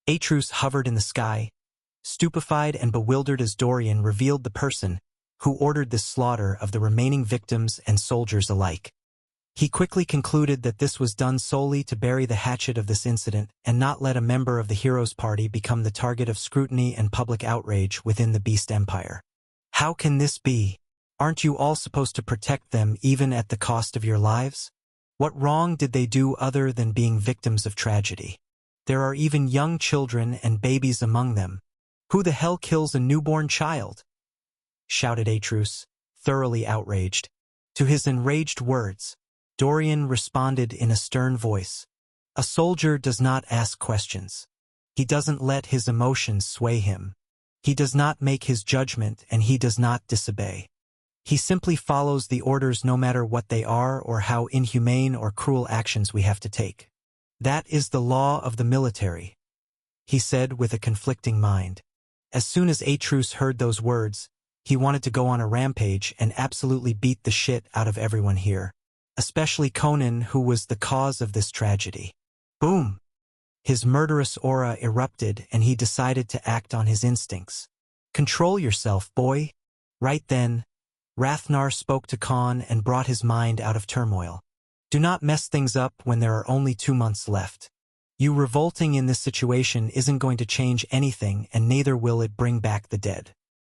Atrus hovered in the sky, stupefied and bewildered as Dorian revealed the person who ordered this slaughter of the remaining victims and soldiers alike. He quickly concluded that this was done solely to bury the hatchet of this incident and not let a member of the Heroes Party become the target of scrutiny and public outrage within the Beast Empire. How can this be? Aren't you all supposed to protect them even at the cost of your lives? What wrong did they do other than being victims of tragedy? There are even young children and babies among them. Who the hell kills a newborn child? Shouted Atrus, thoroughly outraged. To his enraged words, Dorian responded in a stern voice. A soldier does not ask questions. He doesn't let his emotions sway him. He does not make his judgment and he does not disobey. He simply follows the orders no matter what they are or how inhumane or cruel actions we have to take. That is the law of the military, he said with a conflicting mind. As soon as Atrus heard those words, he wanted to go on a rampage and absolutely beat the shit out of everyone here, especially Conan, who was the cause of this tragedy. Boom! His murderous aura erupted and he decided to act on his instincts. Control yourself, boy. Right then, Rathnar spoke to Khan and brought his mind out of turmoil. Do not mess things up when there are only 2 months left. You revolting in this situation isn't going to change anything and neither will it bring back the dead.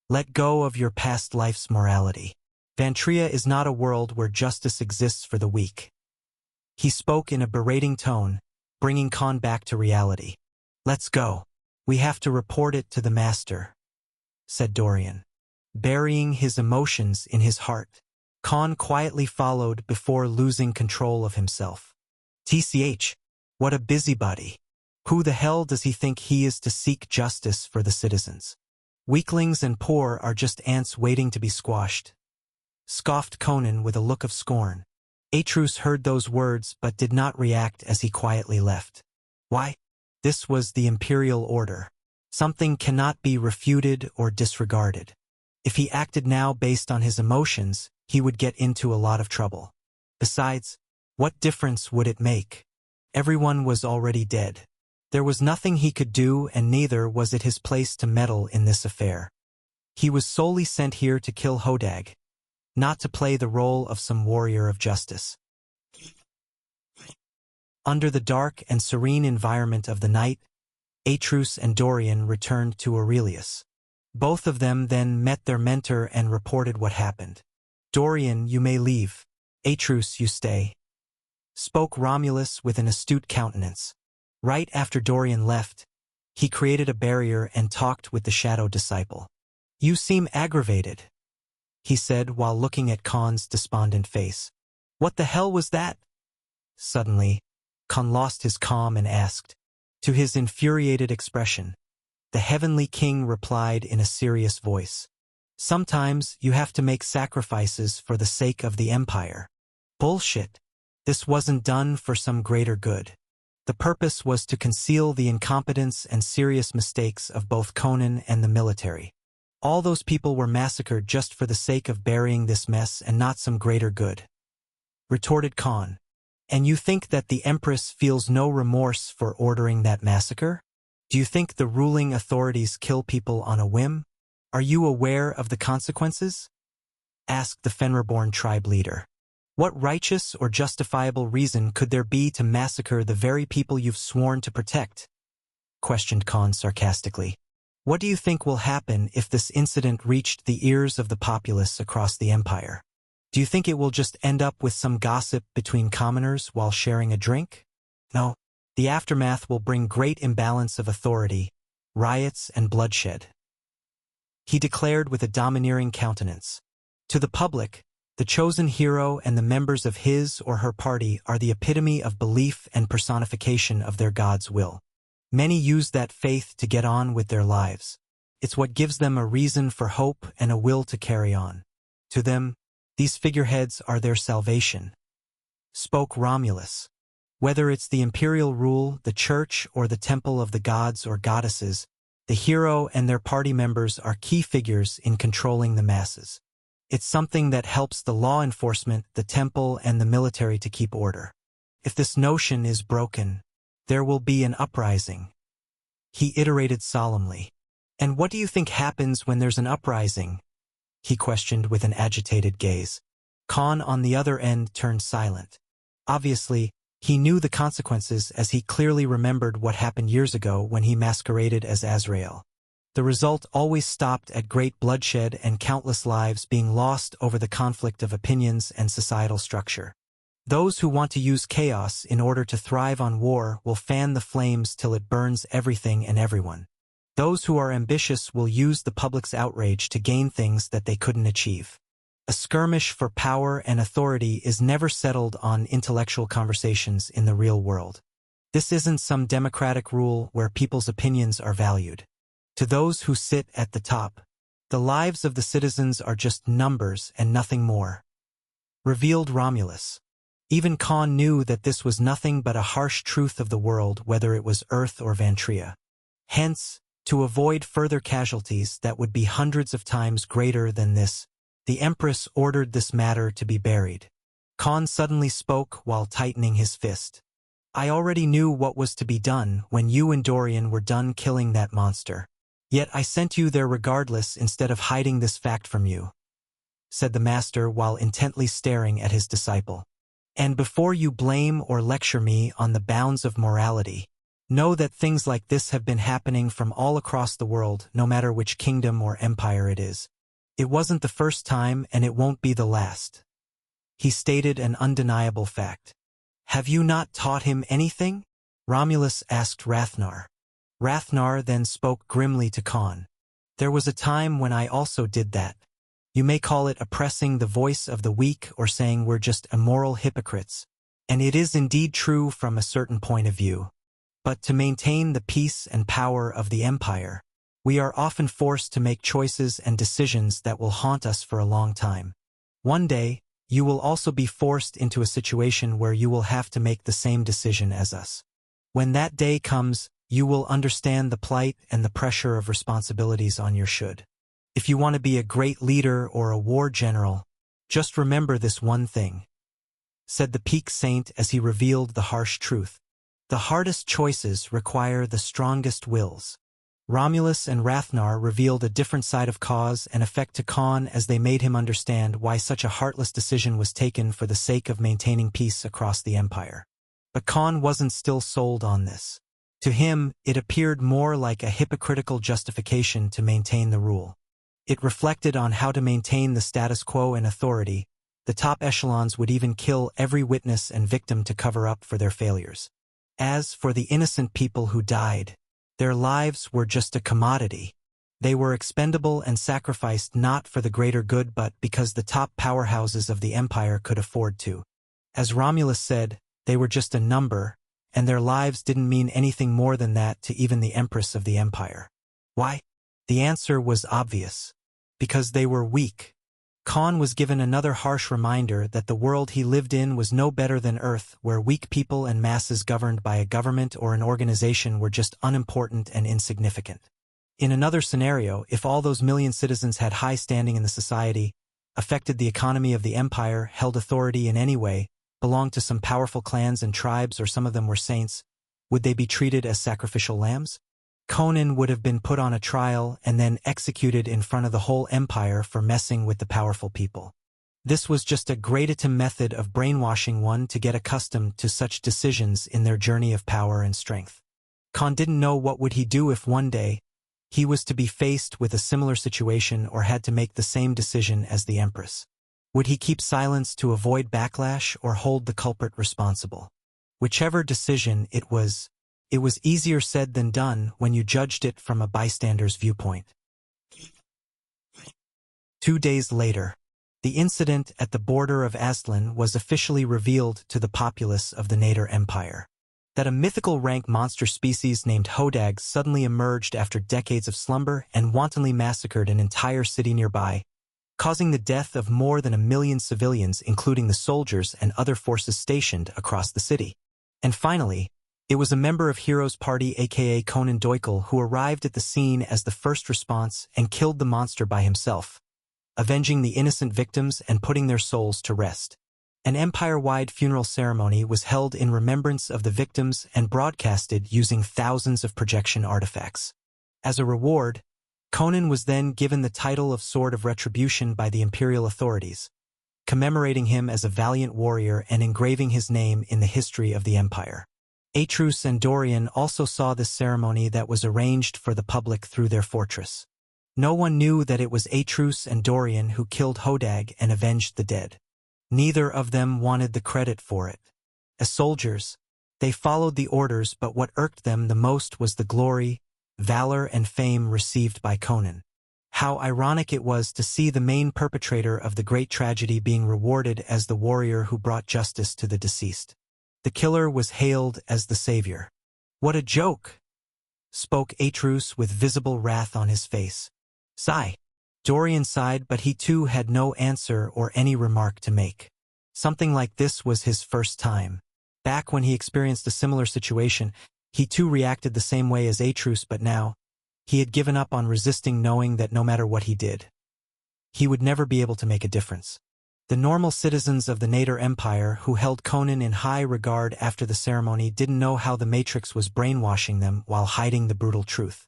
Let go of your past life's morality. Vantria is not a world where justice exists for the weak. He spoke in a berating tone, bringing Khan back to reality. Let's go. We have to report it to the master, said Dorian. Burying his emotions in his heart, Khan quietly followed before losing control of himself. TCH, what a busybody. Who the hell does he think he is to seek justice for the citizens? Weaklings and poor are just ants waiting to be squashed, scoffed Conan with a look of scorn. Atrus heard those words but did not react as he quietly left. Why? This was the imperial order. Something cannot be refuted or disregarded. If he acted now based on his emotions, he would get into a lot of trouble. Besides, what difference would it make? Everyone was already dead. There was nothing he could do and neither was it his place to meddle in this affair. He was solely sent here to kill Hodag, not to play the role of some warrior of justice. Under the dark and serene environment of the night, Atrus and Dorian returned to Aurelius. Both of them then met their mentor and reported what happened. Dorian, you may leave. Atrus, you stay, spoke Romulus with an astute countenance. Right after Dorian left, he created a barrier and talked with the shadow disciple. You seem aggravated, he said while looking at Khan's despondent face. What the hell was that? Suddenly, Khan lost his calm and asked. To his infuriated expression, the heavenly king replied in a serious voice. Sometimes you have to make sacrifices for the sake of the empire. Bullshit. This wasn't done for some greater good. The purpose was to conceal the incompetence and serious mistakes of both Conan and the military. All those people were massacred just for the sake of burying this mess and not some greater good, retorted Khan. And you think that the Empress feels no remorse for ordering that massacre? Do you think the ruling authorities kill people on a whim? Are you aware of the consequences? Asked the Fenrirborn tribe leader. What righteous or justifiable reason could there be to massacre the very people you've sworn to protect? Questioned Khan sarcastically. What do you think will happen if this incident reached the ears of the populace across the empire? Do you think it will just end up with some gossip between commoners while sharing a drink? No, the aftermath will bring great imbalance of authority, riots, and bloodshed, he declared with a domineering countenance. To the public, the chosen hero and the members of his or her party are the epitome of belief and personification of their God's will. Many use that faith to get on with their lives. It's what gives them a reason for hope and a will to carry on. To them, these figureheads are their salvation, spoke Romulus. Whether it's the imperial rule, the church, or the temple of the gods or goddesses, the hero and their party members are key figures in controlling the masses. It's something that helps the law enforcement, the temple, and the military to keep order. If this notion is broken, there will be an uprising. he iterated solemnly. And what do you think happens when there's an uprising? He questioned with an agitated gaze. Khan on the other end turned silent. Obviously, he knew the consequences as he clearly remembered what happened years ago when he masqueraded as Azrael. The result always stopped at great bloodshed and countless lives being lost over the conflict of opinions and societal structure. Those who want to use chaos in order to thrive on war will fan the flames till it burns everything and everyone. Those who are ambitious will use the public's outrage to gain things that they couldn't achieve. A skirmish for power and authority is never settled on intellectual conversations in the real world. This isn't some democratic rule where people's opinions are valued. To those who sit at the top, the lives of the citizens are just numbers and nothing more. Revealed Romulus. Even Khan knew that this was nothing but a harsh truth of the world, whether it was Earth or Vantria. Hence, to avoid further casualties that would be hundreds of times greater than this, the Empress ordered this matter to be buried. Khan suddenly spoke while tightening his fist. I already knew what was to be done when you and Dorian were done killing that monster. Yet I sent you there regardless instead of hiding this fact from you, said the master while intently staring at his disciple. And before you blame or lecture me on the bounds of morality, know that things like this have been happening from all across the world, no matter which kingdom or empire it is. It wasn't the first time and it won't be the last. He stated an undeniable fact. Have you not taught him anything? Romulus asked Rathnar. Rathnar then spoke grimly to Khan. There was a time when I also did that. You may call it oppressing the voice of the weak or saying we're just immoral hypocrites. And it is indeed true from a certain point of view. But to maintain the peace and power of the empire, we are often forced to make choices and decisions that will haunt us for a long time. One day, you will also be forced into a situation where you will have to make the same decision as us. When that day comes, you will understand the plight and the pressure of responsibilities on your should. If you want to be a great leader or a war general, just remember this one thing, said the Peak Saint as he revealed the harsh truth. The hardest choices require the strongest wills. Romulus and Rathnar revealed a different side of cause and effect to Khan as they made him understand why such a heartless decision was taken for the sake of maintaining peace across the empire. But Khan wasn't still sold on this. To him, it appeared more like a hypocritical justification to maintain the rule. It reflected on how to maintain the status quo and authority. The top echelons would even kill every witness and victim to cover up for their failures. As for the innocent people who died, their lives were just a commodity. They were expendable and sacrificed not for the greater good but because the top powerhouses of the empire could afford to. As Romulus said, they were just a number, and their lives didn't mean anything more than that to even the Empress of the empire. Why? The answer was obvious. Because they were weak. Khan was given another harsh reminder that the world he lived in was no better than Earth, where weak people and masses governed by a government or an organization were just unimportant and insignificant. In another scenario, if all those million citizens had high standing in the society, affected the economy of the empire, held authority in any way, belonged to some powerful clans and tribes or some of them were saints, would they be treated as sacrificial lambs? Conan would have been put on a trial and then executed in front of the whole empire for messing with the powerful people. This was just a gradatim method of brainwashing one to get accustomed to such decisions in their journey of power and strength. Khan didn't know what would he do if one day he was to be faced with a similar situation or had to make the same decision as the Empress. Would he keep silence to avoid backlash or hold the culprit responsible? Whichever decision it was easier said than done when you judged it from a bystander's viewpoint. 2 days later, the incident at the border of Aslan was officially revealed to the populace of the Nader Empire. That a mythical rank monster species named Hodag suddenly emerged after decades of slumber and wantonly massacred an entire city nearby, causing the death of more than 1 million civilians including the soldiers and other forces stationed across the city. And finally, it was a member of Hero's Party aka Conan Doyle who arrived at the scene as the first response and killed the monster by himself, avenging the innocent victims and putting their souls to rest. An empire-wide funeral ceremony was held in remembrance of the victims and broadcasted using thousands of projection artifacts. As a reward, Conan was then given the title of Sword of Retribution by the imperial authorities, commemorating him as a valiant warrior and engraving his name in the history of the empire. Atreus and Dorian also saw this ceremony that was arranged for the public through their fortress. No one knew that it was Atreus and Dorian who killed Hodag and avenged the dead. Neither of them wanted the credit for it. As soldiers, they followed the orders, but what irked them the most was the glory, valor, and fame received by Conan. How ironic it was to see the main perpetrator of the great tragedy being rewarded as the warrior who brought justice to the deceased. The killer was hailed as the savior. "What a joke!" spoke Atreus with visible wrath on his face. "Sigh." Dorian sighed, but he too had no answer or any remark to make. Something like this was his first time. Back when he experienced a similar situation, he too reacted the same way as Atreus, but now, he had given up on resisting, knowing that no matter what he did, he would never be able to make a difference. The normal citizens of the Nader Empire who held Conan in high regard after the ceremony didn't know how the Matrix was brainwashing them while hiding the brutal truth.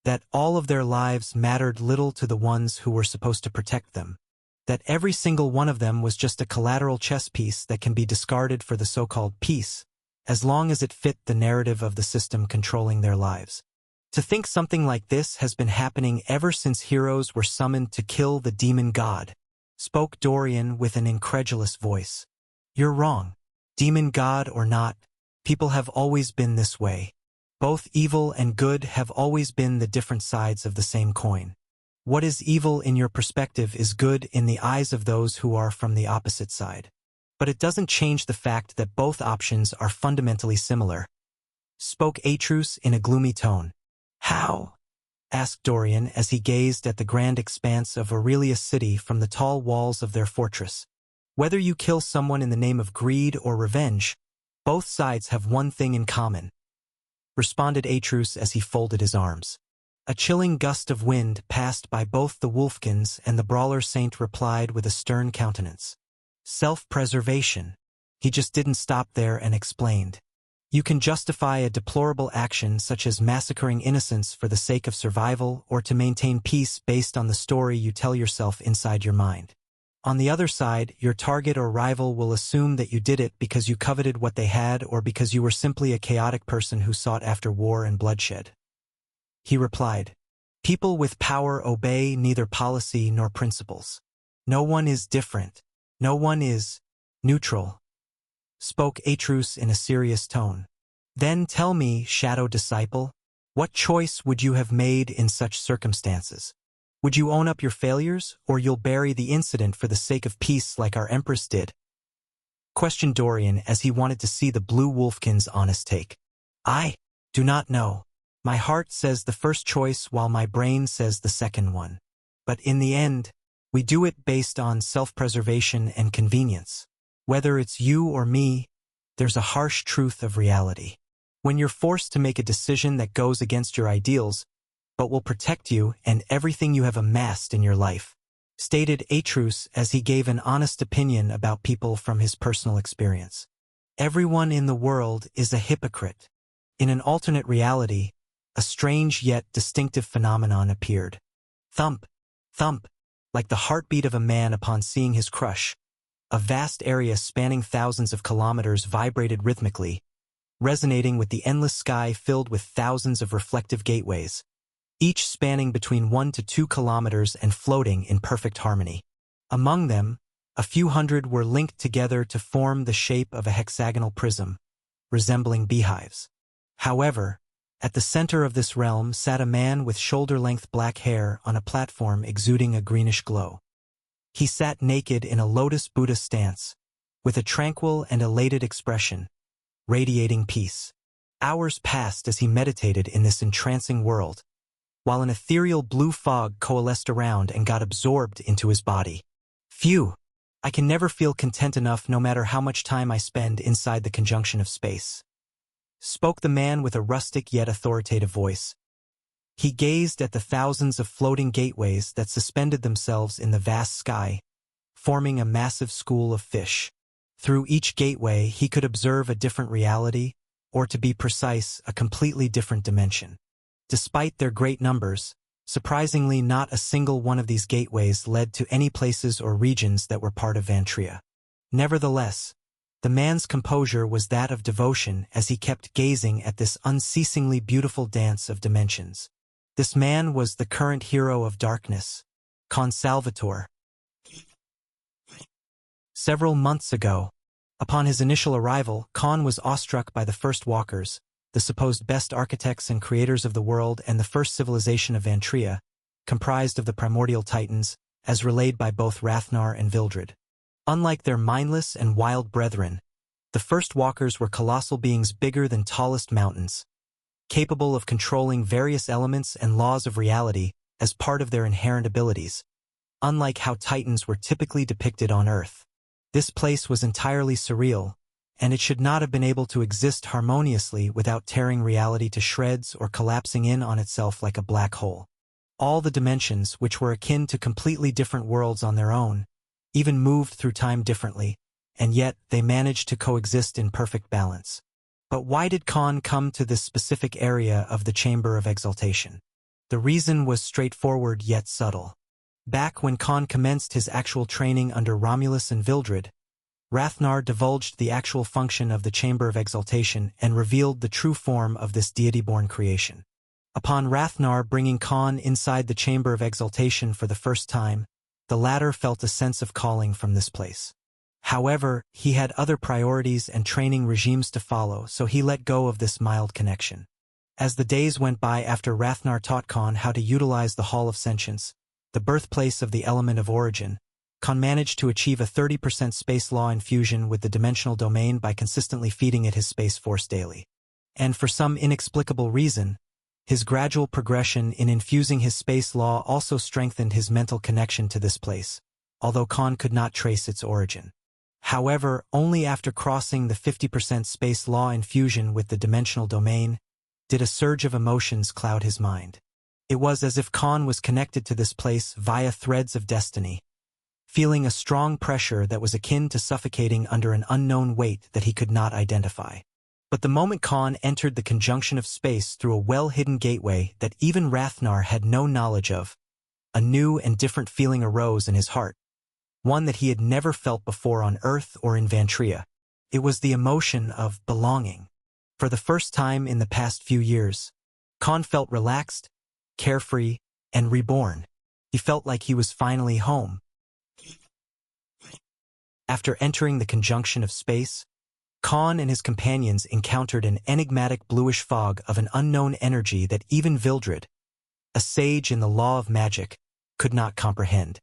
That all of their lives mattered little to the ones who were supposed to protect them. That every single one of them was just a collateral chess piece that can be discarded for the so-called peace, as long as it fit the narrative of the system controlling their lives. To think something like this has been happening ever since heroes were summoned to kill the demon god, spoke Dorian with an incredulous voice. "You're wrong. Demon god or not, people have always been this way. Both evil and good have always been the different sides of the same coin. What is evil in your perspective is good in the eyes of those who are from the opposite side. But it doesn't change the fact that both options are fundamentally similar," spoke Atreus in a gloomy tone. "How?" asked Dorian as he gazed at the grand expanse of Aurelia's city from the tall walls of their fortress. "Whether you kill someone in the name of greed or revenge, both sides have one thing in common," responded Atreus as he folded his arms. A chilling gust of wind passed by both the Wolfkins, and the brawler saint replied with a stern countenance. "Self-preservation." He just didn't stop there and explained. "You can justify a deplorable action such as massacring innocents for the sake of survival or to maintain peace based on the story you tell yourself inside your mind. On the other side, your target or rival will assume that you did it because you coveted what they had or because you were simply a chaotic person who sought after war and bloodshed." He replied, "People with power obey neither policy nor principles. No one is different. No one is neutral," spoke Atreus in a serious tone. "Then tell me, shadow disciple, what choice would you have made in such circumstances? Would you own up your failures, or you'll bury the incident for the sake of peace like our Empress did?" questioned Dorian as he wanted to see the Blue Wolfkin's honest take. "I do not know. My heart says the first choice while my brain says the second one. But in the end, we do it based on self-preservation and convenience. Whether it's you or me, there's a harsh truth of reality. When you're forced to make a decision that goes against your ideals, but will protect you and everything you have amassed in your life," stated Atreus as he gave an honest opinion about people from his personal experience. "Everyone in the world is a hypocrite." In an alternate reality, a strange yet distinctive phenomenon appeared. Thump, thump, like the heartbeat of a man upon seeing his crush. A vast area spanning thousands of kilometers vibrated rhythmically, resonating with the endless sky filled with thousands of reflective gateways, each spanning between 1 to 2 kilometers and floating in perfect harmony. Among them, a few hundred were linked together to form the shape of a hexagonal prism, resembling beehives. However, at the center of this realm sat a man with shoulder-length black hair on a platform exuding a greenish glow. He sat naked in a lotus Buddha stance, with a tranquil and elated expression, radiating peace. Hours passed as he meditated in this entrancing world, while an ethereal blue fog coalesced around and got absorbed into his body. "Phew, I can never feel content enough no matter how much time I spend inside the conjunction of space," spoke the man with a rustic yet authoritative voice. He gazed at the thousands of floating gateways that suspended themselves in the vast sky, forming a massive school of fish. Through each gateway, he could observe a different reality, or to be precise, a completely different dimension. Despite their great numbers, surprisingly not a single one of these gateways led to any places or regions that were part of Vantria. Nevertheless, the man's composure was that of devotion as he kept gazing at this unceasingly beautiful dance of dimensions. This man was the current hero of darkness, Con Salvatore. Several months ago, upon his initial arrival, Con was awestruck by the first walkers, the supposed best architects and creators of the world and the first civilization of Vantria, comprised of the primordial titans, as relayed by both Rathnar and Vildred. Unlike their mindless and wild brethren, the first walkers were colossal beings bigger than tallest mountains, capable of controlling various elements and laws of reality as part of their inherent abilities, unlike how titans were typically depicted on Earth. This place was entirely surreal, and it should not have been able to exist harmoniously without tearing reality to shreds or collapsing in on itself like a black hole. All the dimensions, which were akin to completely different worlds on their own, even moved through time differently, and yet they managed to coexist in perfect balance. But why did Con come to this specific area of the Chamber of Exaltation? The reason was straightforward yet subtle. Back when Con commenced his actual training under Romulus and Vildred, Rathnar divulged the actual function of the Chamber of Exaltation and revealed the true form of this deity-born creation. Upon Rathnar bringing Con inside the Chamber of Exaltation for the first time, the latter felt a sense of calling from this place. However, he had other priorities and training regimes to follow, so he let go of this mild connection. As the days went by after Rathnar taught Con how to utilize the Hall of Sentience, the birthplace of the element of origin, Con managed to achieve a 30% space law infusion with the dimensional domain by consistently feeding it his space force daily. And for some inexplicable reason, his gradual progression in infusing his space law also strengthened his mental connection to this place, although Con could not trace its origin. However, only after crossing the 50% space law infusion with the dimensional domain did a surge of emotions cloud his mind. It was as if Con was connected to this place via threads of destiny, feeling a strong pressure that was akin to suffocating under an unknown weight that he could not identify. But the moment Con entered the conjunction of space through a well-hidden gateway that even Rathnar had no knowledge of, a new and different feeling arose in his heart, one that he had never felt before on Earth or in Vantria. It was the emotion of belonging. For the first time in the past few years, Con felt relaxed, carefree, and reborn. He felt like he was finally home. After entering the conjunction of space, Con and his companions encountered an enigmatic bluish fog of an unknown energy that even Vildred, a sage in the law of magic, could not comprehend.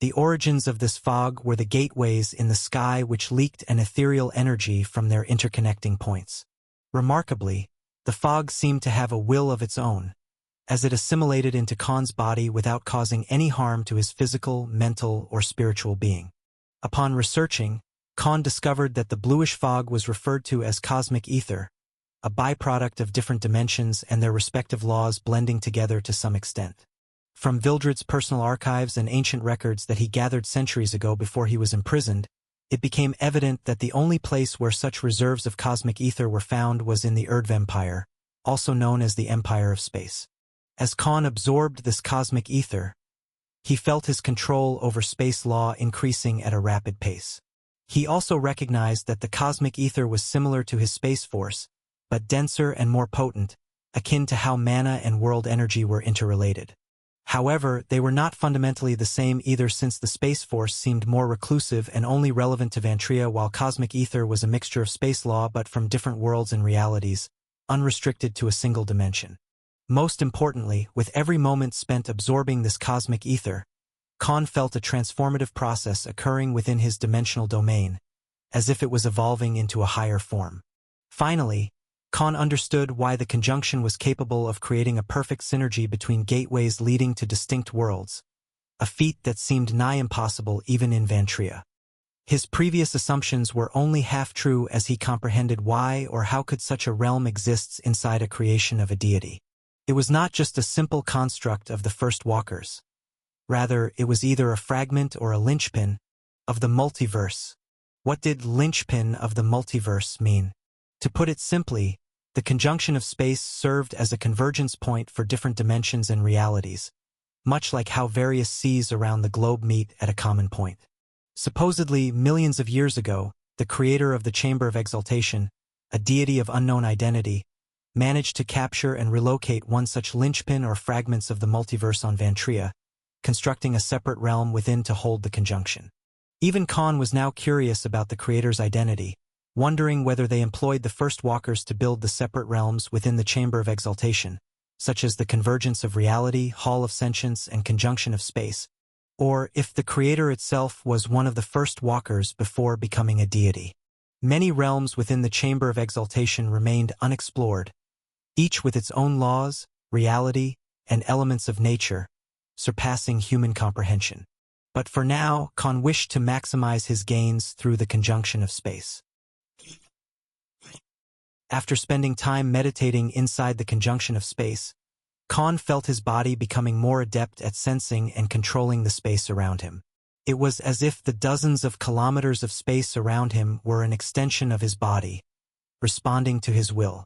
The origins of this fog were the gateways in the sky which leaked an ethereal energy from their interconnecting points. Remarkably, the fog seemed to have a will of its own, as it assimilated into Con's body without causing any harm to his physical, mental, or spiritual being. Upon researching, Con discovered that the bluish fog was referred to as cosmic ether, a byproduct of different dimensions and their respective laws blending together to some extent. From Vildred's personal archives and ancient records that he gathered centuries ago before he was imprisoned, it became evident that the only place where such reserves of cosmic ether were found was in the Erdv Empire, also known as the Empire of Space. As Con absorbed this cosmic ether, he felt his control over space law increasing at a rapid pace. He also recognized that the cosmic ether was similar to his space force, but denser and more potent, akin to how mana and world energy were interrelated. However, they were not fundamentally the same either, since the space force seemed more reclusive and only relevant to Vantria, while cosmic ether was a mixture of space law but from different worlds and realities, unrestricted to a single dimension. Most importantly, with every moment spent absorbing this cosmic ether, Con felt a transformative process occurring within his dimensional domain, as if it was evolving into a higher form. Finally, Con understood why the conjunction was capable of creating a perfect synergy between gateways leading to distinct worlds, a feat that seemed nigh impossible even in Vantria. His previous assumptions were only half true as he comprehended why or how could such a realm exist inside a creation of a deity. It was not just a simple construct of the first walkers. Rather, it was either a fragment or a linchpin of the multiverse, What did linchpin of the multiverse mean? To put it simply, the conjunction of space served as a convergence point for different dimensions and realities, much like how various seas around the globe meet at a common point. Supposedly, millions of years ago, the creator of the Chamber of Exaltation, a deity of unknown identity, managed to capture and relocate one such linchpin or fragments of the multiverse on Vantria, constructing a separate realm within to hold the conjunction. Even Khan was now curious about the creator's identity, wondering whether they employed the first walkers to build the separate realms within the Chamber of Exaltation, such as the convergence of reality, hall of sentience, and conjunction of space, or if the creator itself was one of the first walkers before becoming a deity. Many realms within the Chamber of Exaltation remained unexplored, each with its own laws, reality, and elements of nature, surpassing human comprehension. But for now, Khan wished to maximize his gains through the conjunction of space. After spending time meditating inside the conjunction of space, Khan felt his body becoming more adept at sensing and controlling the space around him. It was as if the dozens of kilometers of space around him were an extension of his body, responding to his will.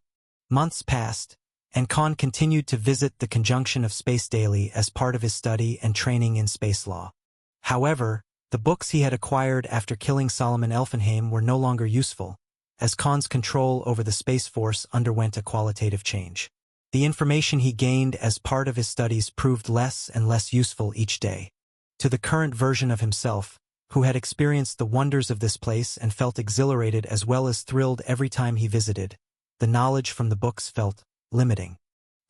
Months passed, and Khan continued to visit the conjunction of space daily as part of his study and training in space law. However, the books he had acquired after killing Solomon Elfenheim were no longer useful, as Khan's control over the Space Force underwent a qualitative change. The information he gained as part of his studies proved less and less useful each day. To the current version of himself, who had experienced the wonders of this place and felt exhilarated as well as thrilled every time he visited, the knowledge from the books felt limiting.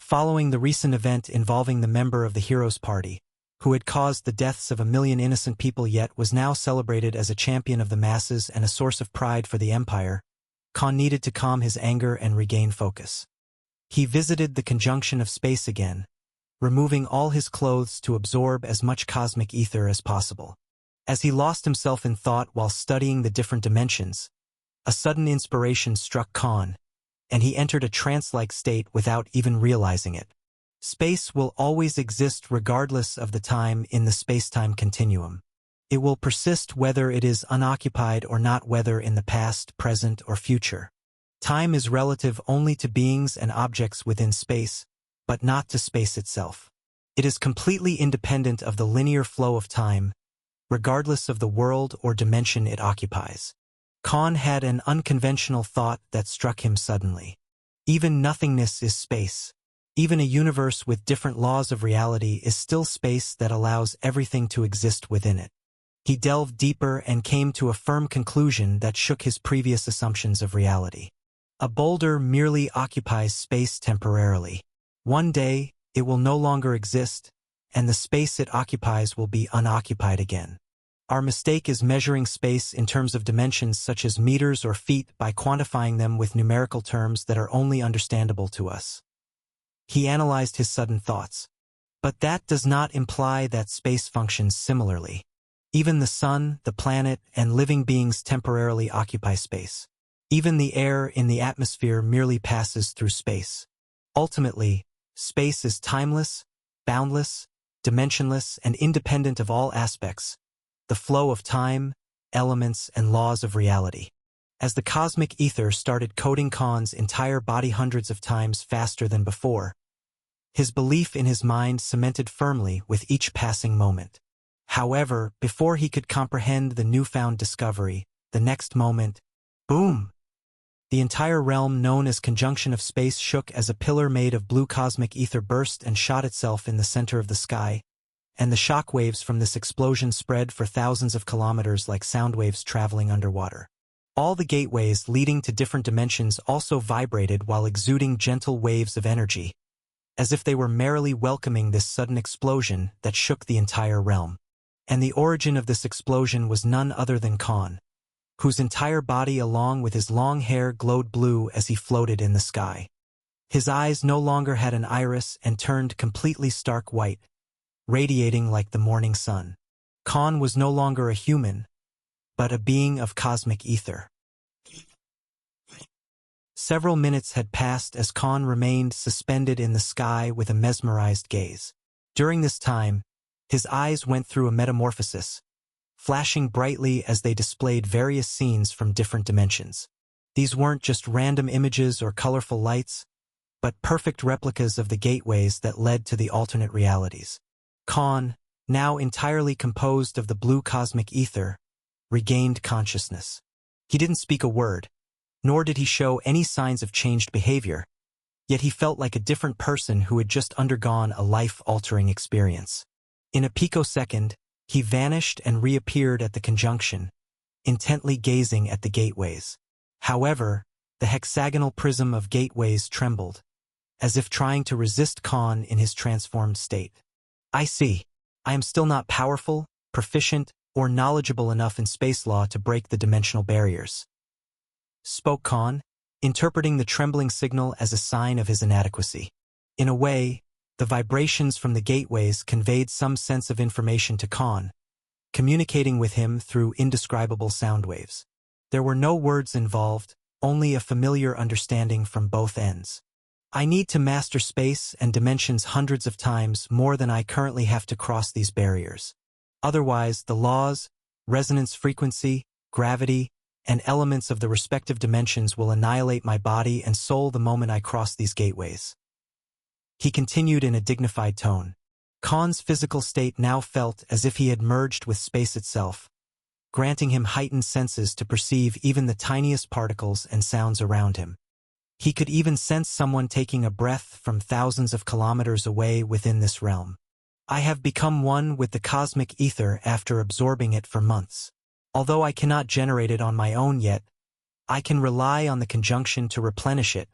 Following the recent event involving the member of the Heroes Party, who had caused the deaths of 1 million innocent people yet was now celebrated as a champion of the masses and a source of pride for the Empire, Khan needed to calm his anger and regain focus. He visited the conjunction of space again, removing all his clothes to absorb as much cosmic ether as possible. As he lost himself in thought while studying the different dimensions, a sudden inspiration struck Khan, and he entered a trance-like state without even realizing it. Space will always exist regardless of the time in the space-time continuum. It will persist whether it is unoccupied or not, whether in the past, present, or future. Time is relative only to beings and objects within space, but not to space itself. It is completely independent of the linear flow of time, regardless of the world or dimension it occupies. Khan had an unconventional thought that struck him suddenly. Even nothingness is space. Even a universe with different laws of reality is still space that allows everything to exist within it. He delved deeper and came to a firm conclusion that shook his previous assumptions of reality. A boulder merely occupies space temporarily. One day, it will no longer exist, and the space it occupies will be unoccupied again. Our mistake is measuring space in terms of dimensions such as meters or feet by quantifying them with numerical terms that are only understandable to us. He analyzed his sudden thoughts. But that does not imply that space functions similarly. Even the sun, the planet, and living beings temporarily occupy space. Even the air in the atmosphere merely passes through space. Ultimately, space is timeless, boundless, dimensionless, and independent of all aspects, the flow of time, elements, and laws of reality. As the cosmic ether started coating Khan's entire body hundreds of times faster than before, his belief in his mind cemented firmly with each passing moment. However, before he could comprehend the newfound discovery, the next moment, boom! The entire realm known as conjunction of space shook as a pillar made of blue cosmic ether burst and shot itself in the center of the sky, and the shock waves from this explosion spread for thousands of kilometers like sound waves traveling underwater. All the gateways leading to different dimensions also vibrated while exuding gentle waves of energy, as if they were merrily welcoming this sudden explosion that shook the entire realm. And the origin of this explosion was none other than Khan, whose entire body along with his long hair glowed blue as he floated in the sky. His eyes no longer had an iris and turned completely stark white, radiating like the morning sun. Khan was no longer a human, but a being of cosmic ether. Several minutes had passed as Khan remained suspended in the sky with a mesmerized gaze. During this time, his eyes went through a metamorphosis, flashing brightly as they displayed various scenes from different dimensions. These weren't just random images or colorful lights, but perfect replicas of the gateways that led to the alternate realities. Khan, now entirely composed of the blue cosmic ether, regained consciousness. He didn't speak a word, nor did he show any signs of changed behavior, yet he felt like a different person who had just undergone a life-altering experience. In a picosecond, he vanished and reappeared at the conjunction, intently gazing at the gateways. However, the hexagonal prism of gateways trembled, as if trying to resist Khan in his transformed state. I see. I am still not powerful, proficient, or knowledgeable enough in space law to break the dimensional barriers, spoke Khan, interpreting the trembling signal as a sign of his inadequacy. In a way, the vibrations from the gateways conveyed some sense of information to Khan, communicating with him through indescribable sound waves. There were no words involved, only a familiar understanding from both ends. I need to master space and dimensions hundreds of times more than I currently have to cross these barriers. Otherwise, the laws, resonance frequency, gravity, and elements of the respective dimensions will annihilate my body and soul the moment I cross these gateways. He continued in a dignified tone. Khan's physical state now felt as if he had merged with space itself, granting him heightened senses to perceive even the tiniest particles and sounds around him. He could even sense someone taking a breath from thousands of kilometers away within this realm. I have become one with the cosmic ether after absorbing it for months. Although I cannot generate it on my own yet, I can rely on the conjunction to replenish it,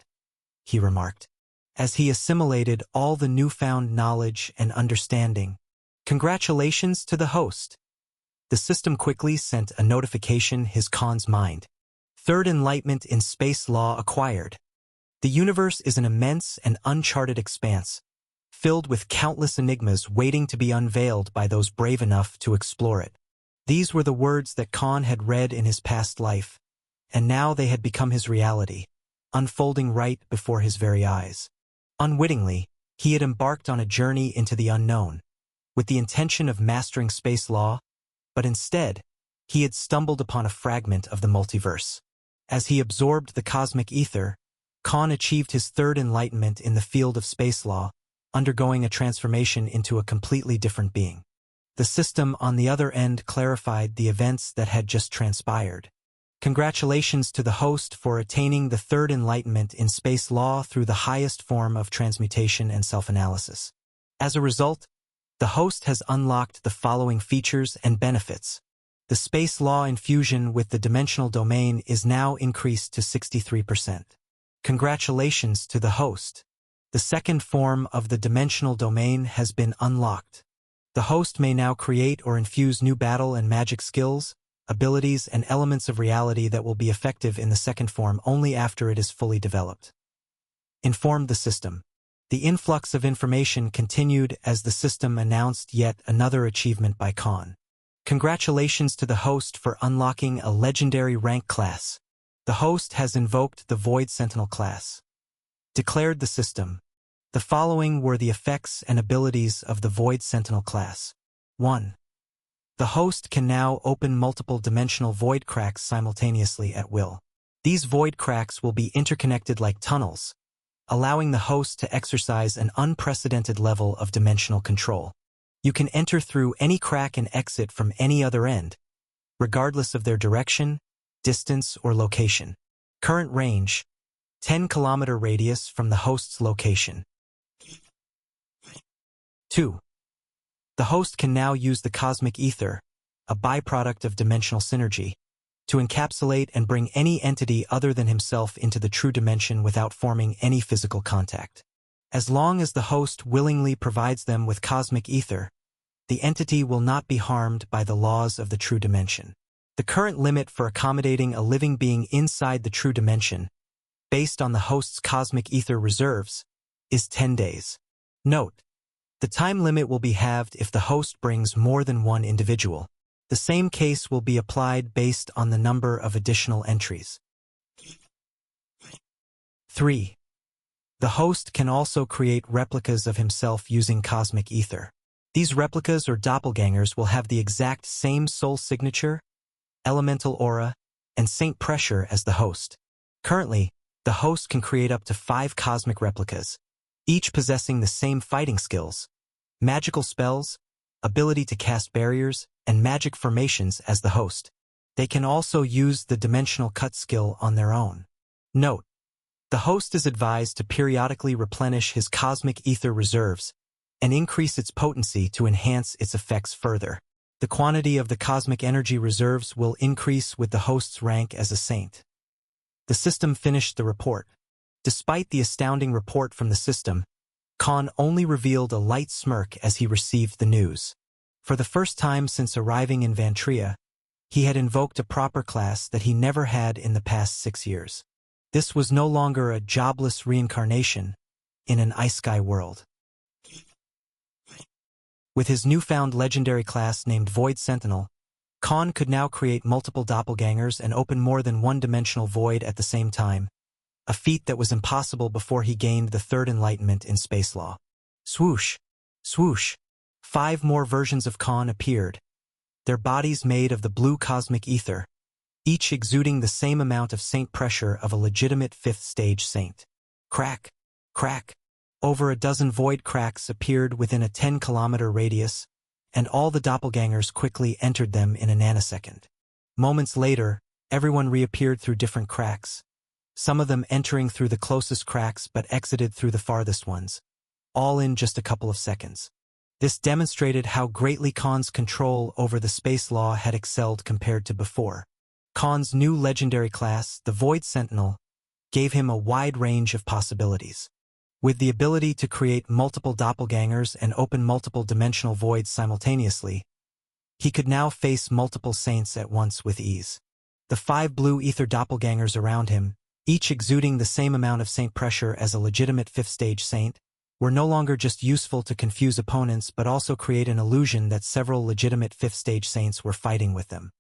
he remarked, as he assimilated all the newfound knowledge and understanding. Congratulations to the host. The system quickly sent a notification his Khan's mind. Third enlightenment in space law acquired. The universe is an immense and uncharted expanse, filled with countless enigmas waiting to be unveiled by those brave enough to explore it. These were the words that Khan had read in his past life, and now they had become his reality, unfolding right before his very eyes. Unwittingly, he had embarked on a journey into the unknown, with the intention of mastering space law, but instead, he had stumbled upon a fragment of the multiverse. As he absorbed the cosmic ether, Khan achieved his third enlightenment in the field of space law, undergoing a transformation into a completely different being. The system on the other end clarified the events that had just transpired. Congratulations to the host for attaining the third enlightenment in space law through the highest form of transmutation and self-analysis. As a result, the host has unlocked the following features and benefits. The space law infusion with the dimensional domain is now increased to 63%. Congratulations to the host. The second form of the dimensional domain has been unlocked. The host may now create or infuse new battle and magic skills, abilities, and elements of reality that will be effective in the second form only after it is fully developed. Informed the system. The influx of information continued as the system announced yet another achievement by Khan. Congratulations to the host for unlocking a legendary rank class. The host has invoked the Void Sentinel class. Declared the system. The following were the effects and abilities of the Void Sentinel class. 1. The host can now open multiple dimensional void cracks simultaneously at will. These void cracks will be interconnected like tunnels, allowing the host to exercise an unprecedented level of dimensional control. You can enter through any crack and exit from any other end, regardless of their direction, distance, or location. Current range, 10-kilometer radius from the host's location. 2. The host can now use the cosmic ether, a byproduct of dimensional synergy, to encapsulate and bring any entity other than himself into the true dimension without forming any physical contact. As long as the host willingly provides them with cosmic ether, the entity will not be harmed by the laws of the true dimension. The current limit for accommodating a living being inside the true dimension, based on the host's cosmic ether reserves, is 10 days. Note: the time limit will be halved if the host brings more than one individual. The same case will be applied based on the number of additional entries. 3. The host can also create replicas of himself using cosmic ether. These replicas or doppelgangers will have the exact same soul signature, elemental aura, and saint pressure as the host. Currently, the host can create up to 5 cosmic replicas, each possessing the same fighting skills, magical spells, ability to cast barriers, and magic formations as the host. They can also use the dimensional cut skill on their own. Note: the host is advised to periodically replenish his cosmic ether reserves and increase its potency to enhance its effects further. The quantity of the cosmic energy reserves will increase with the host's rank as a saint. The system finished the report. Despite the astounding report from the system, Khan only revealed a light smirk as he received the news. For the first time since arriving in Vantria, he had invoked a proper class that he never had in the past 6 years. This was no longer a jobless reincarnation in an ice-sky world. With his newfound legendary class named Void Sentinel, Khan could now create multiple doppelgangers and open more than one-dimensional void at the same time, a feat that was impossible before he gained the third enlightenment in space law. Swoosh! Swoosh! 5 more versions of Khan appeared, their bodies made of the blue cosmic ether, each exuding the same amount of saint pressure of a legitimate 5th stage saint. Crack! Crack! Over a dozen void cracks appeared within a 10-kilometer radius, and all the doppelgangers quickly entered them in a nanosecond. Moments later, everyone reappeared through different cracks, some of them entering through the closest cracks but exited through the farthest ones, all in just a couple of seconds. This demonstrated how greatly Khan's control over the space law had excelled compared to before. Khan's new legendary class, the Void Sentinel, gave him a wide range of possibilities. With the ability to create multiple doppelgangers and open multiple dimensional voids simultaneously, he could now face multiple saints at once with ease. The 5 blue ether doppelgangers around him, each exuding the same amount of saint pressure as a legitimate 5th stage saint, were no longer just useful to confuse opponents but also create an illusion that several legitimate 5th stage saints were fighting with them.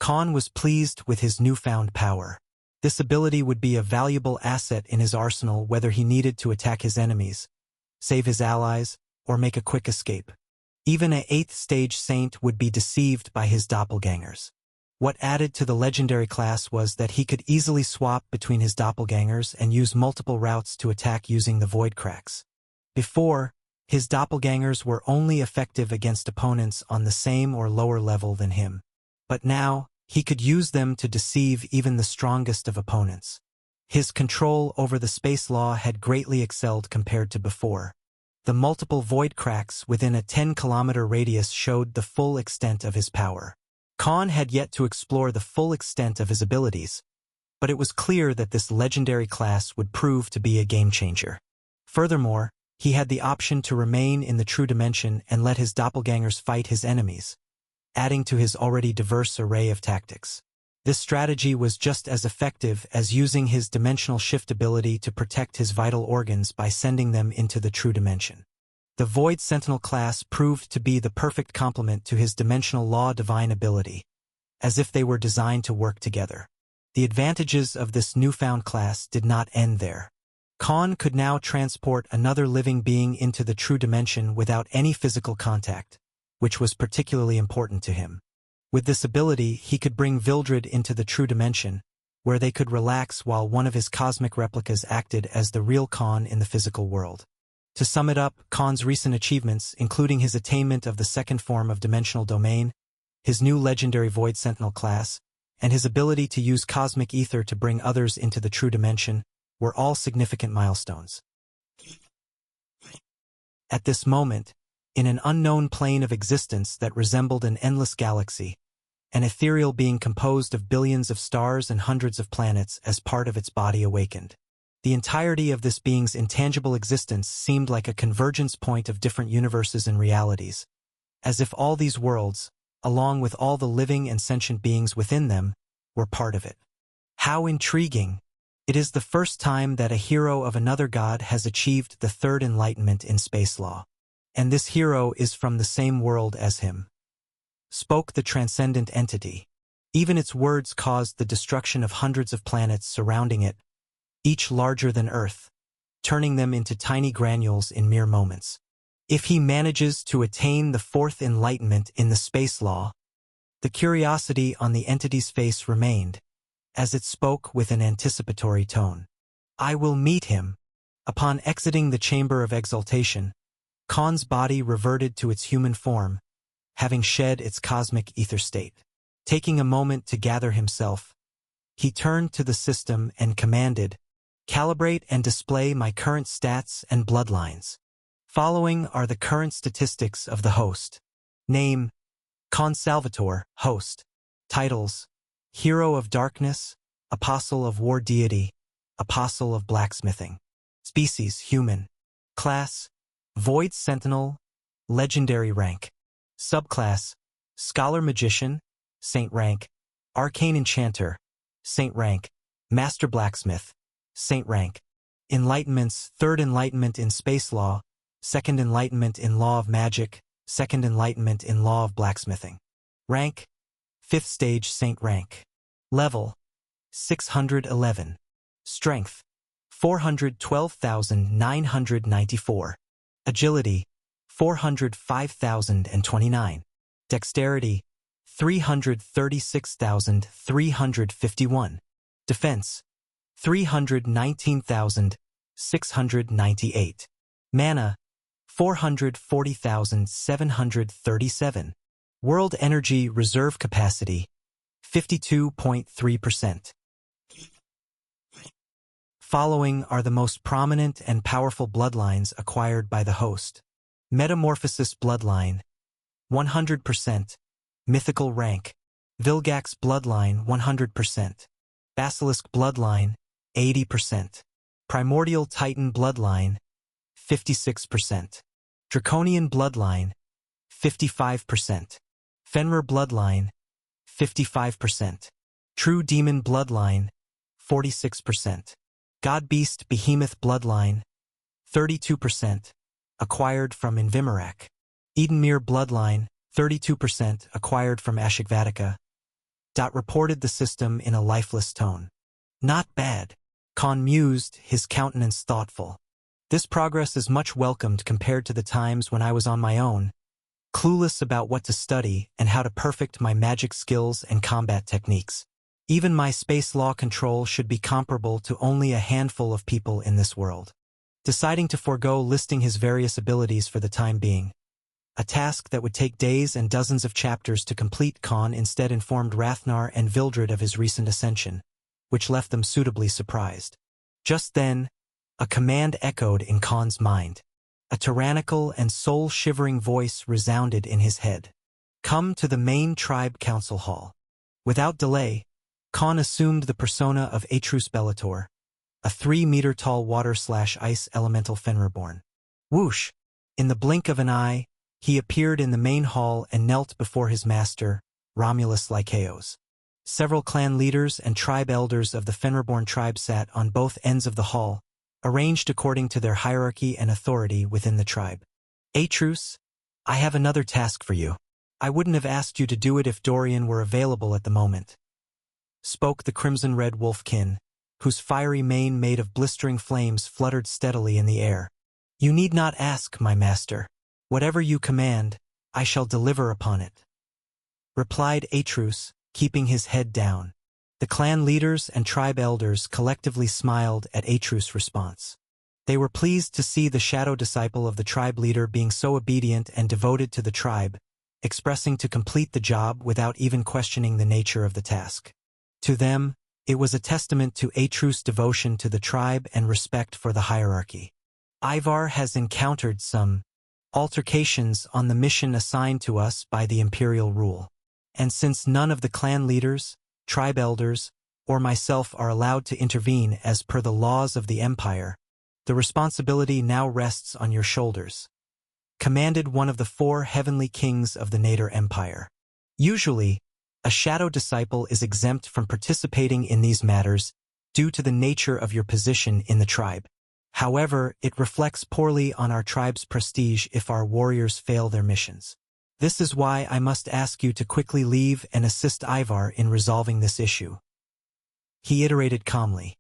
Khan was pleased with his newfound power. This ability would be a valuable asset in his arsenal whether he needed to attack his enemies, save his allies, or make a quick escape. Even an 8th stage saint would be deceived by his doppelgangers. What added to the legendary class was that he could easily swap between his doppelgangers and use multiple routes to attack using the void cracks. Before, his doppelgangers were only effective against opponents on the same or lower level than him. But now, he could use them to deceive even the strongest of opponents. His control over the space law had greatly excelled compared to before. The multiple void cracks within a 10-kilometer radius showed the full extent of his power. Khan had yet to explore the full extent of his abilities, but it was clear that this legendary class would prove to be a game-changer. Furthermore, he had the option to remain in the true dimension and let his doppelgangers fight his enemies, adding to his already diverse array of tactics. This strategy was just as effective as using his dimensional shift ability to protect his vital organs by sending them into the true dimension. The Void Sentinel class proved to be the perfect complement to his dimensional law divine ability, as if they were designed to work together. The advantages of this newfound class did not end there. Khan could now transport another living being into the true dimension without any physical contact, which was particularly important to him. With this ability, he could bring Vildred into the true dimension, where they could relax while one of his cosmic replicas acted as the real Khan in the physical world. To sum it up, Khan's recent achievements, including his attainment of the 2nd form of dimensional domain, his new legendary Void Sentinel class, and his ability to use cosmic ether to bring others into the true dimension, were all significant milestones. At this moment, in an unknown plane of existence that resembled an endless galaxy, an ethereal being composed of billions of stars and hundreds of planets as part of its body awakened. The entirety of this being's intangible existence seemed like a convergence point of different universes and realities, as if all these worlds, along with all the living and sentient beings within them, were part of it. How intriguing! It is the first time that a hero of another god has achieved the 3rd enlightenment in space law. And this hero is from the same world as him. Spoke the transcendent entity. Even its words caused the destruction of hundreds of planets surrounding it, each larger than Earth, turning them into tiny granules in mere moments. If he manages to attain the fourth enlightenment in the space law, the curiosity on the entity's face remained, as it spoke with an anticipatory tone. I will meet him. Upon exiting the chamber of exaltation, Khan's body reverted to its human form, having shed its cosmic ether state. Taking a moment to gather himself, he turned to the system and commanded, "Calibrate and display my current stats and bloodlines." Following are the current statistics of the host. Name: Khan Salvatore, host. Titles: Hero of Darkness, Apostle of War Deity, Apostle of Blacksmithing. Species: Human. Class: Void Sentinel, Legendary rank. Subclass: Scholar Magician, Saint rank. Arcane Enchanter, Saint rank. Master Blacksmith, Saint rank. Enlightenments: Third Enlightenment in Space Law, Second Enlightenment in Law of Magic, Second Enlightenment in Law of Blacksmithing. Rank: Fifth Stage Saint rank. Level: 611. Strength: 412,994. Agility: 405,029. Dexterity: 336,351. Defense: 319,698. Mana: 440,737. World Energy Reserve Capacity: 52.3%. Following are the most prominent and powerful bloodlines acquired by the host. Metamorphosis Bloodline, 100%. Mythical Rank. Vilgax Bloodline, 100%. Basilisk Bloodline, 80%. Primordial Titan Bloodline, 56%. Draconian Bloodline, 55%. Fenrir Bloodline, 55%. True Demon Bloodline, 46%. God-Beast Behemoth Bloodline, 32%, acquired from Invimarak. Edenmere Bloodline, 32%, acquired from Ashikvatika. Reported the system in a lifeless tone. Not bad. Khan mused, his countenance thoughtful. This progress is much welcomed compared to the times when I was on my own, clueless about what to study and how to perfect my magic skills and combat techniques. Even my space law control should be comparable to only a handful of people in this world. Deciding to forego listing his various abilities for the time being, a task that would take days and dozens of chapters to complete, Khan instead informed Rathnar and Vildred of his recent ascension, which left them suitably surprised. Just then, a command echoed in Khan's mind. A tyrannical and soul-shivering voice resounded in his head. Come to the main tribe council hall. Without delay, Khan assumed the persona of Atrus Bellator, a 3-meter-tall water/ice elemental Fenrirborn. Whoosh! In the blink of an eye, he appeared in the main hall and knelt before his master, Romulus Lycaeus. Several clan leaders and tribe elders of the Fenrirborn tribe sat on both ends of the hall, arranged according to their hierarchy and authority within the tribe. Atrus, I have another task for you. I wouldn't have asked you to do it if Dorian were available at the moment, spoke the crimson-red wolfkin, whose fiery mane made of blistering flames fluttered steadily in the air. You need not ask, my master. Whatever you command, I shall deliver upon it, replied Atrus, keeping his head down. The clan leaders and tribe elders collectively smiled at Atrus' response. They were pleased to see the shadow disciple of the tribe leader being so obedient and devoted to the tribe, expressing to complete the job without even questioning the nature of the task. To them, it was a testament to Atrus' devotion to the tribe and respect for the hierarchy. Ivar has encountered some altercations on the mission assigned to us by the imperial rule. And since none of the clan leaders, tribe elders, or myself are allowed to intervene as per the laws of the empire, the responsibility now rests on your shoulders, commanded one of the 4 heavenly kings of the Nader Empire. Usually, a shadow disciple is exempt from participating in these matters due to the nature of your position in the tribe. However, it reflects poorly on our tribe's prestige if our warriors fail their missions. This is why I must ask you to quickly leave and assist Ivar in resolving this issue. He iterated calmly.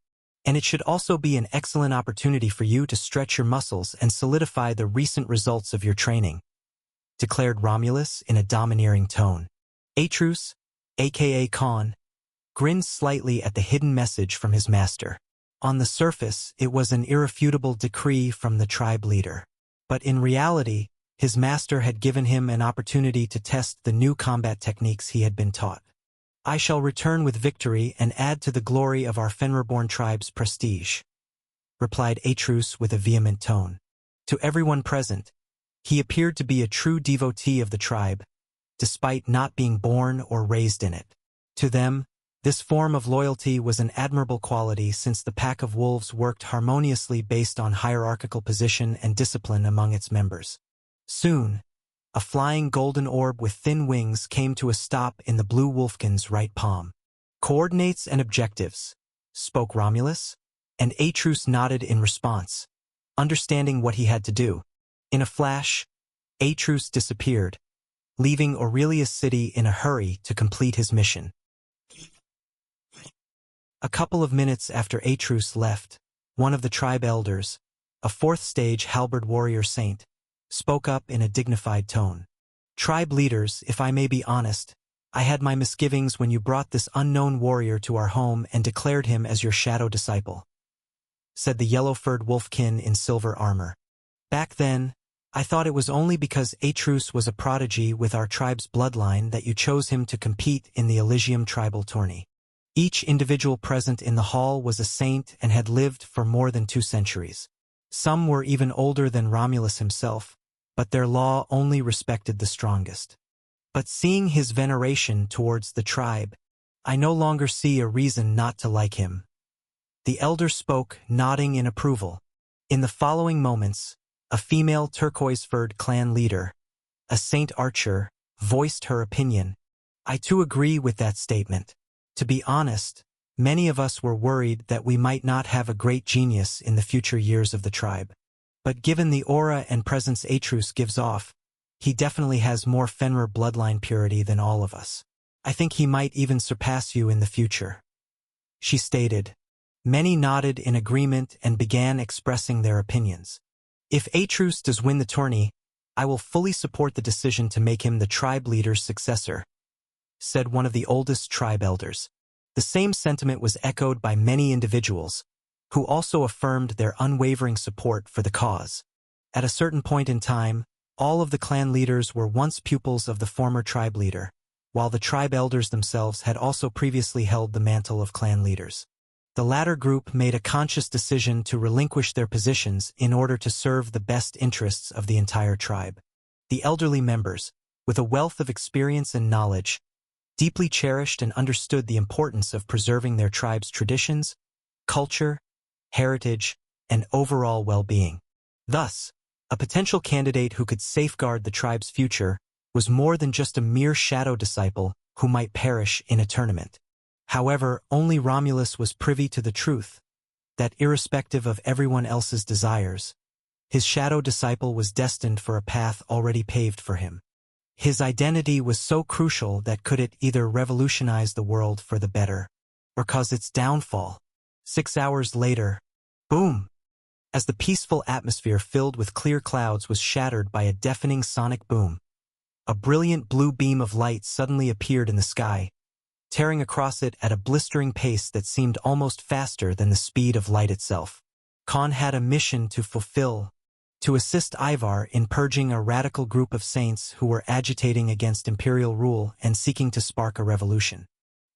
And it should also be an excellent opportunity for you to stretch your muscles and solidify the recent results of your training, declared Romulus in a domineering tone. Atrus, aka Khan, grinned slightly at the hidden message from his master. On the surface, it was an irrefutable decree from the tribe leader. But in reality, his master had given him an opportunity to test the new combat techniques he had been taught. I shall return with victory and add to the glory of our Fenrir-born tribe's prestige, replied Atrus with a vehement tone. To everyone present, he appeared to be a true devotee of the tribe, despite not being born or raised in it. To them, this form of loyalty was an admirable quality since the pack of wolves worked harmoniously based on hierarchical position and discipline among its members. Soon, a flying golden orb with thin wings came to a stop in the blue wolfkin's right palm. Coordinates and objectives, spoke Romulus, and Atrus nodded in response, understanding what he had to do. In a flash, Atrus disappeared, leaving Aurelia's city in a hurry to complete his mission. A couple of minutes after Atrus left, one of the tribe elders, a fourth-stage halberd warrior saint, spoke up in a dignified tone. Tribe leaders, if I may be honest, I had my misgivings when you brought this unknown warrior to our home and declared him as your shadow disciple, said the yellow-furred wolfkin in silver armor. Back then, I thought it was only because Atrus was a prodigy with our tribe's bloodline that you chose him to compete in the Elysium tribal tourney. Each individual present in the hall was a saint and had lived for more than 2 centuries. Some were even older than Romulus himself, but their law only respected the strongest. But seeing his veneration towards the tribe, I no longer see a reason not to like him. The elder spoke, nodding in approval. In the following moments, a female turquoise-furred clan leader, a saint archer, voiced her opinion. I too agree with that statement. To be honest, many of us were worried that we might not have a great genius in the future years of the tribe. But given the aura and presence Atrus gives off, he definitely has more Fenrir bloodline purity than all of us. I think he might even surpass you in the future, she stated. Many nodded in agreement and began expressing their opinions. If Atrus does win the tourney, I will fully support the decision to make him the tribe leader's successor, said one of the oldest tribe elders. The same sentiment was echoed by many individuals, who also affirmed their unwavering support for the cause. At a certain point in time, all of the clan leaders were once pupils of the former tribe leader, while the tribe elders themselves had also previously held the mantle of clan leaders. The latter group made a conscious decision to relinquish their positions in order to serve the best interests of the entire tribe. The elderly members, with a wealth of experience and knowledge, deeply cherished and understood the importance of preserving their tribe's traditions, culture, heritage, and overall well-being. Thus, a potential candidate who could safeguard the tribe's future was more than just a mere shadow disciple who might perish in a tournament. However, only Romulus was privy to the truth, that irrespective of everyone else's desires, his shadow disciple was destined for a path already paved for him. His identity was so crucial that could it either revolutionize the world for the better, or cause its downfall. 6 hours later, boom! As the peaceful atmosphere filled with clear clouds was shattered by a deafening sonic boom, a brilliant blue beam of light suddenly appeared in the sky, tearing across it at a blistering pace that seemed almost faster than the speed of light itself. Khan had a mission to fulfill, to assist Ivar in purging a radical group of saints who were agitating against imperial rule and seeking to spark a revolution.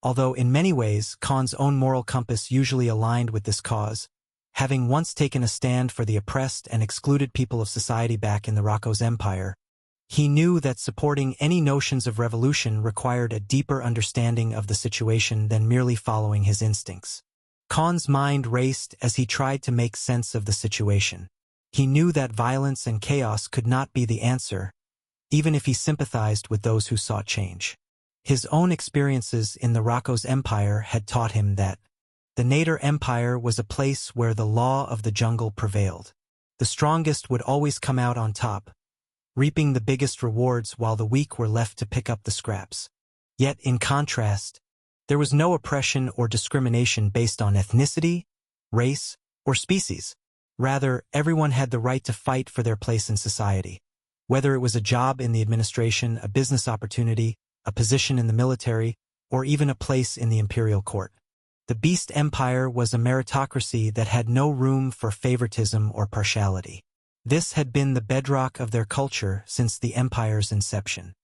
Although in many ways Khan's own moral compass usually aligned with this cause, having once taken a stand for the oppressed and excluded people of society back in the Rocco's Empire, he knew that supporting any notions of revolution required a deeper understanding of the situation than merely following his instincts. Khan's mind raced as he tried to make sense of the situation. He knew that violence and chaos could not be the answer, even if he sympathized with those who sought change. His own experiences in the Rocco's Empire had taught him that the Nader Empire was a place where the law of the jungle prevailed. The strongest would always come out on top, reaping the biggest rewards while the weak were left to pick up the scraps. Yet, in contrast, there was no oppression or discrimination based on ethnicity, race, or species. Rather, everyone had the right to fight for their place in society. Whether it was a job in the administration, a business opportunity, a position in the military, or even a place in the imperial court. The Beast Empire was a meritocracy that had no room for favoritism or partiality. This had been the bedrock of their culture since the empire's inception.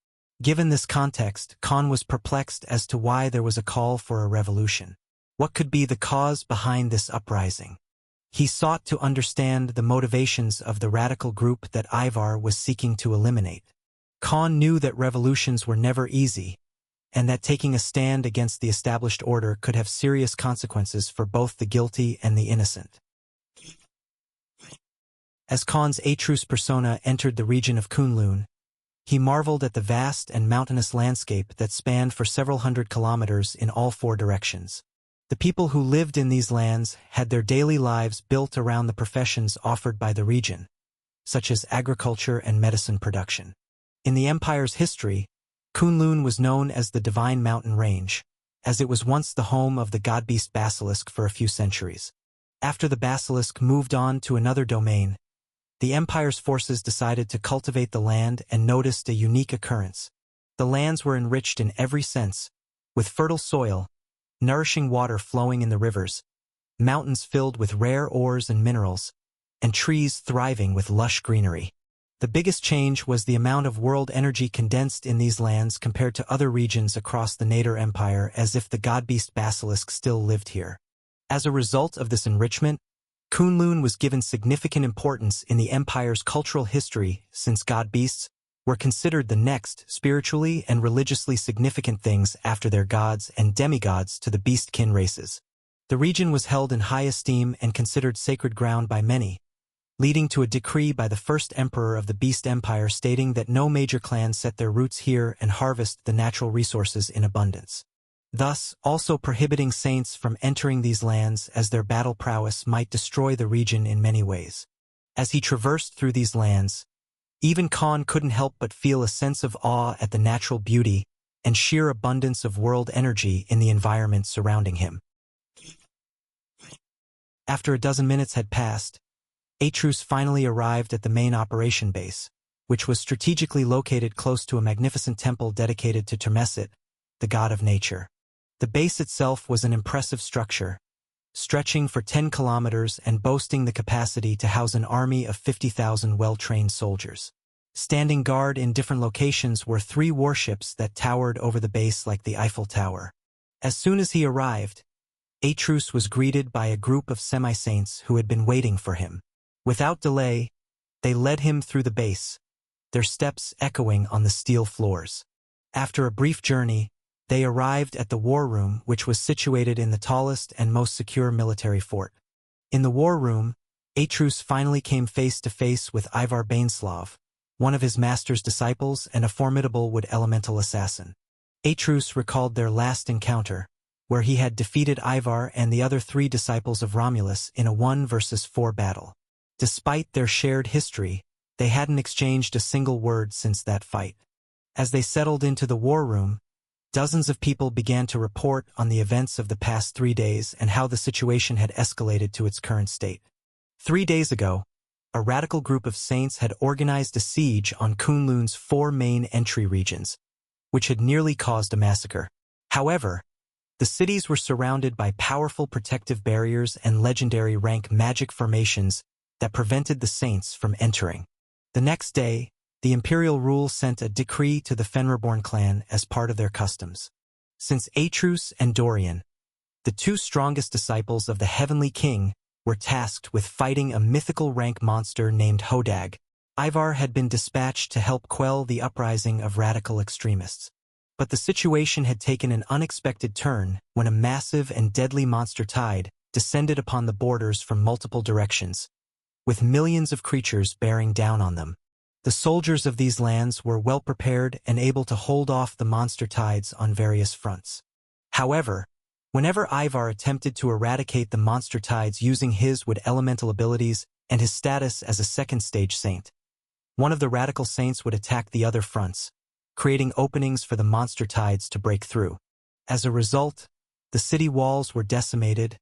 Given this context, Khan was perplexed as to why there was a call for a revolution. What could be the cause behind this uprising? He sought to understand the motivations of the radical group that Ivar was seeking to eliminate. Khan knew that revolutions were never easy, and that taking a stand against the established order could have serious consequences for both the guilty and the innocent. As Khan's Atrus persona entered the region of Kunlun, he marveled at the vast and mountainous landscape that spanned for several hundred kilometers in all four directions. The people who lived in these lands had their daily lives built around the professions offered by the region, such as agriculture and medicine production. In the empire's history, Kunlun was known as the Divine Mountain Range, as it was once the home of the god-beast basilisk for a few centuries. After the basilisk moved on to another domain, the empire's forces decided to cultivate the land and noticed a unique occurrence. The lands were enriched in every sense, with fertile soil, nourishing water flowing in the rivers, mountains filled with rare ores and minerals, and trees thriving with lush greenery. The biggest change was the amount of world energy condensed in these lands compared to other regions across the Nader Empire, as if the god-beast basilisk still lived here. As a result of this enrichment, Kunlun was given significant importance in the empire's cultural history, since god-beasts were considered the next spiritually and religiously significant things after their gods and demigods to the beast-kin races. The region was held in high esteem and considered sacred ground by many, leading to a decree by the first emperor of the Beast Empire stating that no major clans set their roots here and harvest the natural resources in abundance. Thus, also prohibiting saints from entering these lands as their battle prowess might destroy the region in many ways. As he traversed through these lands, even Khan couldn't help but feel a sense of awe at the natural beauty and sheer abundance of world energy in the environment surrounding him. After a dozen minutes had passed, Atrus finally arrived at the main operation base, which was strategically located close to a magnificent temple dedicated to Termesit, the god of nature. The base itself was an impressive structure, stretching for 10 kilometers and boasting the capacity to house an army of 50,000 well-trained soldiers. Standing guard in different locations were 3 warships that towered over the base like the Eiffel Tower. As soon as he arrived, Atrus was greeted by a group of semi-saints who had been waiting for him. Without delay, they led him through the base, their steps echoing on the steel floors. After a brief journey, they arrived at the war room, which was situated in the tallest and most secure military fort. In the war room, Atrus finally came face to face with Ivar Baneslav, one of his master's disciples and a formidable wood elemental assassin. Atrus recalled their last encounter, where he had defeated Ivar and the other 3 disciples of Romulus in a 1 versus 4 battle. Despite their shared history, they hadn't exchanged a single word since that fight. As they settled into the war room, dozens of people began to report on the events of the past 3 days and how the situation had escalated to its current state. 3 days ago, a radical group of saints had organized a siege on Kunlun's 4 main entry regions, which had nearly caused a massacre. However, the cities were surrounded by powerful protective barriers and legendary rank magic formations that prevented the saints from entering. The next day, the imperial rule sent a decree to the Fenrirborn clan as part of their customs. Since Atrus and Dorian, the 2 strongest disciples of the Heavenly King, were tasked with fighting a mythical rank monster named Hodag, Ivar had been dispatched to help quell the uprising of radical extremists. But the situation had taken an unexpected turn when a massive and deadly monster tide descended upon the borders from multiple directions, with millions of creatures bearing down on them. The soldiers of these lands were well prepared and able to hold off the monster tides on various fronts. However, whenever Ivar attempted to eradicate the monster tides using his wood elemental abilities and his status as a second-stage saint, one of the radical saints would attack the other fronts, creating openings for the monster tides to break through. As a result, the city walls were decimated,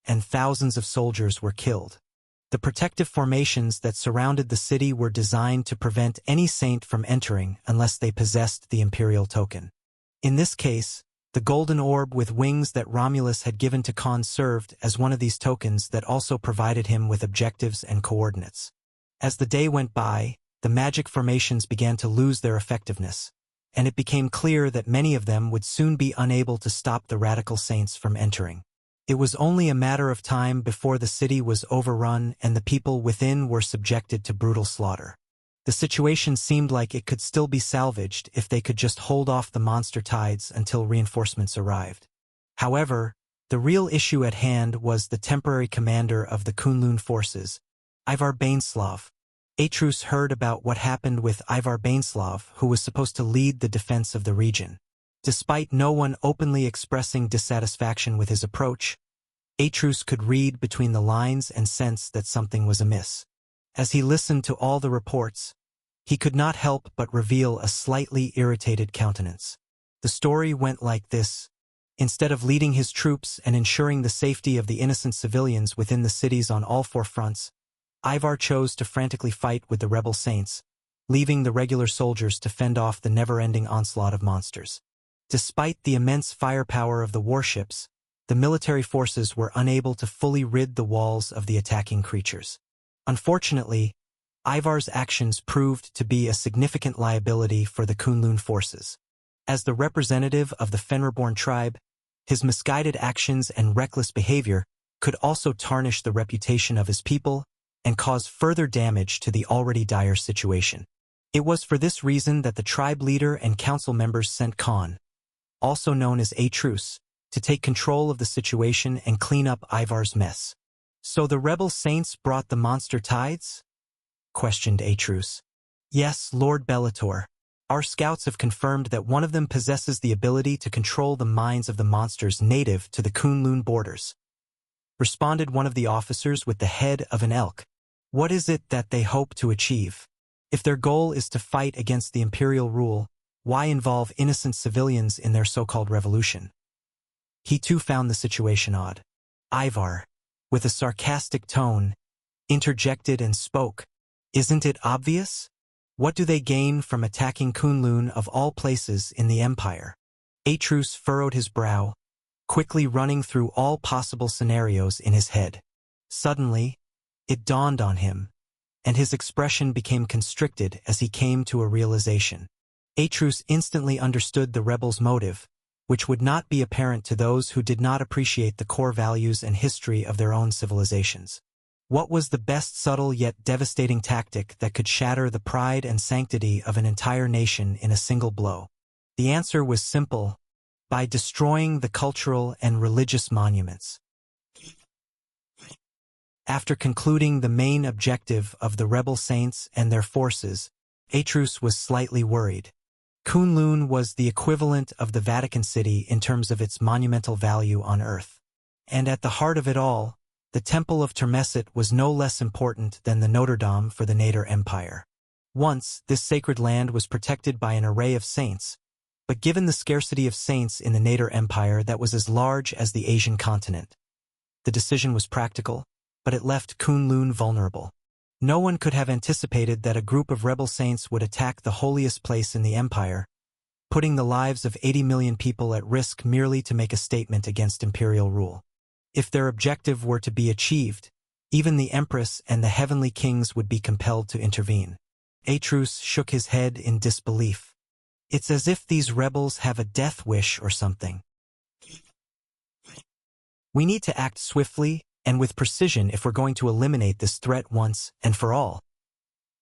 and thousands of soldiers were killed. The protective formations that surrounded the city were designed to prevent any saint from entering unless they possessed the imperial token. In this case, the golden orb with wings that Romulus had given to Khan served as one of these tokens that also provided him with objectives and coordinates. As the day went by, the magic formations began to lose their effectiveness, and it became clear that many of them would soon be unable to stop the radical saints from entering. It was only a matter of time before the city was overrun and the people within were subjected to brutal slaughter. The situation seemed like it could still be salvaged if they could just hold off the monster tides until reinforcements arrived. However, the real issue at hand was the temporary commander of the Kunlun forces, Ivar Baneslav. Atrus heard about what happened with Ivar Baneslav, who was supposed to lead the defense of the region. Despite no one openly expressing dissatisfaction with his approach, Atrus could read between the lines and sense that something was amiss. As he listened to all the reports, he could not help but reveal a slightly irritated countenance. The story went like this. Instead of leading his troops and ensuring the safety of the innocent civilians within the cities on all four fronts, Ivar chose to frantically fight with the rebel saints, leaving the regular soldiers to fend off the never-ending onslaught of monsters. Despite the immense firepower of the warships, the military forces were unable to fully rid the walls of the attacking creatures. Unfortunately, Ivar's actions proved to be a significant liability for the Kunlun forces. As the representative of the Fenrirborn tribe, his misguided actions and reckless behavior could also tarnish the reputation of his people and cause further damage to the already dire situation. It was for this reason that the tribe leader and council members sent Khan, also known as Atrus, to take control of the situation and clean up Ivar's mess. "So the rebel saints brought the monster tides?" questioned Atrus. "Yes, Lord Bellator. Our scouts have confirmed that one of them possesses the ability to control the minds of the monsters native to the Kunlun borders," responded one of the officers with the head of an elk. "What is it that they hope to achieve? If their goal is to fight against the imperial rule, why involve innocent civilians in their so-called revolution?" He too found the situation odd. Ivar, with a sarcastic tone, interjected and spoke. "Isn't it obvious? What do they gain from attacking Kunlun of all places in the empire?" Atrus furrowed his brow, quickly running through all possible scenarios in his head. Suddenly, it dawned on him, and his expression became constricted as he came to a realization. Atrus instantly understood the rebels' motive, which would not be apparent to those who did not appreciate the core values and history of their own civilizations. What was the best subtle yet devastating tactic that could shatter the pride and sanctity of an entire nation in a single blow? The answer was simple: by destroying the cultural and religious monuments. After concluding the main objective of the rebel saints and their forces, Atrus was slightly worried. Kunlun was the equivalent of the Vatican City in terms of its monumental value on Earth. And at the heart of it all, the Temple of Termesset was no less important than the Notre Dame for the Nader Empire. Once, this sacred land was protected by an array of saints, but given the scarcity of saints in the Nader Empire that was as large as the Asian continent, the decision was practical, but it left Kunlun vulnerable. No one could have anticipated that a group of rebel saints would attack the holiest place in the empire, putting the lives of 80 million people at risk merely to make a statement against imperial rule. If their objective were to be achieved, even the Empress and the heavenly kings would be compelled to intervene. Atrus shook his head in disbelief. "It's as if these rebels have a death wish or something. We need to act swiftly and with precision if we're going to eliminate this threat once and for all,"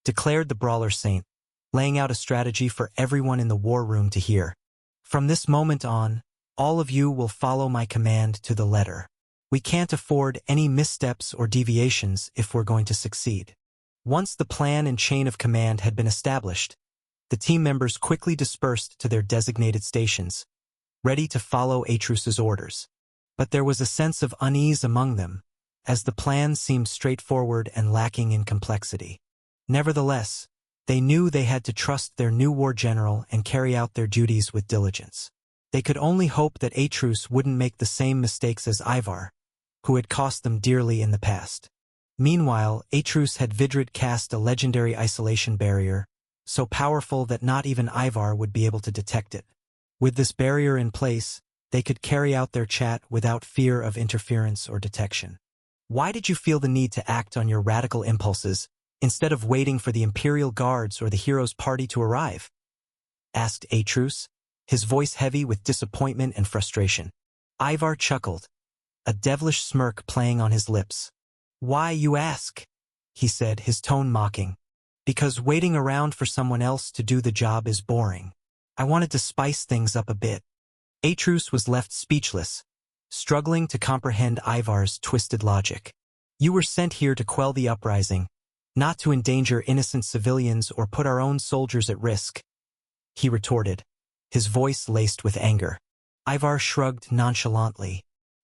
declared the brawler saint, laying out a strategy for everyone in the war room to hear. "From this moment on, all of you will follow my command to the letter. We can't afford any missteps or deviations if we're going to succeed." Once the plan and chain of command had been established, the team members quickly dispersed to their designated stations, ready to follow Atrus's orders. But there was a sense of unease among them, as the plan seemed straightforward and lacking in complexity. Nevertheless, they knew they had to trust their new war general and carry out their duties with diligence. They could only hope that Atrus wouldn't make the same mistakes as Ivar, who had cost them dearly in the past. Meanwhile, Atrus had Vidrid cast a legendary isolation barrier, so powerful that not even Ivar would be able to detect it. With this barrier in place, they could carry out their chat without fear of interference or detection. Why did you feel the need to act on your radical impulses, instead of waiting for the Imperial Guards or the hero's party to arrive? Asked Atrus, his voice heavy with disappointment and frustration. Ivar chuckled, a devilish smirk playing on his lips. Why, you ask? He said, his tone mocking. Because waiting around for someone else to do the job is boring. I wanted to spice things up a bit. Atrus was left speechless, struggling to comprehend Ivar's twisted logic. You were sent here to quell the uprising, not to endanger innocent civilians or put our own soldiers at risk, he retorted, his voice laced with anger. Ivar shrugged nonchalantly.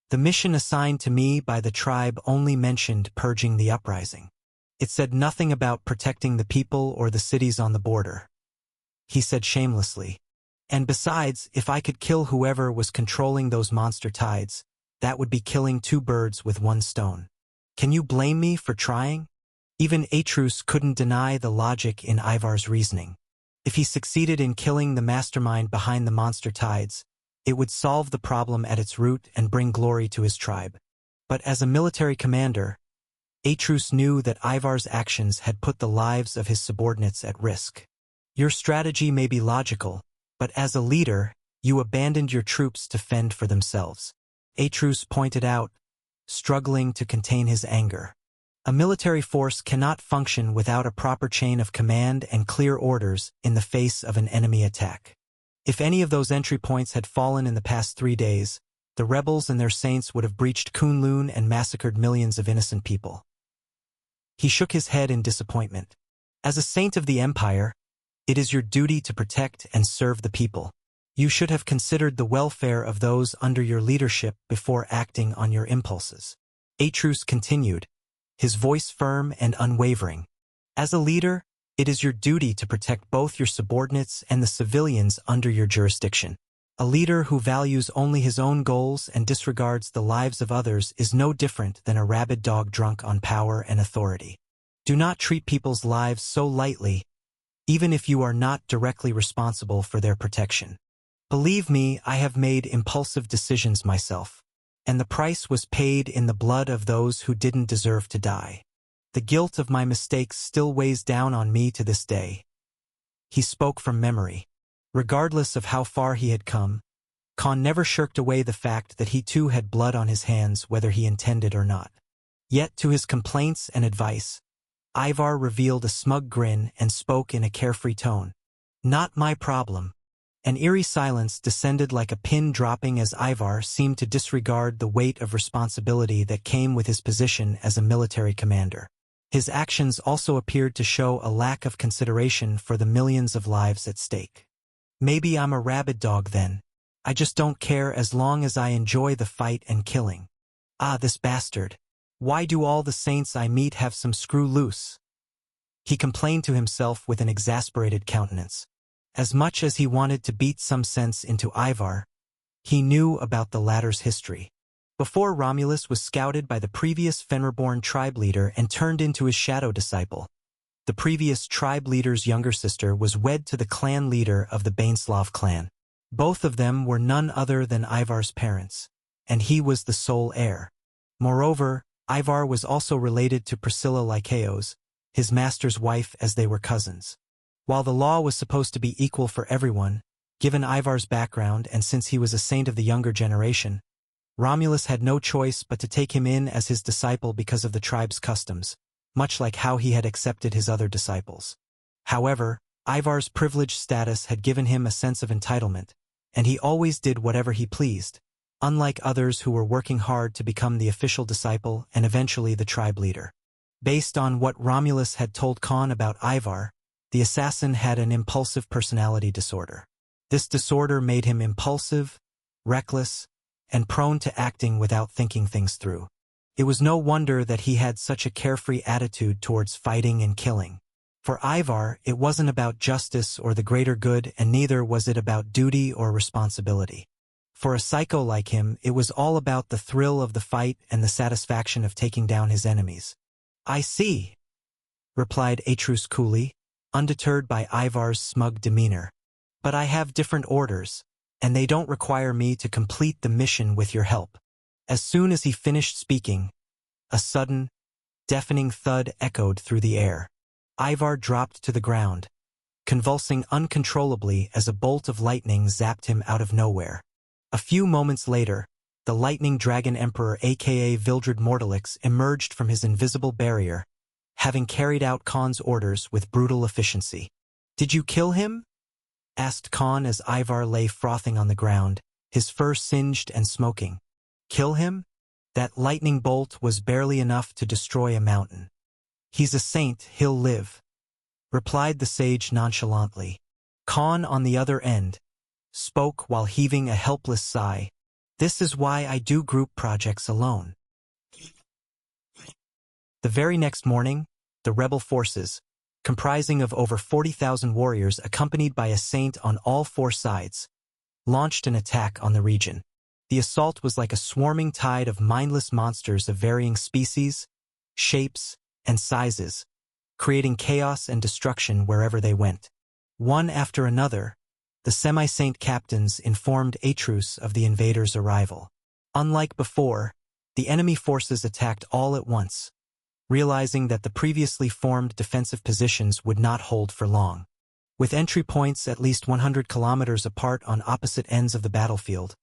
The mission assigned to me by the tribe only mentioned purging the uprising. It said nothing about protecting the people or the cities on the border. He said shamelessly. And besides, if I could kill whoever was controlling those monster tides, that would be killing two birds with one stone. Can you blame me for trying? Even Atrus couldn't deny the logic in Ivar's reasoning. If he succeeded in killing the mastermind behind the monster tides, it would solve the problem at its root and bring glory to his tribe. But as a military commander, Atrus knew that Ivar's actions had put the lives of his subordinates at risk. Your strategy may be logical, but as a leader, you abandoned your troops to fend for themselves. Atrus pointed out, struggling to contain his anger. A military force cannot function without a proper chain of command and clear orders in the face of an enemy attack. If any of those entry points had fallen in the past 3 days, the rebels and their saints would have breached Kunlun and massacred millions of innocent people. He shook his head in disappointment. As a saint of the Empire, it is your duty to protect and serve the people. You should have considered the welfare of those under your leadership before acting on your impulses. Atrus continued, his voice firm and unwavering. As a leader, it is your duty to protect both your subordinates and the civilians under your jurisdiction. A leader who values only his own goals and disregards the lives of others is no different than a rabid dog drunk on power and authority. Do not treat people's lives so lightly, even if you are not directly responsible for their protection. Believe me, I have made impulsive decisions myself, and the price was paid in the blood of those who didn't deserve to die. The guilt of my mistakes still weighs down on me to this day. He spoke from memory. Regardless of how far he had come, Khan never shirked away the fact that he too had blood on his hands whether he intended or not. Yet to his complaints and advice, Ivar revealed a smug grin and spoke in a carefree tone. Not my problem. An eerie silence descended like a pin dropping as Ivar seemed to disregard the weight of responsibility that came with his position as a military commander. His actions also appeared to show a lack of consideration for the millions of lives at stake. Maybe I'm a rabid dog then. I just don't care as long as I enjoy the fight and killing. Ah, this bastard. Why do all the saints I meet have some screw loose? He complained to himself with an exasperated countenance. As much as he wanted to beat some sense into Ivar, he knew about the latter's history. Before Romulus was scouted by the previous Fenrirborn tribe leader and turned into his shadow disciple, the previous tribe leader's younger sister was wed to the clan leader of the Baneslav clan. Both of them were none other than Ivar's parents, and he was the sole heir. Moreover, Ivar was also related to Priscilla Lycaos, his master's wife, as they were cousins. While the law was supposed to be equal for everyone, given Ivar's background and since he was a saint of the younger generation, Romulus had no choice but to take him in as his disciple because of the tribe's customs, much like how he had accepted his other disciples. However, Ivar's privileged status had given him a sense of entitlement, and he always did whatever he pleased, unlike others who were working hard to become the official disciple and eventually the tribe leader. Based on what Romulus had told Khan about Ivar, the assassin had an impulsive personality disorder. This disorder made him impulsive, reckless, and prone to acting without thinking things through. It was no wonder that he had such a carefree attitude towards fighting and killing. For Ivar, it wasn't about justice or the greater good, and neither was it about duty or responsibility. For a psycho like him, it was all about the thrill of the fight and the satisfaction of taking down his enemies. "I see," replied Atrus coolly, undeterred by Ivar's smug demeanor. "But I have different orders, and they don't require me to complete the mission with your help." As soon as he finished speaking, a sudden, deafening thud echoed through the air. Ivar dropped to the ground, convulsing uncontrollably as a bolt of lightning zapped him out of nowhere. A few moments later, the Lightning Dragon Emperor aka Vildred Mortalix emerged from his invisible barrier, having carried out Khan's orders with brutal efficiency. "Did you kill him?" asked Khan as Ivar lay frothing on the ground, his fur singed and smoking. "Kill him? That lightning bolt was barely enough to destroy a mountain. He's a saint, he'll live," replied the sage nonchalantly. Khan, on the other end, spoke while heaving a helpless sigh. "This is why I do group projects alone." The very next morning, the rebel forces, comprising of over 40,000 warriors accompanied by a saint on all four sides, launched an attack on the region. The assault was like a swarming tide of mindless monsters of varying species, shapes, and sizes, creating chaos and destruction wherever they went. One after another, the semi-saint captains informed Atrus of the invaders' arrival. Unlike before, the enemy forces attacked all at once, realizing that the previously formed defensive positions would not hold for long. With entry points at least 100 kilometers apart on opposite ends of the battlefield,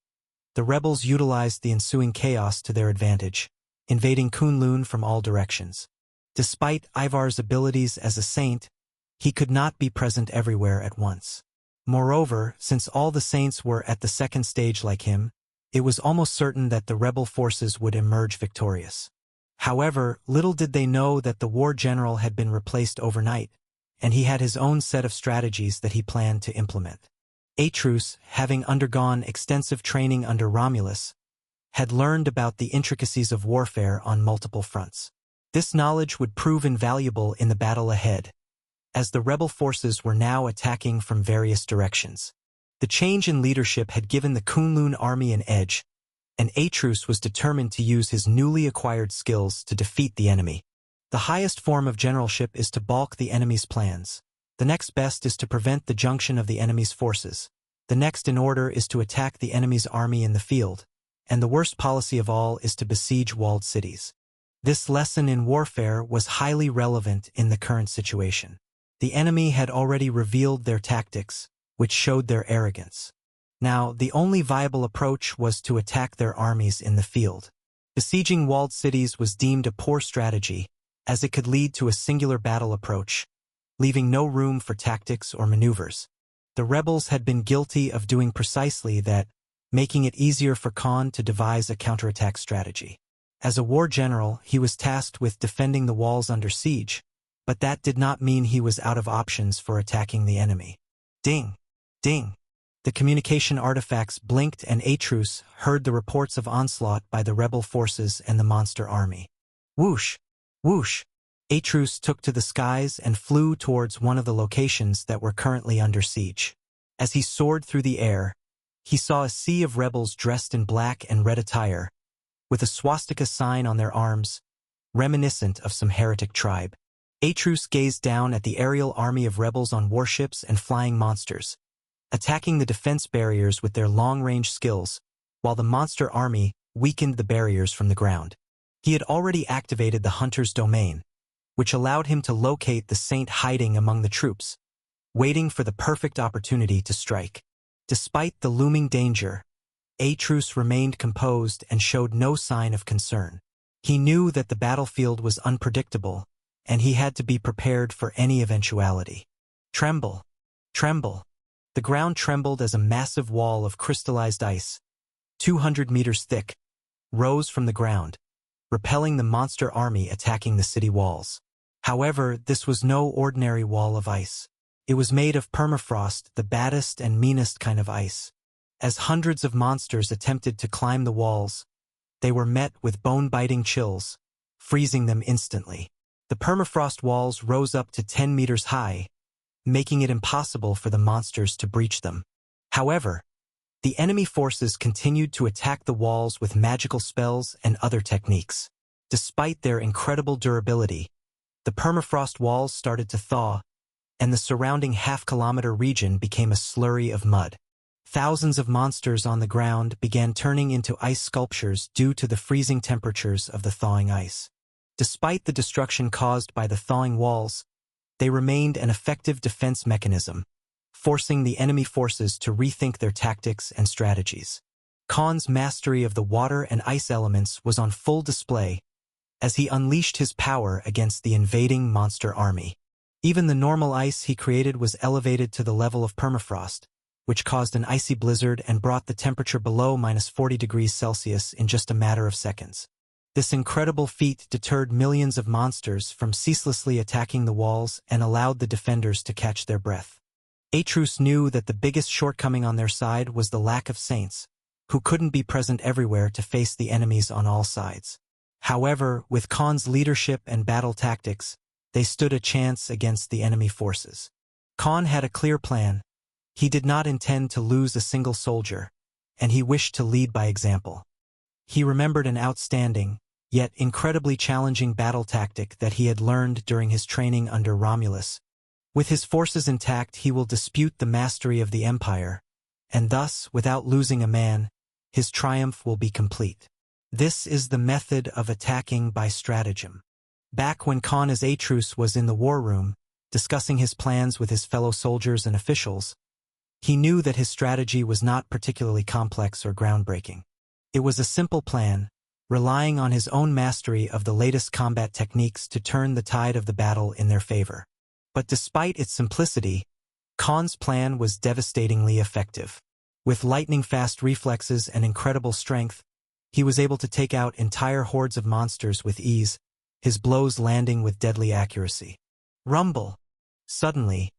the rebels utilized the ensuing chaos to their advantage, invading Kunlun from all directions. Despite Ivar's abilities as a saint, he could not be present everywhere at once. Moreover, since all the saints were at the second stage like him, it was almost certain that the rebel forces would emerge victorious. However, little did they know that the war general had been replaced overnight, and he had his own set of strategies that he planned to implement. Atrus, having undergone extensive training under Romulus, had learned about the intricacies of warfare on multiple fronts. This knowledge would prove invaluable in the battle ahead, as the rebel forces were now attacking from various directions. The change in leadership had given the Kunlun army an edge, and Atrus was determined to use his newly acquired skills to defeat the enemy. The highest form of generalship is to balk the enemy's plans. The next best is to prevent the junction of the enemy's forces. The next in order is to attack the enemy's army in the field, and the worst policy of all is to besiege walled cities. This lesson in warfare was highly relevant in the current situation. The enemy had already revealed their tactics, which showed their arrogance. Now, the only viable approach was to attack their armies in the field. Besieging walled cities was deemed a poor strategy, as it could lead to a singular battle approach, leaving no room for tactics or maneuvers. The rebels had been guilty of doing precisely that, making it easier for Khan to devise a counterattack strategy. As a war general, he was tasked with defending the walls under siege, but that did not mean he was out of options for attacking the enemy. Ding! Ding! The communication artifacts blinked and Atrus heard the reports of onslaught by the rebel forces and the monster army. Whoosh! Whoosh! Atrus took to the skies and flew towards one of the locations that were currently under siege. As he soared through the air, he saw a sea of rebels dressed in black and red attire, with a swastika sign on their arms, reminiscent of some heretic tribe. Atrus gazed down at the aerial army of rebels on warships and flying monsters, attacking the defense barriers with their long-range skills, while the monster army weakened the barriers from the ground. He had already activated the hunter's domain, which allowed him to locate the saint hiding among the troops, waiting for the perfect opportunity to strike. Despite the looming danger, Atrus remained composed and showed no sign of concern. He knew that the battlefield was unpredictable, and he had to be prepared for any eventuality. Tremble! Tremble! The ground trembled as a massive wall of crystallized ice, 200 meters thick, rose from the ground, repelling the monster army attacking the city walls. However, this was no ordinary wall of ice. It was made of permafrost, the baddest and meanest kind of ice. As hundreds of monsters attempted to climb the walls, they were met with bone-biting chills, freezing them instantly. The permafrost walls rose up to 10 meters high, making it impossible for the monsters to breach them. However, The enemy forces continued to attack the walls with magical spells and other techniques. Despite their incredible durability, the permafrost walls started to thaw, and the surrounding half-kilometer region became a slurry of mud. Thousands of monsters on the ground began turning into ice sculptures due to the freezing temperatures of the thawing ice. Despite the destruction caused by the thawing walls, they remained an effective defense mechanism, forcing the enemy forces to rethink their tactics and strategies. Khan's mastery of the water and ice elements was on full display as he unleashed his power against the invading monster army. Even the normal ice he created was elevated to the level of permafrost, which caused an icy blizzard and brought the temperature below -40°C in just a matter of seconds. This incredible feat deterred millions of monsters from ceaselessly attacking the walls and allowed the defenders to catch their breath. Atrus knew that the biggest shortcoming on their side was the lack of saints, who couldn't be present everywhere to face the enemies on all sides. However, with Khan's leadership and battle tactics, they stood a chance against the enemy forces. Khan had a clear plan. He did not intend to lose a single soldier, and he wished to lead by example. He remembered an outstanding, yet incredibly challenging battle tactic that he had learned during his training under Romulus. With his forces intact, he will dispute the mastery of the Empire, and thus, without losing a man, his triumph will be complete. This is the method of attacking by stratagem. Back when Khan as Atrus was in the war room, discussing his plans with his fellow soldiers and officials, he knew that his strategy was not particularly complex or groundbreaking. It was a simple plan, relying on his own mastery of the latest combat techniques to turn the tide of the battle in their favor. But despite its simplicity, Khan's plan was devastatingly effective. With lightning-fast reflexes and incredible strength, he was able to take out entire hordes of monsters with ease, his blows landing with deadly accuracy. Rumble! Suddenly,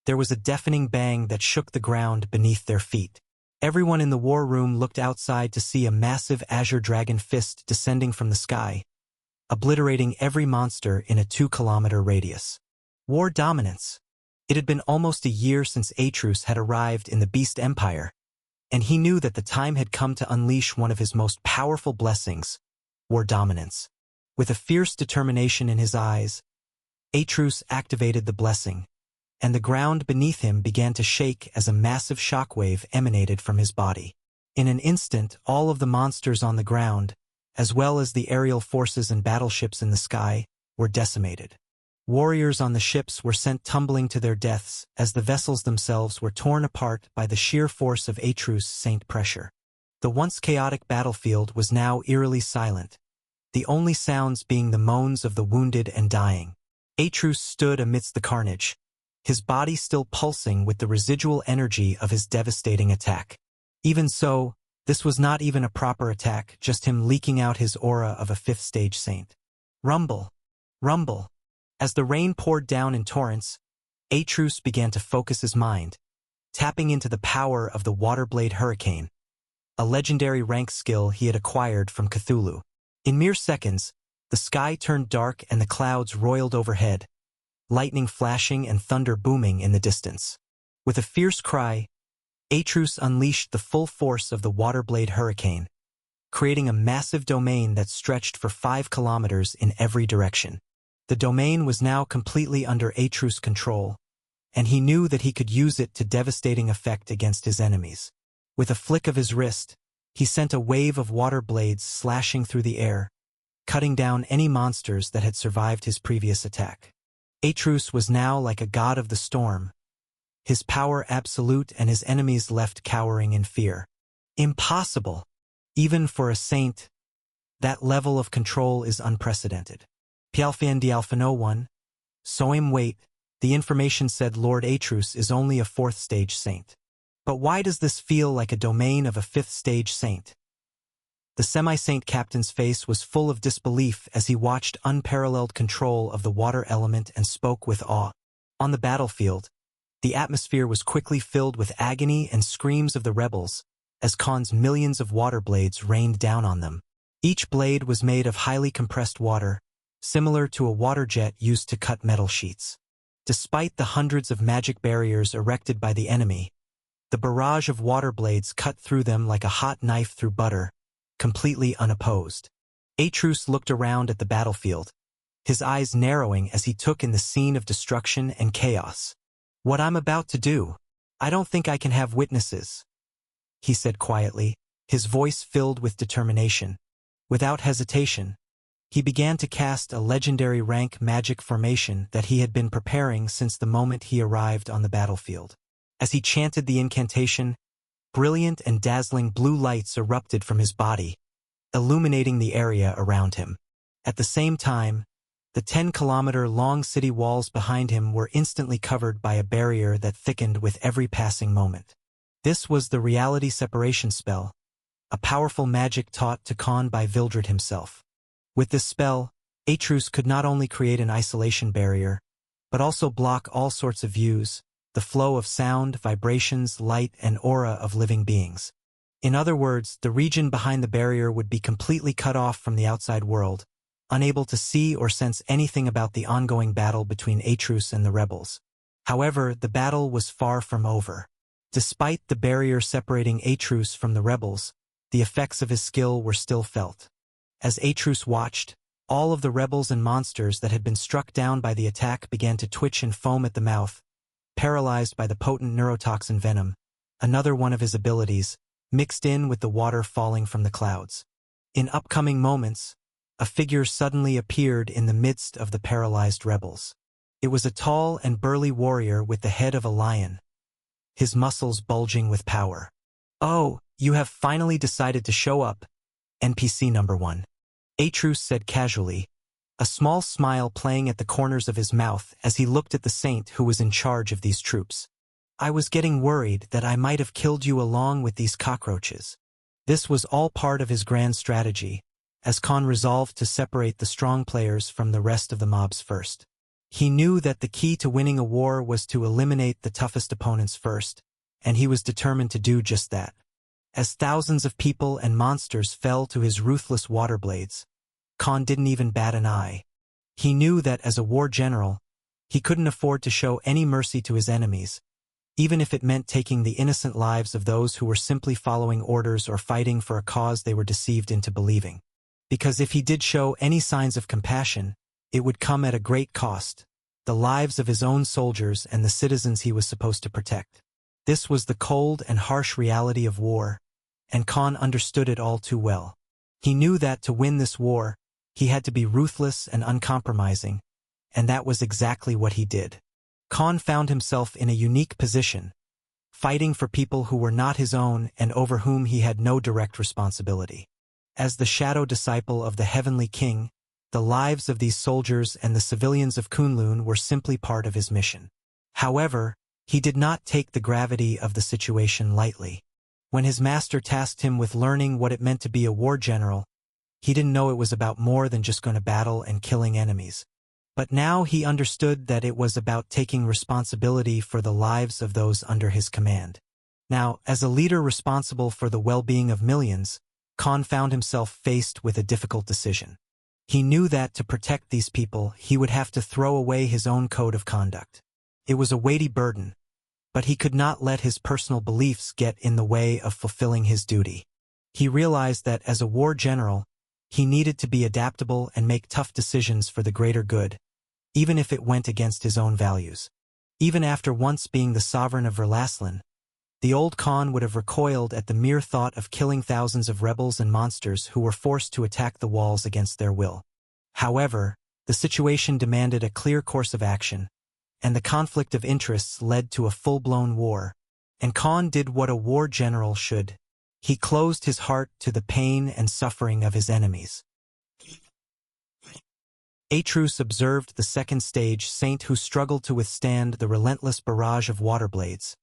there was a deafening bang that shook the ground beneath their feet. Everyone in the war room looked outside to see a massive azure dragon fist descending from the sky, obliterating every monster in a 2-kilometer radius. War dominance. It had been almost a year since Atrus had arrived in the Beast Empire, and he knew that the time had come to unleash one of his most powerful blessings, war dominance. With a fierce determination in his eyes, Atrus activated the blessing, and the ground beneath him began to shake as a massive shockwave emanated from his body. In an instant, all of the monsters on the ground, as well as the aerial forces and battleships in the sky, were decimated. Warriors on the ships were sent tumbling to their deaths as the vessels themselves were torn apart by the sheer force of Atrus' Saint pressure. The once chaotic battlefield was now eerily silent, the only sounds being the moans of the wounded and dying. Atrus stood amidst the carnage, his body still pulsing with the residual energy of his devastating attack. Even so, this was not even a proper attack, just him leaking out his aura of a fifth-stage saint. Rumble! Rumble! As the rain poured down in torrents, Atrus began to focus his mind, tapping into the power of the Waterblade Hurricane, a legendary rank skill he had acquired from Cthulhu. In mere seconds, the sky turned dark and the clouds roiled overhead, lightning flashing and thunder booming in the distance. With a fierce cry, Atrus unleashed the full force of the Waterblade Hurricane, creating a massive domain that stretched for 5 kilometers in every direction. The domain was now completely under Atrus' control, and he knew that he could use it to devastating effect against his enemies. With a flick of his wrist, he sent a wave of water blades slashing through the air, cutting down any monsters that had survived his previous attack. Atrus was now like a god of the storm, his power absolute and his enemies left cowering in fear. Impossible! Even for a saint, that level of control is unprecedented. Pialfian Dialfano 1. Soim wait, the information said Lord Atrus is only a 4th-stage saint. But why does this feel like a domain of a 5th-stage saint? The semi-saint captain's face was full of disbelief as he watched unparalleled control of the water element and spoke with awe. On the battlefield, the atmosphere was quickly filled with agony and screams of the rebels as Khan's millions of water blades rained down on them. Each blade was made of highly compressed water, similar to a water jet used to cut metal sheets. Despite the hundreds of magic barriers erected by the enemy, The barrage of water blades cut through them like a hot knife through butter, completely unopposed. Atreus looked around at the battlefield, his eyes narrowing as he took in the scene of destruction and chaos. "What I'm about to do, I don't think I can have witnesses," he said quietly, his voice filled with determination. Without hesitation, he began to cast a legendary rank magic formation that he had been preparing since the moment he arrived on the battlefield. As he chanted the incantation, brilliant and dazzling blue lights erupted from his body, illuminating the area around him. At the same time, the 10-kilometer-long city walls behind him were instantly covered by a barrier that thickened with every passing moment. This was the reality separation spell, a powerful magic taught to Khan by Vildred himself. With this spell, Atreus could not only create an isolation barrier, but also block all sorts of views, the flow of sound, vibrations, light, and aura of living beings. In other words, the region behind the barrier would be completely cut off from the outside world, unable to see or sense anything about the ongoing battle between Atreus and the rebels. However, the battle was far from over. Despite the barrier separating Atreus from the rebels, the effects of his skill were still felt. As Atreus watched, all of the rebels and monsters that had been struck down by the attack began to twitch and foam at the mouth, paralyzed by the potent neurotoxin venom, another one of his abilities, mixed in with the water falling from the clouds. In upcoming moments, a figure suddenly appeared in the midst of the paralyzed rebels. It was a tall and burly warrior with the head of a lion, his muscles bulging with power. "Oh, you have finally decided to show up, NPC number 1. Atreus said casually, a small smile playing at the corners of his mouth as he looked at the saint who was in charge of these troops. "I was getting worried that I might have killed you along with these cockroaches." This was all part of his grand strategy, as Khan resolved to separate the strong players from the rest of the mobs first. He knew that the key to winning a war was to eliminate the toughest opponents first, and he was determined to do just that. As thousands of people and monsters fell to his ruthless water blades, Khan didn't even bat an eye. He knew that as a war general, he couldn't afford to show any mercy to his enemies, even if it meant taking the innocent lives of those who were simply following orders or fighting for a cause they were deceived into believing. Because if he did show any signs of compassion, it would come at a great cost, the lives of his own soldiers and the citizens he was supposed to protect. This was the cold and harsh reality of war, and Khan understood it all too well. He knew that to win this war, he had to be ruthless and uncompromising, and that was exactly what he did. Khan found himself in a unique position, fighting for people who were not his own and over whom he had no direct responsibility. As the shadow disciple of the Heavenly King, the lives of these soldiers and the civilians of Kunlun were simply part of his mission. However, he did not take the gravity of the situation lightly. When his master tasked him with learning what it meant to be a war general, he didn't know it was about more than just going to battle and killing enemies. But now he understood that it was about taking responsibility for the lives of those under his command. Now, as a leader responsible for the well-being of millions, Khan found himself faced with a difficult decision. He knew that to protect these people, he would have to throw away his own code of conduct. It was a weighty burden, but he could not let his personal beliefs get in the way of fulfilling his duty. He realized that as a war general, he needed to be adaptable and make tough decisions for the greater good, even if it went against his own values. Even after once being the sovereign of Verlaslan, the old Khan would have recoiled at the mere thought of killing thousands of rebels and monsters who were forced to attack the walls against their will. However, the situation demanded a clear course of action, and the conflict of interests led to a full-blown war, and Khan did what a war general should. He closed his heart to the pain and suffering of his enemies. Atreus observed the second stage saint who struggled to withstand the relentless barrage of water blades,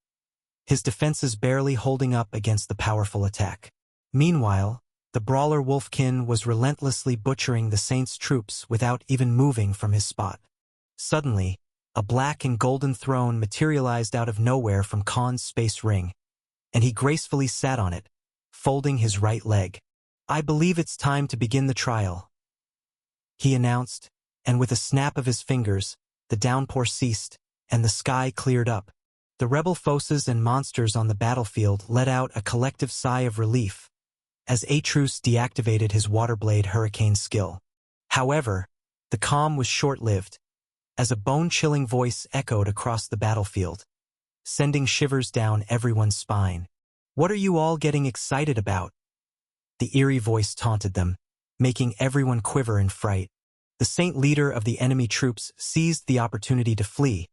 his defenses barely holding up against the powerful attack. Meanwhile, the brawler Wolfkin was relentlessly butchering the saint's troops without even moving from his spot. Suddenly, a black and golden throne materialized out of nowhere from Khan's space ring, and he gracefully sat on it, folding his right leg. "I believe it's time to begin the trial," he announced, and with a snap of his fingers, the downpour ceased, and the sky cleared up, The rebel forces and monsters on the battlefield let out a collective sigh of relief as Atreus deactivated his Waterblade Hurricane skill. However, the calm was short-lived, as a bone-chilling voice echoed across the battlefield, sending shivers down everyone's spine. "What are you all getting excited about?" The eerie voice taunted them, making everyone quiver in fright. The saint leader of the enemy troops seized the opportunity to flee,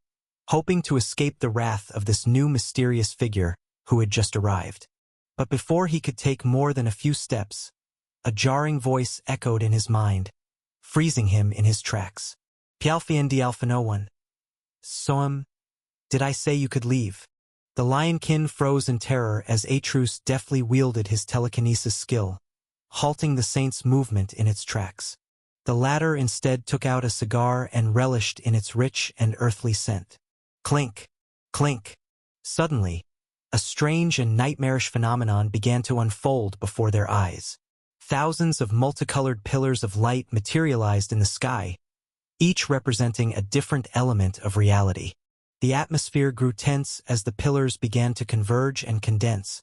hoping to escape the wrath of this new mysterious figure who had just arrived. But before he could take more than a few steps, a jarring voice echoed in his mind, freezing him in his tracks. "Pialfian di Alphanoan. Soam, did I say you could leave?" The lionkin froze in terror as Atreus deftly wielded his telekinesis skill, halting the saint's movement in its tracks. The latter instead took out a cigar and relished in its rich and earthly scent. Clink, clink. Suddenly, a strange and nightmarish phenomenon began to unfold before their eyes. Thousands of multicolored pillars of light materialized in the sky, each representing a different element of reality. The atmosphere grew tense as the pillars began to converge and condense,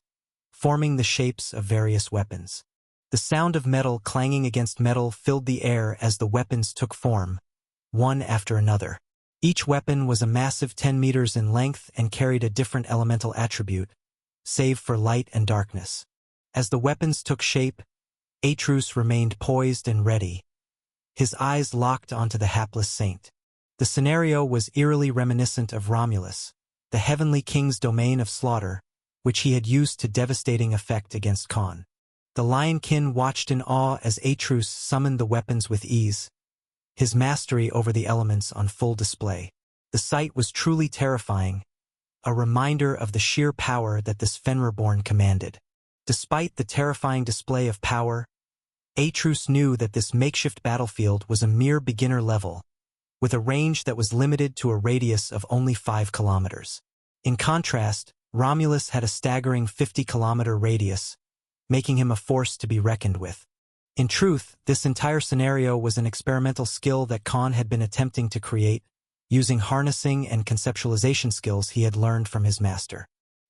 forming the shapes of various weapons. The sound of metal clanging against metal filled the air as the weapons took form, one after another. Each weapon was a massive 10 meters in length and carried a different elemental attribute, save for light and darkness. As the weapons took shape, Atreus remained poised and ready, his eyes locked onto the hapless saint. The scenario was eerily reminiscent of Romulus, the heavenly king's domain of slaughter, which he had used to devastating effect against Khan. The lionkin watched in awe as Atreus summoned the weapons with ease, his mastery over the elements on full display. The sight was truly terrifying, a reminder of the sheer power that this Fenrirborn commanded. Despite the terrifying display of power, Atreus knew that this makeshift battlefield was a mere beginner level, with a range that was limited to a radius of only 5 kilometers. In contrast, Romulus had a staggering 50-kilometer radius, making him a force to be reckoned with. In truth, this entire scenario was an experimental skill that Khan had been attempting to create, using harnessing and conceptualization skills he had learned from his master.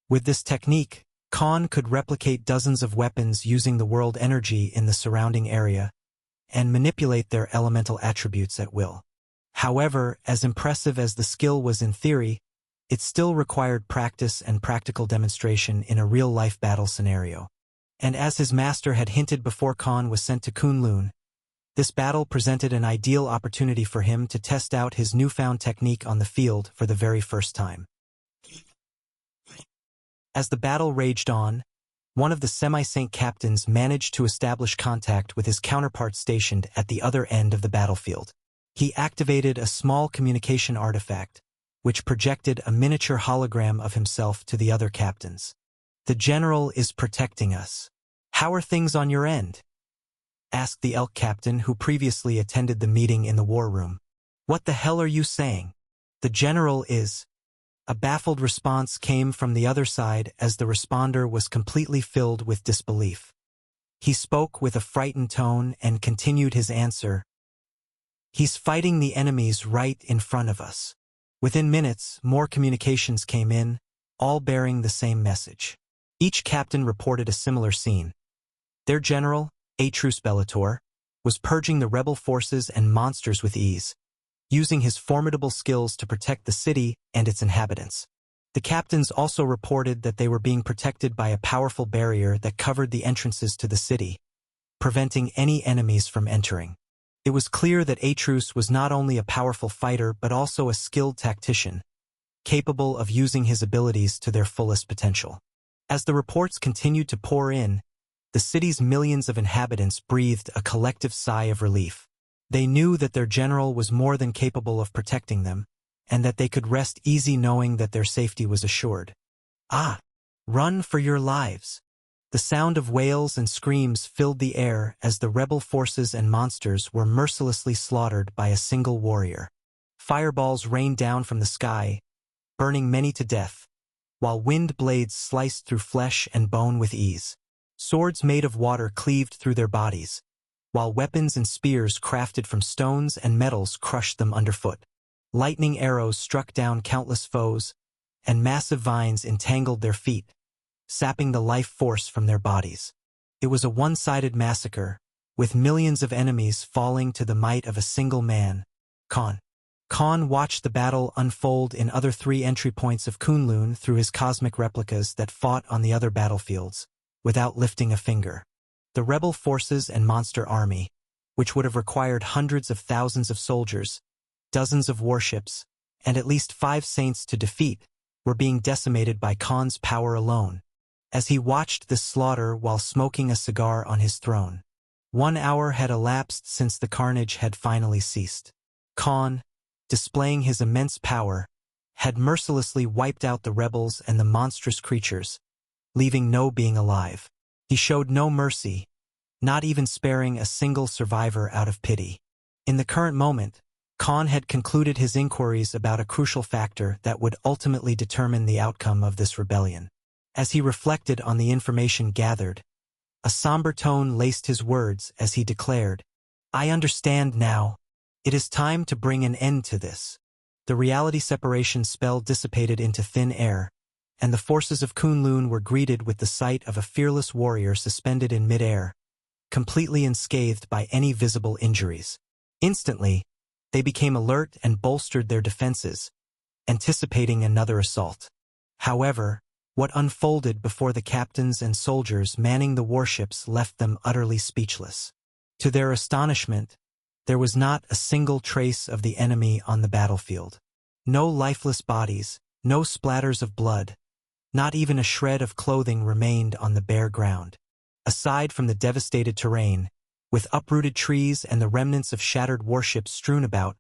With this technique, Khan could replicate dozens of weapons using the world energy in the surrounding area and manipulate their elemental attributes at will. However, as impressive as the skill was in theory, it still required practice and practical demonstration in a real-life battle scenario. And as his master had hinted before Khan was sent to Kunlun, this battle presented an ideal opportunity for him to test out his newfound technique on the field for the very first time. As the battle raged on, one of the semi-saint captains managed to establish contact with his counterpart stationed at the other end of the battlefield. He activated a small communication artifact, which projected a miniature hologram of himself to the other captains. "The general is protecting us. How are things on your end?" asked the elk captain who previously attended the meeting in the war room. "What the hell are you saying? The general is..." A baffled response came from the other side as the responder was completely filled with disbelief. He spoke with a frightened tone and continued his answer. "He's fighting the enemies right in front of us." Within minutes, more communications came in, all bearing the same message. Each captain reported a similar scene. Their general, Atreus Bellator, was purging the rebel forces and monsters with ease, using his formidable skills to protect the city and its inhabitants. The captains also reported that they were being protected by a powerful barrier that covered the entrances to the city, preventing any enemies from entering. It was clear that Atreus was not only a powerful fighter but also a skilled tactician, capable of using his abilities to their fullest potential. As the reports continued to pour in, the city's millions of inhabitants breathed a collective sigh of relief. They knew that their general was more than capable of protecting them, and that they could rest easy knowing that their safety was assured. "Ah! Run for your lives!" The sound of wails and screams filled the air as the rebel forces and monsters were mercilessly slaughtered by a single warrior. Fireballs rained down from the sky, burning many to death, while wind blades sliced through flesh and bone with ease. Swords made of water cleaved through their bodies, while weapons and spears crafted from stones and metals crushed them underfoot. Lightning arrows struck down countless foes, and massive vines entangled their feet, sapping the life force from their bodies. It was a one-sided massacre, with millions of enemies falling to the might of a single man, Khan. Khan watched the battle unfold in other 3 entry points of Kunlun through his cosmic replicas that fought on the other battlefields, without lifting a finger. The rebel forces and monster army, which would have required hundreds of thousands of soldiers, dozens of warships, and at least 5 saints to defeat, were being decimated by Khan's power alone. As he watched this slaughter while smoking a cigar on his throne, 1 hour had elapsed since the carnage had finally ceased. Khan, displaying his immense power, had mercilessly wiped out the rebels and the monstrous creatures, leaving no being alive. He showed no mercy, not even sparing a single survivor out of pity. In the current moment, Khan had concluded his inquiries about a crucial factor that would ultimately determine the outcome of this rebellion. As he reflected on the information gathered, a somber tone laced his words as he declared, "I understand now. It is time to bring an end to this." The reality separation spell dissipated into thin air, and the forces of Kunlun were greeted with the sight of a fearless warrior suspended in mid-air, completely unscathed by any visible injuries. Instantly, they became alert and bolstered their defenses, anticipating another assault. However, what unfolded before the captains and soldiers manning the warships left them utterly speechless. To their astonishment, there was not a single trace of the enemy on the battlefield. No lifeless bodies, no splatters of blood, not even a shred of clothing remained on the bare ground. Aside from the devastated terrain, with uprooted trees and the remnants of shattered warships strewn about,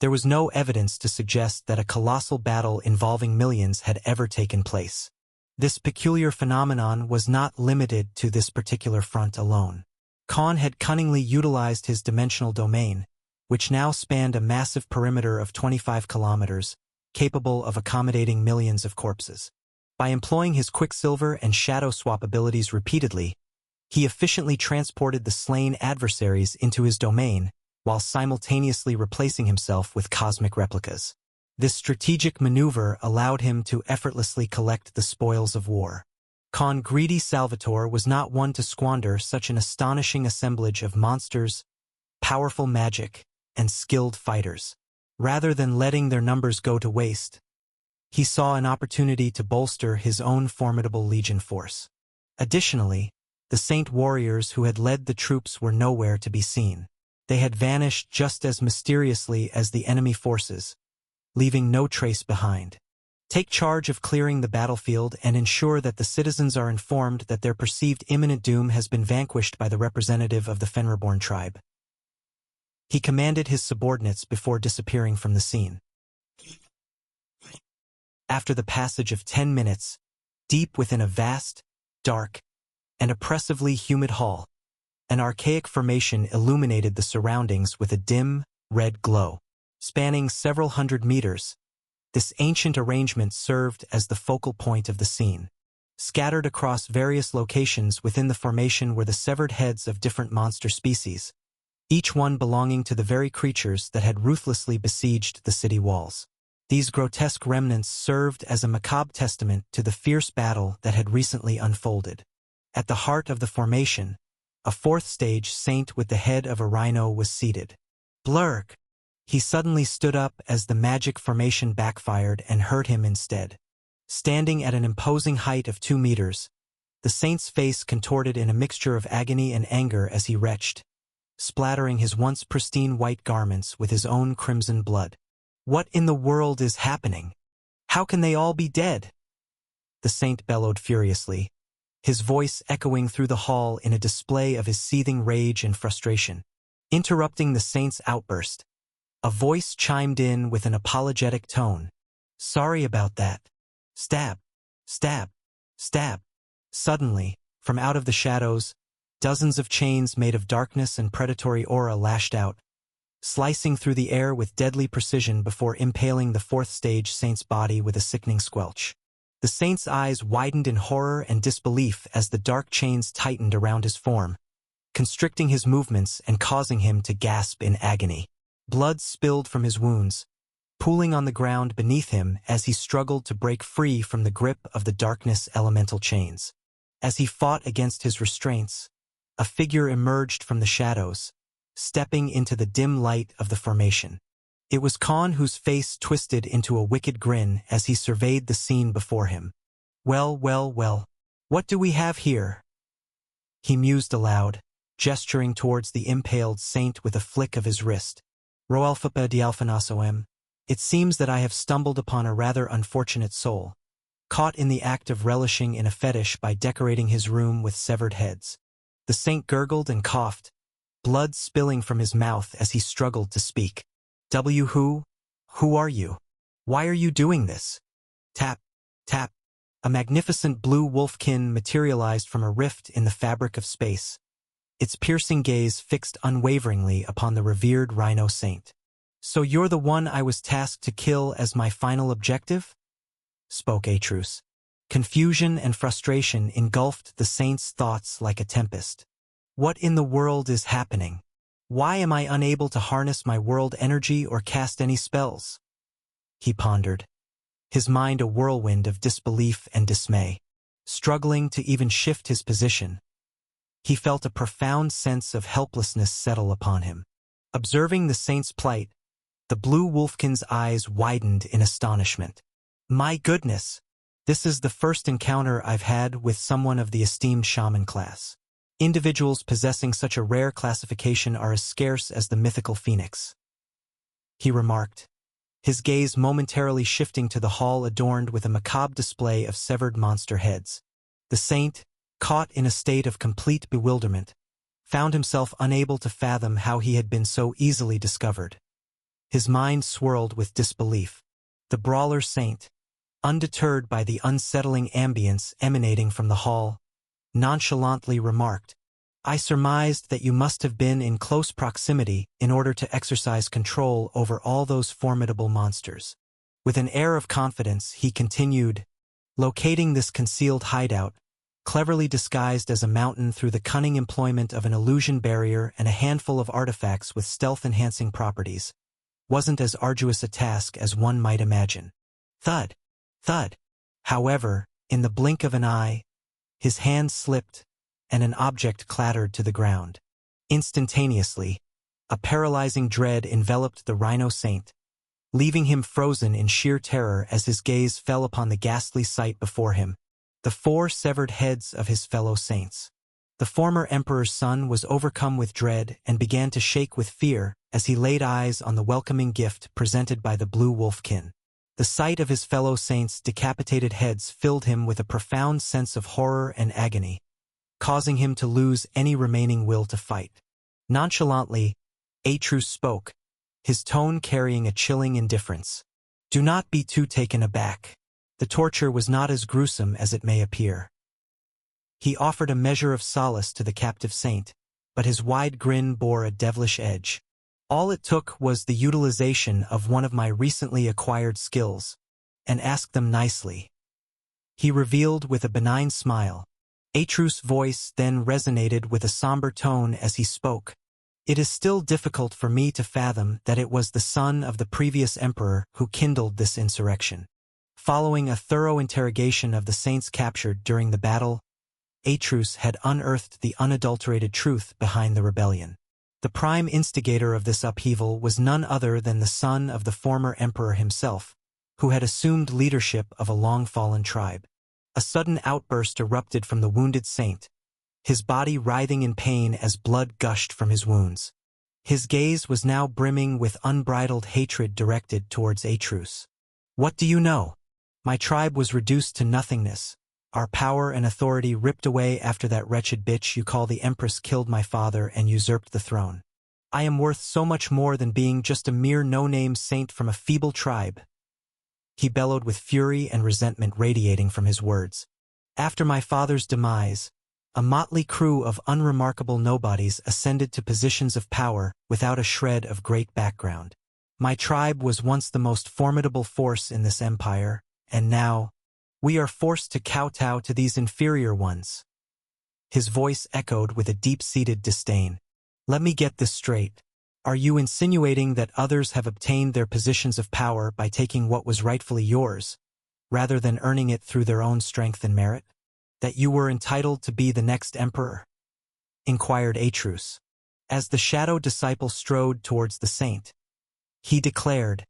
there was no evidence to suggest that a colossal battle involving millions had ever taken place. This peculiar phenomenon was not limited to this particular front alone. Khan had cunningly utilized his dimensional domain, which now spanned a massive perimeter of 25 kilometers, capable of accommodating millions of corpses. By employing his Quicksilver and Shadow Swap abilities repeatedly, he efficiently transported the slain adversaries into his domain while simultaneously replacing himself with cosmic replicas. This strategic maneuver allowed him to effortlessly collect the spoils of war. Khan Greedy Salvatore was not one to squander such an astonishing assemblage of monsters, powerful magic, and skilled fighters. Rather than letting their numbers go to waste, he saw an opportunity to bolster his own formidable legion force. Additionally, the Saint warriors who had led the troops were nowhere to be seen. They had vanished just as mysteriously as the enemy forces, leaving no trace behind. Take charge of clearing the battlefield and ensure that the citizens are informed that their perceived imminent doom has been vanquished by the representative of the Fenrirborn tribe. He commanded his subordinates before disappearing from the scene. After the passage of 10 minutes, deep within a vast, dark, and oppressively humid hall, an archaic formation illuminated the surroundings with a dim, red glow. Spanning several hundred meters, this ancient arrangement served as the focal point of the scene. Scattered across various locations within the formation were the severed heads of different monster species, each one belonging to the very creatures that had ruthlessly besieged the city walls. These grotesque remnants served as a macabre testament to the fierce battle that had recently unfolded. At the heart of the formation, a 4th stage saint with the head of a rhino was seated. Blurk! He suddenly stood up as the magic formation backfired and hurt him instead. Standing at an imposing height of 2 meters, the saint's face contorted in a mixture of agony and anger as he retched, splattering his once pristine white garments with his own crimson blood. What in the world is happening? How can they all be dead? The saint bellowed furiously, his voice echoing through the hall in a display of his seething rage and frustration. Interrupting the saint's outburst, a voice chimed in with an apologetic tone. "Sorry about that. Stab. Stab. Stab." Suddenly, from out of the shadows, dozens of chains made of darkness and predatory aura lashed out, slicing through the air with deadly precision before impaling the 4th stage saint's body with a sickening squelch. The saint's eyes widened in horror and disbelief as the dark chains tightened around his form, constricting his movements and causing him to gasp in agony. Blood spilled from his wounds, pooling on the ground beneath him as he struggled to break free from the grip of the darkness elemental chains. As he fought against his restraints, a figure emerged from the shadows, stepping into the dim light of the formation. It was Khan, whose face twisted into a wicked grin as he surveyed the scene before him. Well, well, well, what do we have here? He mused aloud, gesturing towards the impaled saint with a flick of his wrist. Roalphapa dialphanasoem. It seems that I have stumbled upon a rather unfortunate soul, caught in the act of relishing in a fetish by decorating his room with severed heads. The saint gurgled and coughed, blood spilling from his mouth as he struggled to speak. Who are you? Why are you doing this? Tap, tap. A magnificent blue wolfkin materialized from a rift in the fabric of space, its piercing gaze fixed unwaveringly upon the revered rhino saint. So you're the one I was tasked to kill as my final objective? Spoke Atrus. Confusion and frustration engulfed the saint's thoughts like a tempest. What in the world is happening? Why am I unable to harness my world energy or cast any spells? He pondered, his mind a whirlwind of disbelief and dismay, struggling to even shift his position. He felt a profound sense of helplessness settle upon him. Observing the saint's plight, the blue wolfkin's eyes widened in astonishment. My goodness! This is the first encounter I've had with someone of the esteemed shaman class. Individuals possessing such a rare classification are as scarce as the mythical phoenix, he remarked, his gaze momentarily shifting to the hall adorned with a macabre display of severed monster heads. The saint, caught in a state of complete bewilderment, found himself unable to fathom how he had been so easily discovered. His mind swirled with disbelief. The brawler saint, undeterred by the unsettling ambience emanating from the hall, nonchalantly remarked, I surmised that you must have been in close proximity in order to exercise control over all those formidable monsters. With an air of confidence, he continued, locating this concealed hideout, cleverly disguised as a mountain through the cunning employment of an illusion barrier and a handful of artifacts with stealth-enhancing properties, wasn't as arduous a task as one might imagine. Thud, thud. However, in the blink of an eye, his hand slipped, and an object clattered to the ground. Instantaneously, a paralyzing dread enveloped the rhino saint, leaving him frozen in sheer terror as his gaze fell upon the ghastly sight before him, the 4 severed heads of his fellow saints. The former emperor's son was overcome with dread and began to shake with fear as he laid eyes on the welcoming gift presented by the blue wolfkin. The sight of his fellow saints' decapitated heads filled him with a profound sense of horror and agony, causing him to lose any remaining will to fight. Nonchalantly, Atrus spoke, his tone carrying a chilling indifference. Do not be too taken aback. The torture was not as gruesome as it may appear. He offered a measure of solace to the captive saint, but his wide grin bore a devilish edge. All it took was the utilization of one of my recently acquired skills, and ask them nicely. He revealed with a benign smile. Atrus' voice then resonated with a somber tone as he spoke. It is still difficult for me to fathom that it was the son of the previous emperor who kindled this insurrection. Following a thorough interrogation of the saints captured during the battle, Atrus had unearthed the unadulterated truth behind the rebellion. The prime instigator of this upheaval was none other than the son of the former emperor himself, who had assumed leadership of a long-fallen tribe. A sudden outburst erupted from the wounded saint, his body writhing in pain as blood gushed from his wounds. His gaze was now brimming with unbridled hatred directed towards Atrus. What do you know? My tribe was reduced to nothingness, our power and authority ripped away after that wretched bitch you call the Empress killed my father and usurped the throne. I am worth so much more than being just a mere no-name saint from a feeble tribe. He bellowed with fury and resentment radiating from his words. After my father's demise, a motley crew of unremarkable nobodies ascended to positions of power without a shred of great background. My tribe was once the most formidable force in this empire, and now, we are forced to kowtow to these inferior ones. His voice echoed with a deep-seated disdain. Let me get this straight. Are you insinuating that others have obtained their positions of power by taking what was rightfully yours, rather than earning it through their own strength and merit? That you were entitled to be the next emperor? Inquired Atrus. As the shadow disciple strode towards the saint, he declared,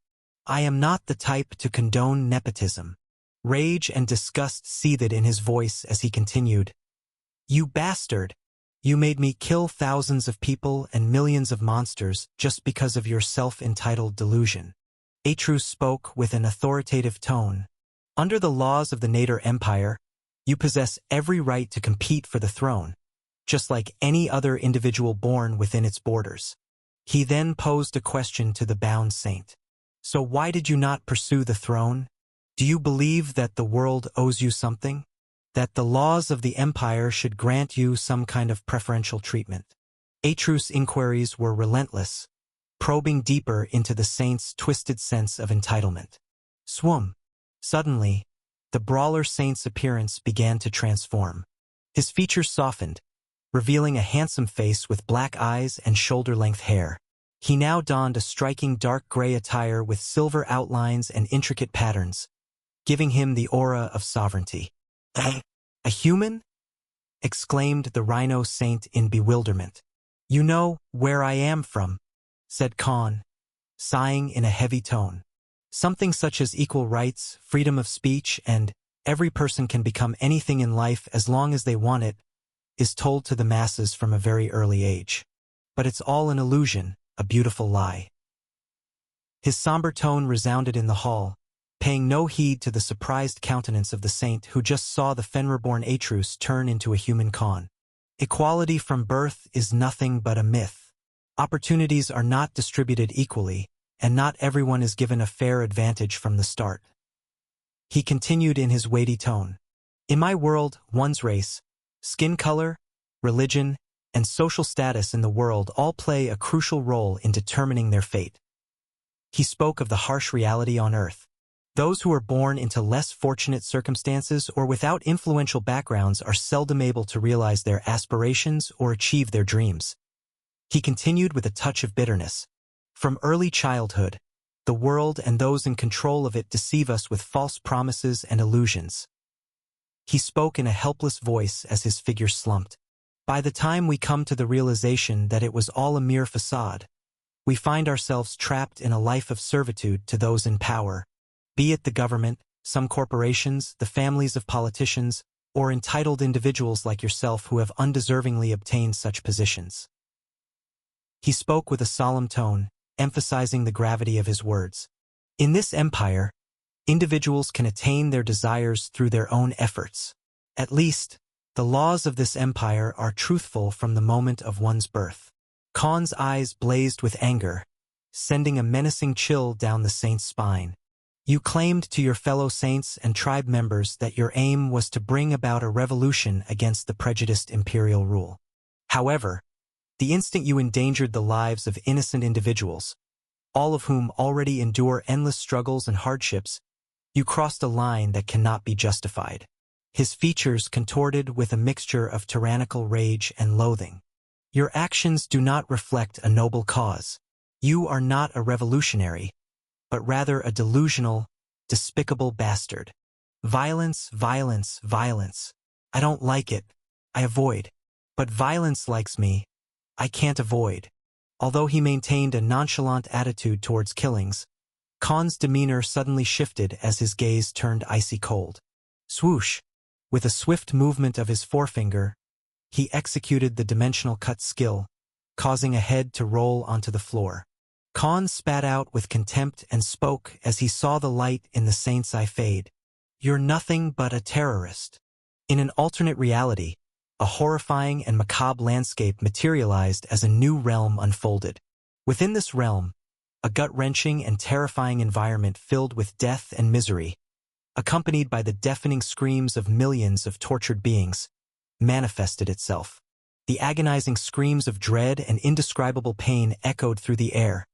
I am not the type to condone nepotism. Rage and disgust seethed in his voice as he continued, You bastard! You made me kill thousands of people and millions of monsters just because of your self-entitled delusion. Atrus spoke with an authoritative tone. Under the laws of the Nader Empire, you possess every right to compete for the throne, just like any other individual born within its borders. He then posed a question to the bound saint. So why did you not pursue the throne? Do you believe that the world owes you something? That the laws of the empire should grant you some kind of preferential treatment? Atrus' inquiries were relentless, probing deeper into the saint's twisted sense of entitlement. Swoom. Suddenly, the brawler saint's appearance began to transform. His features softened, revealing a handsome face with black eyes and shoulder-length hair. He now donned a striking dark gray attire with silver outlines and intricate patterns, giving him the aura of sovereignty. A human? Exclaimed the rhino saint in bewilderment. You know where I am from, said Khan, sighing in a heavy tone. Something such as equal rights, freedom of speech, and every person can become anything in life as long as they want it, is told to the masses from a very early age. But it's all an illusion, a beautiful lie. His somber tone resounded in the hall, paying no heed to the surprised countenance of the saint who just saw the Fenrir-born Atrus turn into a human Khan. Equality from birth is nothing but a myth. Opportunities are not distributed equally, and not everyone is given a fair advantage from the start. He continued in his weighty tone. In my world, one's race, skin color, religion, and social status in the world all play a crucial role in determining their fate. He spoke of the harsh reality on Earth. Those who are born into less fortunate circumstances or without influential backgrounds are seldom able to realize their aspirations or achieve their dreams. He continued with a touch of bitterness. From early childhood, the world and those in control of it deceive us with false promises and illusions. He spoke in a helpless voice as his figure slumped. By the time we come to the realization that it was all a mere facade, we find ourselves trapped in a life of servitude to those in power, be it the government, some corporations, the families of politicians, or entitled individuals like yourself who have undeservingly obtained such positions. He spoke with a solemn tone, emphasizing the gravity of his words. In this empire, individuals can attain their desires through their own efforts. At least, the laws of this empire are truthful from the moment of one's birth. Khan's eyes blazed with anger, sending a menacing chill down the saint's spine. You claimed to your fellow saints and tribe members that your aim was to bring about a revolution against the prejudiced imperial rule. However, the instant you endangered the lives of innocent individuals, all of whom already endure endless struggles and hardships, you crossed a line that cannot be justified. His features contorted with a mixture of tyrannical rage and loathing. Your actions do not reflect a noble cause. You are not a revolutionary, but rather a delusional, despicable bastard. Violence, violence, violence. I don't like it. I avoid. But violence likes me. I can't avoid. Although he maintained a nonchalant attitude towards killings, Khan's demeanor suddenly shifted as his gaze turned icy cold. Swoosh! With a swift movement of his forefinger, he executed the dimensional cut skill, causing a head to roll onto the floor. Khan spat out with contempt and spoke as he saw the light in the saint's eye fade. You're nothing but a terrorist. In an alternate reality, a horrifying and macabre landscape materialized as a new realm unfolded. Within this realm, a gut-wrenching and terrifying environment filled with death and misery, accompanied by the deafening screams of millions of tortured beings, manifested itself. The agonizing screams of dread and indescribable pain echoed through the air,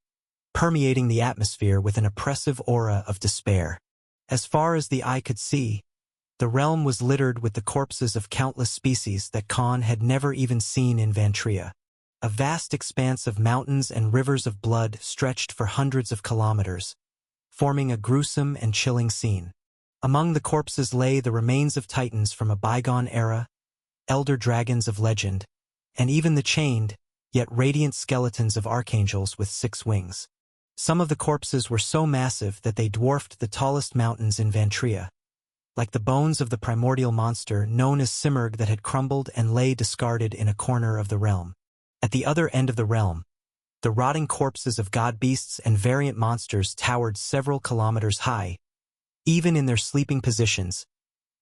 permeating the atmosphere with an oppressive aura of despair. As far as the eye could see, the realm was littered with the corpses of countless species that Khan had never even seen in Vantria. A vast expanse of mountains and rivers of blood stretched for hundreds of kilometers, forming a gruesome and chilling scene. Among the corpses lay the remains of titans from a bygone era, elder dragons of legend, and even the chained, yet radiant skeletons of archangels with 6 wings. Some of the corpses were so massive that they dwarfed the tallest mountains in Vantria, like the bones of the primordial monster known as Simurgh that had crumbled and lay discarded in a corner of the realm. At the other end of the realm, the rotting corpses of god-beasts and variant monsters towered several kilometers high, even in their sleeping positions,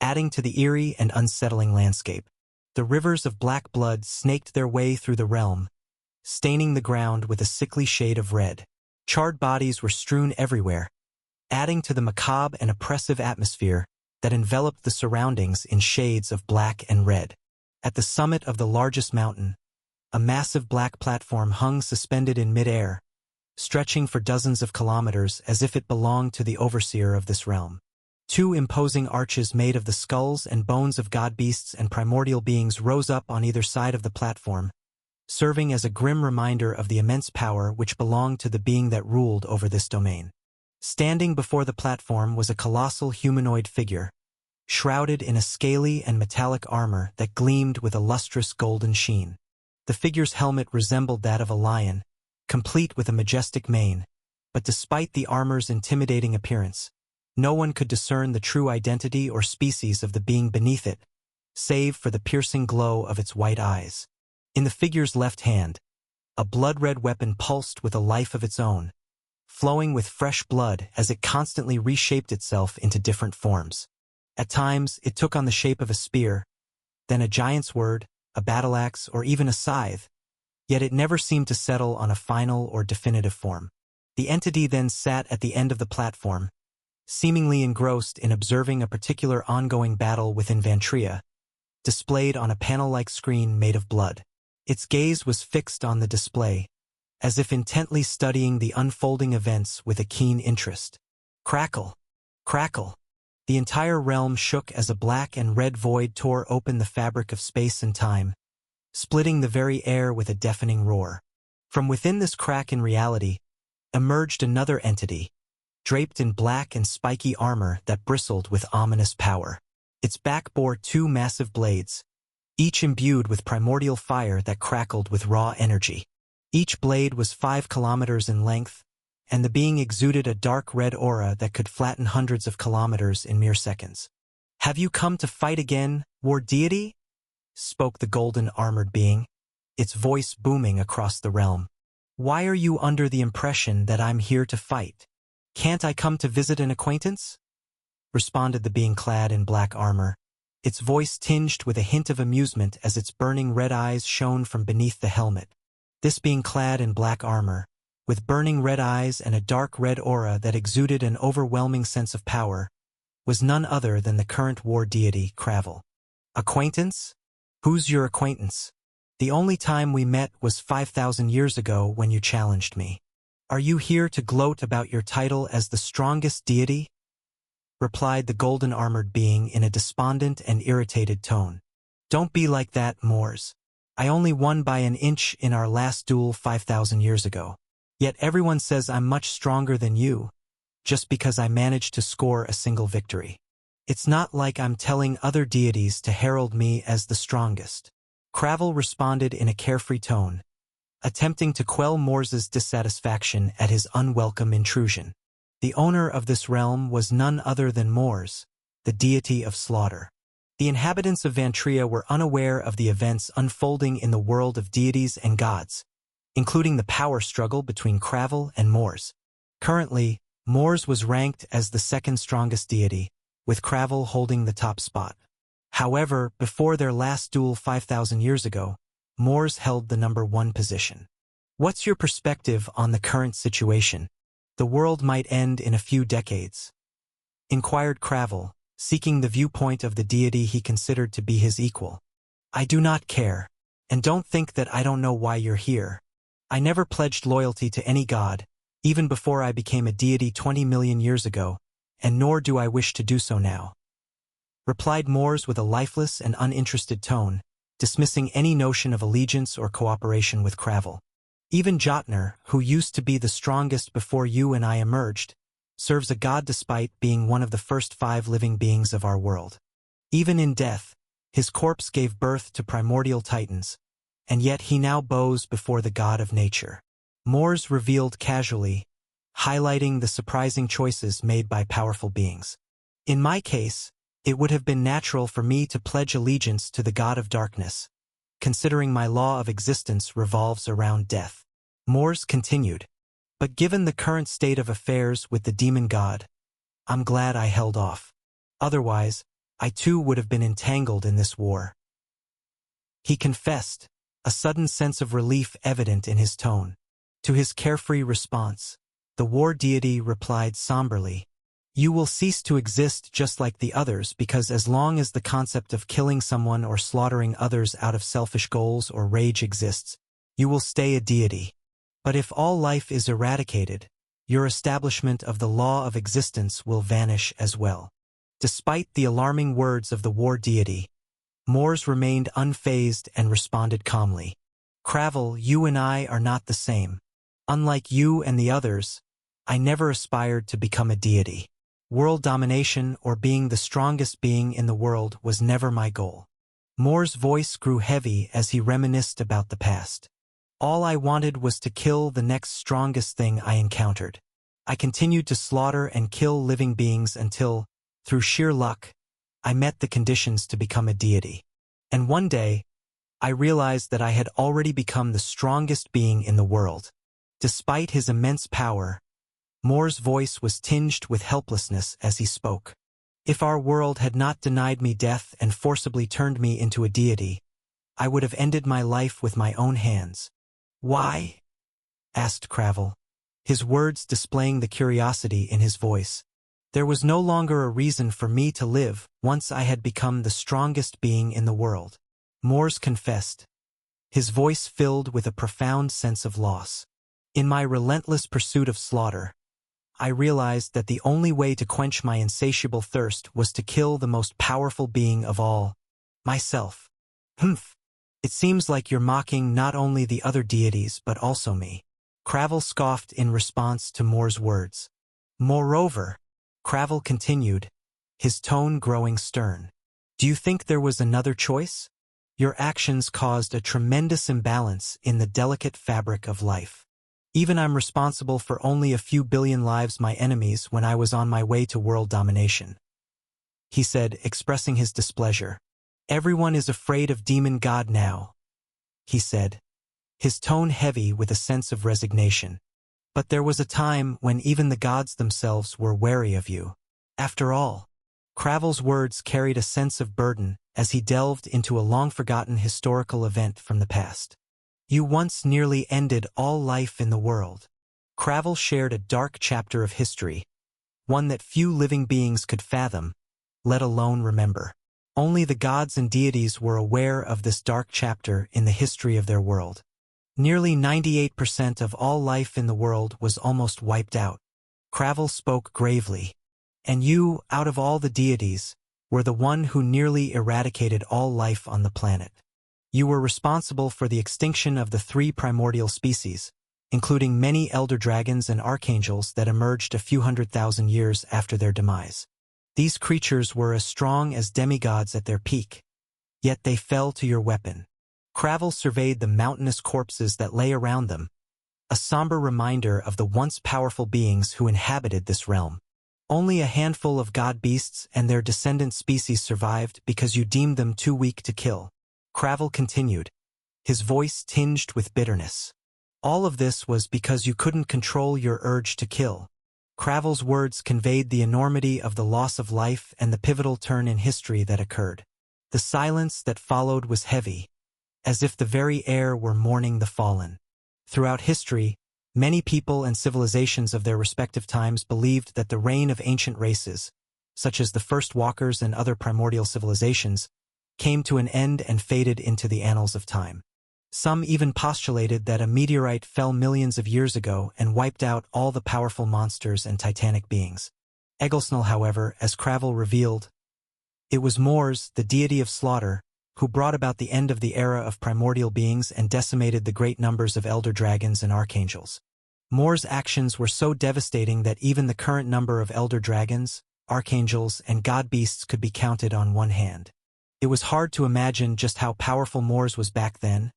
adding to the eerie and unsettling landscape. The rivers of black blood snaked their way through the realm, staining the ground with a sickly shade of red. Charred bodies were strewn everywhere, adding to the macabre and oppressive atmosphere that enveloped the surroundings in shades of black and red. At the summit of the largest mountain, a massive black platform hung suspended in mid-air, stretching for dozens of kilometers as if it belonged to the overseer of this realm. 2 imposing arches made of the skulls and bones of god-beasts and primordial beings rose up on either side of the platform, serving as a grim reminder of the immense power which belonged to the being that ruled over this domain. Standing before the platform was a colossal humanoid figure, shrouded in a scaly and metallic armor that gleamed with a lustrous golden sheen. The figure's helmet resembled that of a lion, complete with a majestic mane, but despite the armor's intimidating appearance, no one could discern the true identity or species of the being beneath it, save for the piercing glow of its white eyes. In the figure's left hand, a blood-red weapon pulsed with a life of its own, flowing with fresh blood as it constantly reshaped itself into different forms. At times, it took on the shape of a spear, then a giant's sword, a battle-axe, or even a scythe, yet it never seemed to settle on a final or definitive form. The entity then sat at the end of the platform, seemingly engrossed in observing a particular ongoing battle within Vantria, displayed on a panel-like screen made of blood. Its gaze was fixed on the display, as if intently studying the unfolding events with a keen interest. Crackle! Crackle! The entire realm shook as a black and red void tore open the fabric of space and time, splitting the very air with a deafening roar. From within this crack in reality, emerged another entity, draped in black and spiky armor that bristled with ominous power. Its back bore 2 massive blades, each imbued with primordial fire that crackled with raw energy. Each blade was 5 kilometers in length, and the being exuded a dark red aura that could flatten hundreds of kilometers in mere seconds. "Have you come to fight again, war deity?" spoke the golden armored being, its voice booming across the realm. "Why are you under the impression that I'm here to fight? Can't I come to visit an acquaintance?" responded the being clad in black armor, its voice tinged with a hint of amusement as its burning red eyes shone from beneath the helmet. This being clad in black armor, with burning red eyes and a dark red aura that exuded an overwhelming sense of power, was none other than the current war deity, Cravel. "Acquaintance? Who's your acquaintance? The only time we met was 5,000 years ago when you challenged me. Are you here to gloat about your title as the strongest deity?" replied the golden-armored being in a despondent and irritated tone. "Don't be like that, Moors. I only won by an inch in our last duel 5,000 years ago. Yet everyone says I'm much stronger than you, just because I managed to score a single victory. It's not like I'm telling other deities to herald me as the strongest." Cravel responded in a carefree tone, attempting to quell Moors's dissatisfaction at his unwelcome intrusion. The owner of this realm was none other than Moors, the deity of slaughter. The inhabitants of Vantria were unaware of the events unfolding in the world of deities and gods, including the power struggle between Cravel and Moors. Currently, Moors was ranked as the second strongest deity, with Cravel holding the top spot. However, before their last duel 5,000 years ago, Moors held the number 1 position. "What's your perspective on the current situation? The world might end in a few decades," inquired Cravel, seeking the viewpoint of the deity he considered to be his equal. "I do not care, and don't think that I don't know why you're here. I never pledged loyalty to any god, even before I became a deity 20 million years ago, and nor do I wish to do so now," replied Moors with a lifeless and uninterested tone, dismissing any notion of allegiance or cooperation with Cravel. Even Jotner, who used to be the strongest before you and I emerged, serves a god despite being one of the first 5 living beings of our world. Even in death, his corpse gave birth to primordial titans, and yet he now bows before the god of nature. Moores revealed casually, highlighting the surprising choices made by powerful beings. In my case, it would have been natural for me to pledge allegiance to the god of darkness, considering my law of existence revolves around death. Moores continued, but given the current state of affairs with the demon god, I'm glad I held off. Otherwise, I too would have been entangled in this war. He confessed, a sudden sense of relief evident in his tone. To his carefree response, the war deity replied somberly, "You will cease to exist just like the others because as long as the concept of killing someone or slaughtering others out of selfish goals or rage exists, you will stay a deity. But if all life is eradicated, your establishment of the law of existence will vanish as well." Despite the alarming words of the war deity, Moores remained unfazed and responded calmly. "Cravel, you and I are not the same. Unlike you and the others, I never aspired to become a deity. World domination or being the strongest being in the world was never my goal." Moore's voice grew heavy as he reminisced about the past. "All I wanted was to kill the next strongest thing I encountered. I continued to slaughter and kill living beings until, through sheer luck, I met the conditions to become a deity. And one day, I realized that I had already become the strongest being in the world." Despite his immense power, Moore's voice was tinged with helplessness as he spoke. "If our world had not denied me death and forcibly turned me into a deity, I would have ended my life with my own hands." "Why?" asked Cravel, his words displaying the curiosity in his voice. "There was no longer a reason for me to live once I had become the strongest being in the world," Moores confessed, his voice filled with a profound sense of loss. "In my relentless pursuit of slaughter, I realized that the only way to quench my insatiable thirst was to kill the most powerful being of all, myself." "Humph. It seems like you're mocking not only the other deities but also me," Cravel scoffed in response to Moore's words. "Moreover," Cravel continued, his tone growing stern, "do you think there was another choice? Your actions caused a tremendous imbalance in the delicate fabric of life. Even I'm responsible for only a few billion lives my enemies when I was on my way to world domination," he said, expressing his displeasure. "Everyone is afraid of Demon God now," he said, his tone heavy with a sense of resignation. "But there was a time when even the gods themselves were wary of you. After all," Cravel's words carried a sense of burden as he delved into a long-forgotten historical event from the past. "You once nearly ended all life in the world." Cravel shared a dark chapter of history, one that few living beings could fathom, let alone remember. Only the gods and deities were aware of this dark chapter in the history of their world. Nearly 98% of all life in the world was almost wiped out. Cravel spoke gravely. "And you, out of all the deities, were the one who nearly eradicated all life on the planet. You were responsible for the extinction of the 3 primordial species, including many elder dragons and archangels that emerged a few 100,000 years after their demise. These creatures were as strong as demigods at their peak, yet they fell to your weapon." Cravel surveyed the mountainous corpses that lay around them, a somber reminder of the once powerful beings who inhabited this realm. "Only a handful of god beasts and their descendant species survived because you deemed them too weak to kill," Cravel continued, his voice tinged with bitterness. "All of this was because you couldn't control your urge to kill." Cravel's words conveyed the enormity of the loss of life and the pivotal turn in history that occurred. The silence that followed was heavy, as if the very air were mourning the fallen. Throughout history, many people and civilizations of their respective times believed that the reign of ancient races, such as the first walkers and other primordial civilizations, came to an end and faded into the annals of time. Some even postulated that a meteorite fell millions of years ago and wiped out all the powerful monsters and titanic beings. Egglesnell, however, as Cravel revealed, it was Moores, the deity of slaughter, who brought about the end of the era of primordial beings and decimated the great numbers of elder dragons and archangels. Mor's actions were so devastating that even the current number of elder dragons, archangels, and god-beasts could be counted on one hand. It was hard to imagine just how powerful Mor's was back then,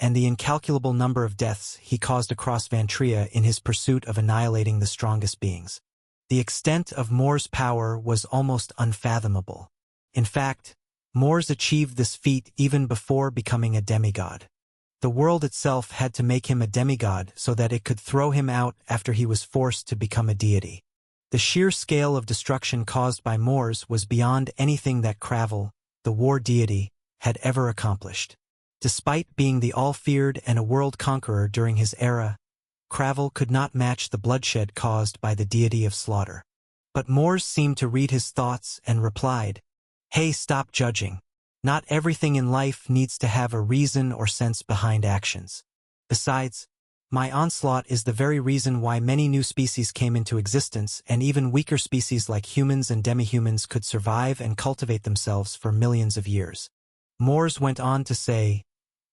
and the incalculable number of deaths he caused across Vantria in his pursuit of annihilating the strongest beings. The extent of Mor's power was almost unfathomable. In fact, Mor's achieved this feat even before becoming a demigod. The world itself had to make him a demigod so that it could throw him out after he was forced to become a deity. The sheer scale of destruction caused by Mor's was beyond anything that Cravel, the war deity, had ever accomplished. Despite being the all-feared and a world conqueror during his era, Cravel could not match the bloodshed caused by the deity of slaughter. But Mor's seemed to read his thoughts and replied, "Hey, stop judging. Not everything in life needs to have a reason or sense behind actions. Besides, my onslaught is the very reason why many new species came into existence, and even weaker species like humans and demihumans could survive and cultivate themselves for millions of years." Mor's went on to say,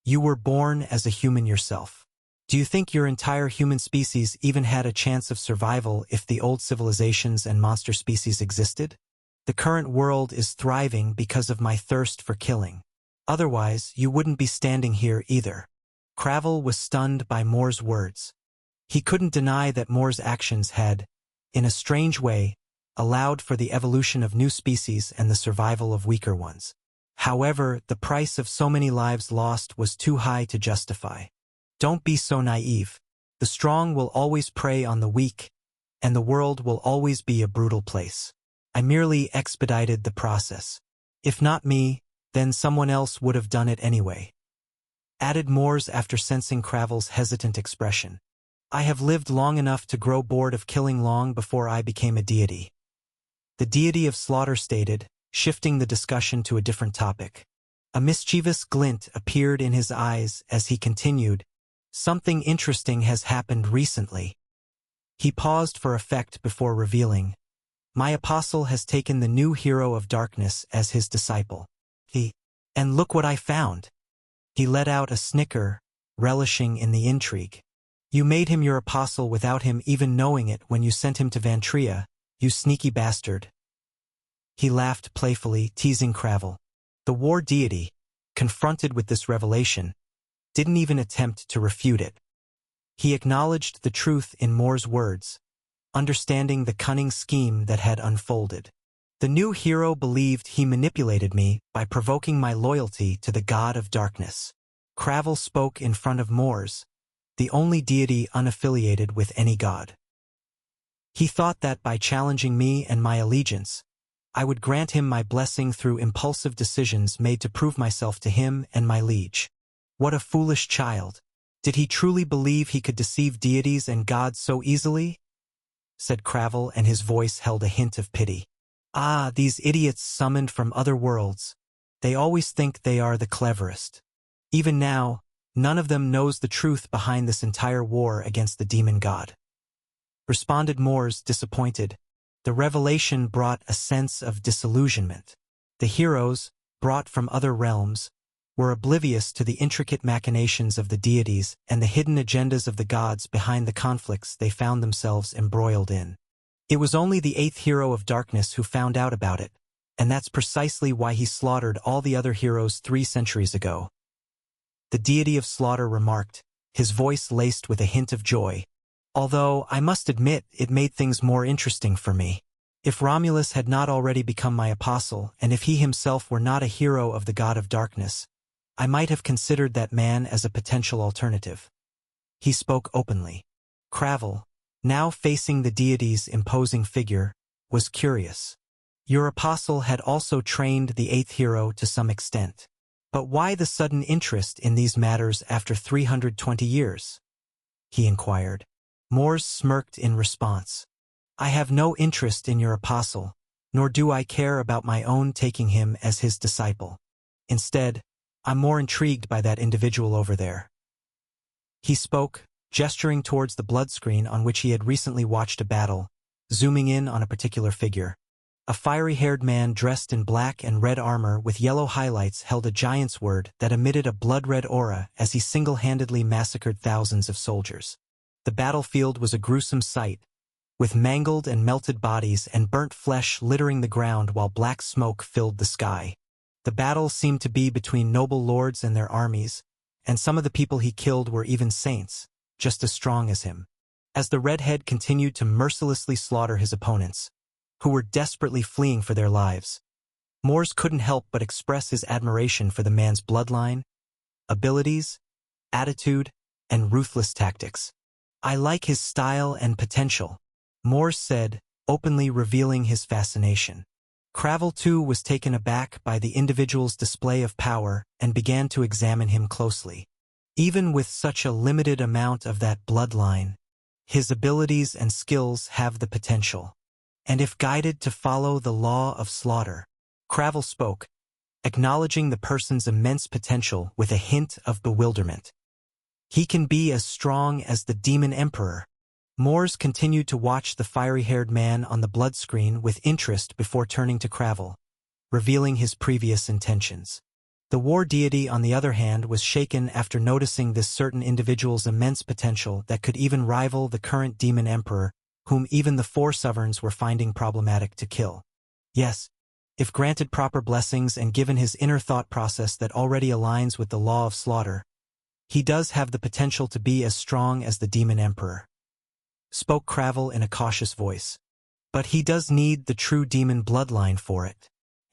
"You were born as a human yourself. Do you think your entire human species even had a chance of survival if the old civilizations and monster species existed? The current world is thriving because of my thirst for killing. Otherwise, you wouldn't be standing here either." Cravel was stunned by Mor's words. He couldn't deny that Mor's actions had, in a strange way, allowed for the evolution of new species and the survival of weaker ones. However, the price of so many lives lost was too high to justify. Don't be so naive. The strong will always prey on the weak, and the world will always be a brutal place. I merely expedited the process. If not me, then someone else would have done it anyway. Added Mor's after sensing Cravel's hesitant expression. I have lived long enough to grow bored of killing long before I became a deity. The deity of slaughter stated, shifting the discussion to a different topic. A mischievous glint appeared in his eyes as he continued, "Something interesting has happened recently." He paused for effect before revealing, "My apostle has taken the new hero of darkness as his disciple. And look what I found." He let out a snicker, relishing in the intrigue. "You made him your apostle without him even knowing it when you sent him to Vantria, you sneaky bastard." He laughed playfully, teasing Cravel. The war deity, confronted with this revelation, didn't even attempt to refute it. He acknowledged the truth in Mor's words, understanding the cunning scheme that had unfolded. The new hero believed he manipulated me by provoking my loyalty to the god of darkness. Cravel spoke in front of Mor's, the only deity unaffiliated with any god. He thought that by challenging me and my allegiance, I would grant him my blessing through impulsive decisions made to prove myself to him and my liege. What a foolish child. Did he truly believe he could deceive deities and gods so easily? Said Cravel, and his voice held a hint of pity. Ah, these idiots summoned from other worlds. They always think they are the cleverest. Even now, none of them knows the truth behind this entire war against the demon god. Responded Mor's, disappointed. The revelation brought a sense of disillusionment. The heroes, brought from other realms, were oblivious to the intricate machinations of the deities and the hidden agendas of the gods behind the conflicts they found themselves embroiled in. It was only the 8th hero of darkness who found out about it, and that's precisely why he slaughtered all the other heroes 3 centuries ago. The deity of slaughter remarked, his voice laced with a hint of joy. Although, I must admit, it made things more interesting for me. If Romulus had not already become my apostle, and if he himself were not a hero of the god of darkness, I might have considered that man as a potential alternative. He spoke openly. Cravel, now facing the deity's imposing figure, was curious. Your apostle had also trained the 8th hero to some extent. But why the sudden interest in these matters after 320 years? He inquired. Mor's smirked in response. I have no interest in your apostle, nor do I care about my own taking him as his disciple. Instead, I'm more intrigued by that individual over there. He spoke, gesturing towards the blood screen on which he had recently watched a battle, zooming in on a particular figure. A fiery-haired man dressed in black and red armor with yellow highlights held a giant's word that emitted a blood-red aura as he single-handedly massacred thousands of soldiers. The battlefield was a gruesome sight, with mangled and melted bodies and burnt flesh littering the ground while black smoke filled the sky. The battle seemed to be between noble lords and their armies, and some of the people he killed were even saints, just as strong as him. As the redhead continued to mercilessly slaughter his opponents, who were desperately fleeing for their lives, Mors couldn't help but express his admiration for the man's bloodline, abilities, attitude, and ruthless tactics. "I like his style and potential," Mors said, openly revealing his fascination. Cravel too was taken aback by the individual's display of power and began to examine him closely. Even with such a limited amount of that bloodline, his abilities and skills have the potential. And if guided to follow the law of slaughter, Cravel spoke, acknowledging the person's immense potential with a hint of bewilderment. "He can be as strong as the Demon Emperor." Mors continued to watch the fiery-haired man on the blood screen with interest before turning to Cravel, revealing his previous intentions. The war deity, on the other hand, was shaken after noticing this certain individual's immense potential that could even rival the current Demon Emperor, whom even the four sovereigns were finding problematic to kill. Yes, if granted proper blessings and given his inner thought process that already aligns with the law of slaughter, he does have the potential to be as strong as the Demon Emperor, spoke Cravel in a cautious voice. But he does need the true demon bloodline for it.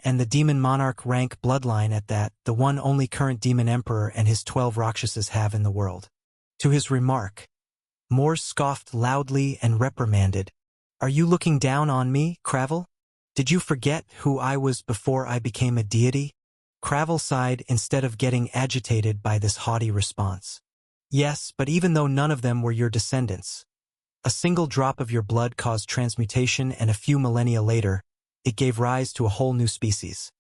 And the Demon Monarch rank bloodline at that, the one only current Demon Emperor and his 12 Rakshasas have in the world. To his remark, Mors scoffed loudly and reprimanded, "Are you looking down on me, Cravel? Did you forget who I was before I became a deity?" Cravel sighed instead of getting agitated by this haughty response. "Yes, but even though none of them were your descendants, a single drop of your blood caused transmutation, and a few millennia later, it gave rise to a whole new species,"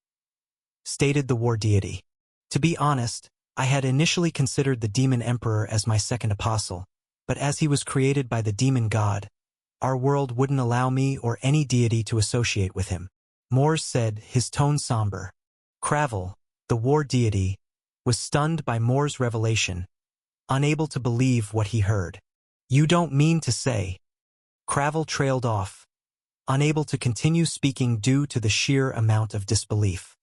stated the war deity. "To be honest, I had initially considered the Demon Emperor as my second apostle, but as he was created by the demon god, our world wouldn't allow me or any deity to associate with him," Mors said, his tone somber. Cravel, the war deity, was stunned by Mors' revelation, unable to believe what he heard. "You don't mean to say..." Cravel trailed off, unable to continue speaking due to the sheer amount of disbelief.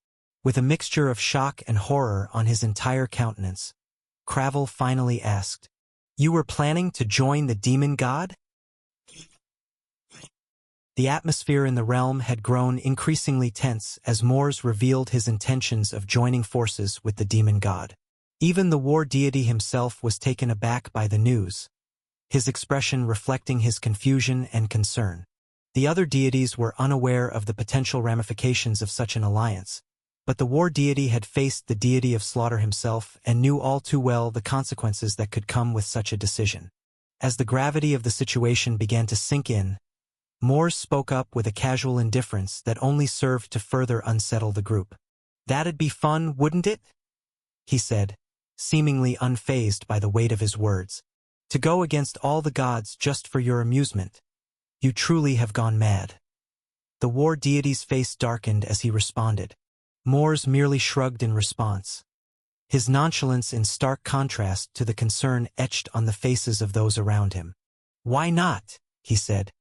With a mixture of shock and horror on his entire countenance, Cravel finally asked, "You were planning to join the demon god?" The atmosphere in the realm had grown increasingly tense as Mors revealed his intentions of joining forces with the demon god. Even the war deity himself was taken aback by the news, his expression reflecting his confusion and concern. The other deities were unaware of the potential ramifications of such an alliance, but the war deity had faced the deity of slaughter himself and knew all too well the consequences that could come with such a decision. As the gravity of the situation began to sink in, Mors spoke up with a casual indifference that only served to further unsettle the group. "That'd be fun, wouldn't it?" he said, seemingly unfazed by the weight of his words. "To go against all the gods just for your amusement. You truly have gone mad." The war deity's face darkened as he responded. Mors merely shrugged in response, his nonchalance in stark contrast to the concern etched on the faces of those around him. "Why not?" he said.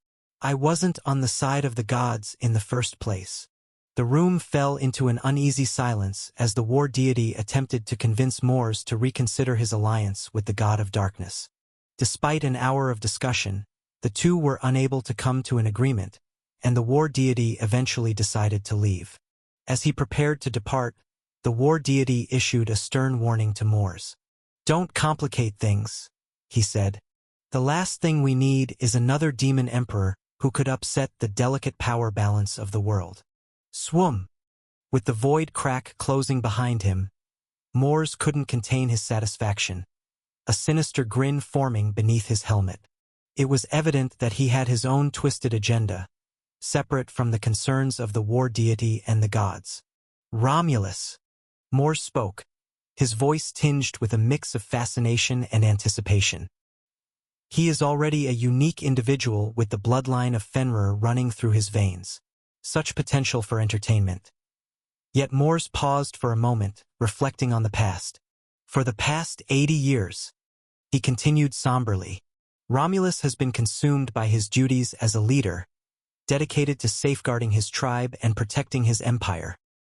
"I wasn't on the side of the gods in the first place." The room fell into an uneasy silence as the war deity attempted to convince Mors to reconsider his alliance with the god of darkness. Despite an hour of discussion, the two were unable to come to an agreement, and the war deity eventually decided to leave. As he prepared to depart, the war deity issued a stern warning to Mors. "Don't complicate things," he said. "The last thing we need is another demon emperor who could upset the delicate power balance of the world." Swoom! With the void crack closing behind him, Mors couldn't contain his satisfaction, a sinister grin forming beneath his helmet. It was evident that he had his own twisted agenda, separate from the concerns of the war deity and the gods. "Romulus," Mors spoke, his voice tinged with a mix of fascination and anticipation. "He is already a unique individual with the bloodline of Fenrir running through his veins. Such potential for entertainment. Yet Mors paused for a moment, reflecting on the past. For the past 80 years, he continued somberly, Romulus has been consumed by his duties as a leader, dedicated to safeguarding his tribe and protecting his empire.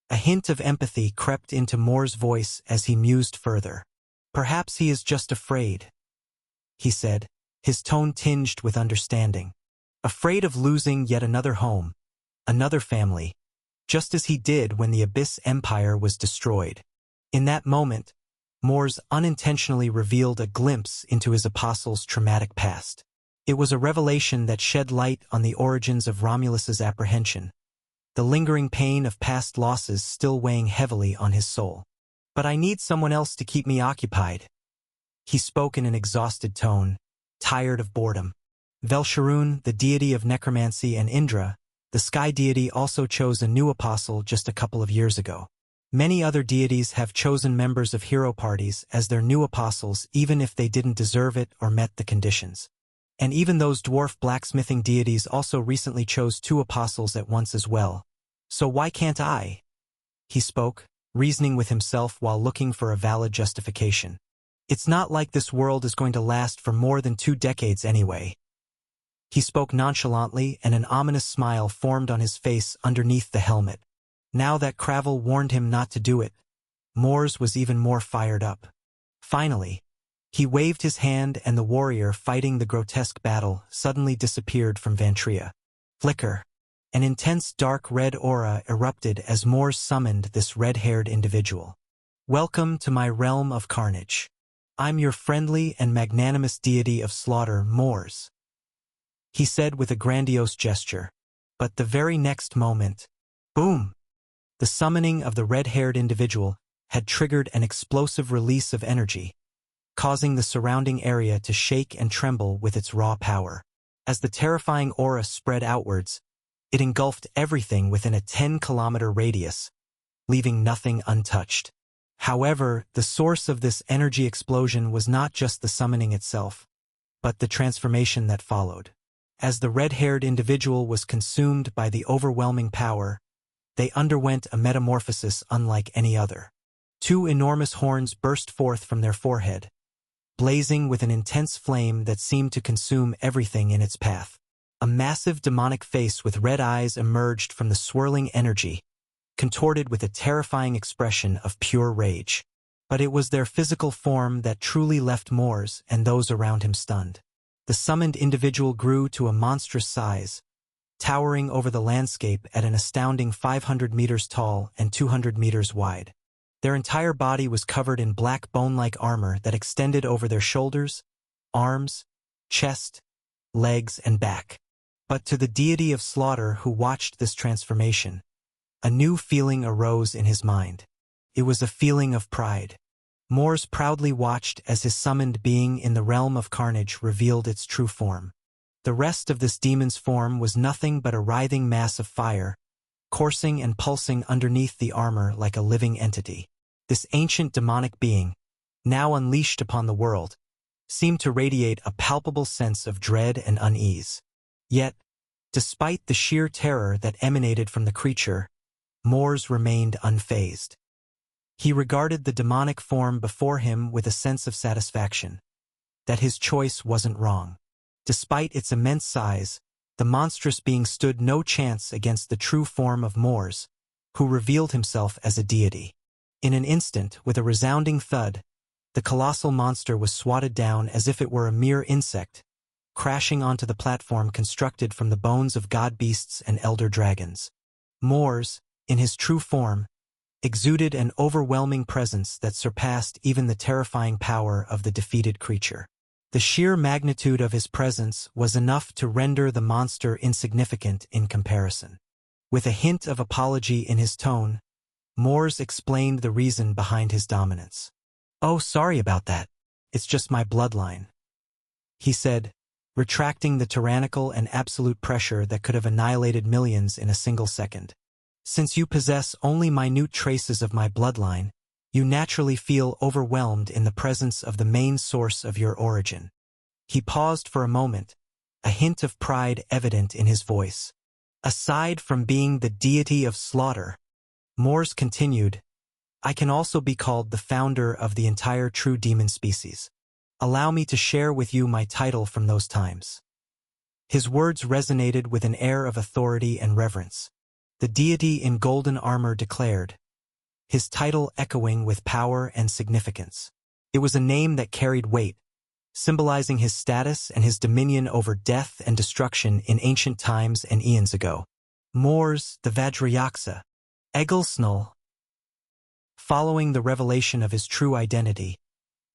A hint of empathy crept into Mors' voice as he mused further. Perhaps he is just afraid, he said, his tone tinged with understanding. Afraid of losing yet another home, another family, just as he did when the Abyss Empire was destroyed. In that moment, Mors unintentionally revealed a glimpse into his apostle's traumatic past. It was a revelation that shed light on the origins of Romulus's apprehension, the lingering pain of past losses still weighing heavily on his soul. But I need someone else to keep me occupied. He spoke in an exhausted tone, tired of boredom. Velsharun, the deity of necromancy, and Indra, the sky deity, also chose a new apostle just a couple of years ago. Many other deities have chosen members of hero parties as their new apostles even if they didn't deserve it or met the conditions. And even those dwarf blacksmithing deities also recently chose 2 apostles at once as well. So why can't I? He spoke, reasoning with himself while looking for a valid justification. It's not like this world is going to last for more than 2 decades anyway. He spoke nonchalantly, and an ominous smile formed on his face underneath the helmet. Now that Cravel warned him not to do it, Mors was even more fired up. Finally, he waved his hand, and the warrior fighting the grotesque battle suddenly disappeared from Vantria. Flicker. An intense dark red aura erupted as Mors summoned this red-haired individual. Welcome to my realm of carnage. I'm your friendly and magnanimous deity of slaughter, Mors, he said with a grandiose gesture. But the very next moment, boom! The summoning of the red-haired individual had triggered an explosive release of energy, causing the surrounding area to shake and tremble with its raw power. As the terrifying aura spread outwards, it engulfed everything within a 10-kilometer radius, leaving nothing untouched. However, the source of this energy explosion was not just the summoning itself, but the transformation that followed. As the red-haired individual was consumed by the overwhelming power, they underwent a metamorphosis unlike any other. 2 enormous horns burst forth from their forehead, blazing with an intense flame that seemed to consume everything in its path. A massive demonic face with red eyes emerged from the swirling energy, contorted with a terrifying expression of pure rage. But it was their physical form that truly left Mors and those around him stunned. The summoned individual grew to a monstrous size, towering over the landscape at an astounding 500 meters tall and 200 meters wide. Their entire body was covered in black bone-like armor that extended over their shoulders, arms, chest, legs, and back. But to the deity of slaughter who watched this transformation, a new feeling arose in his mind. It was a feeling of pride. Mors proudly watched as his summoned being in the realm of carnage revealed its true form. The rest of this demon's form was nothing but a writhing mass of fire, coursing and pulsing underneath the armor like a living entity. This ancient demonic being, now unleashed upon the world, seemed to radiate a palpable sense of dread and unease. Yet, despite the sheer terror that emanated from the creature, Mors remained unfazed. He regarded the demonic form before him with a sense of satisfaction, that his choice wasn't wrong. Despite its immense size, the monstrous being stood no chance against the true form of Mors, who revealed himself as a deity. In an instant, with a resounding thud, the colossal monster was swatted down as if it were a mere insect, crashing onto the platform constructed from the bones of god-beasts and elder dragons. Mors, in his true form, exuded an overwhelming presence that surpassed even the terrifying power of the defeated creature. The sheer magnitude of his presence was enough to render the monster insignificant in comparison. With a hint of apology in his tone, Mors explained the reason behind his dominance. "Oh, sorry about that. It's just my bloodline," he said, retracting the tyrannical and absolute pressure that could have annihilated millions in a single second. "Since you possess only minute traces of my bloodline, you naturally feel overwhelmed in the presence of the main source of your origin." He paused for a moment, a hint of pride evident in his voice. Aside from being the deity of slaughter, Mors continued, I can also be called the founder of the entire true demon species. Allow me to share with you my title from those times. His words resonated with an air of authority and reverence. The deity in golden armor declared, his title echoing with power and significance. It was a name that carried weight, symbolizing his status and his dominion over death and destruction in ancient times and eons ago. Mors, the Vajrayaksa, Egilsnull. Following the revelation of his true identity,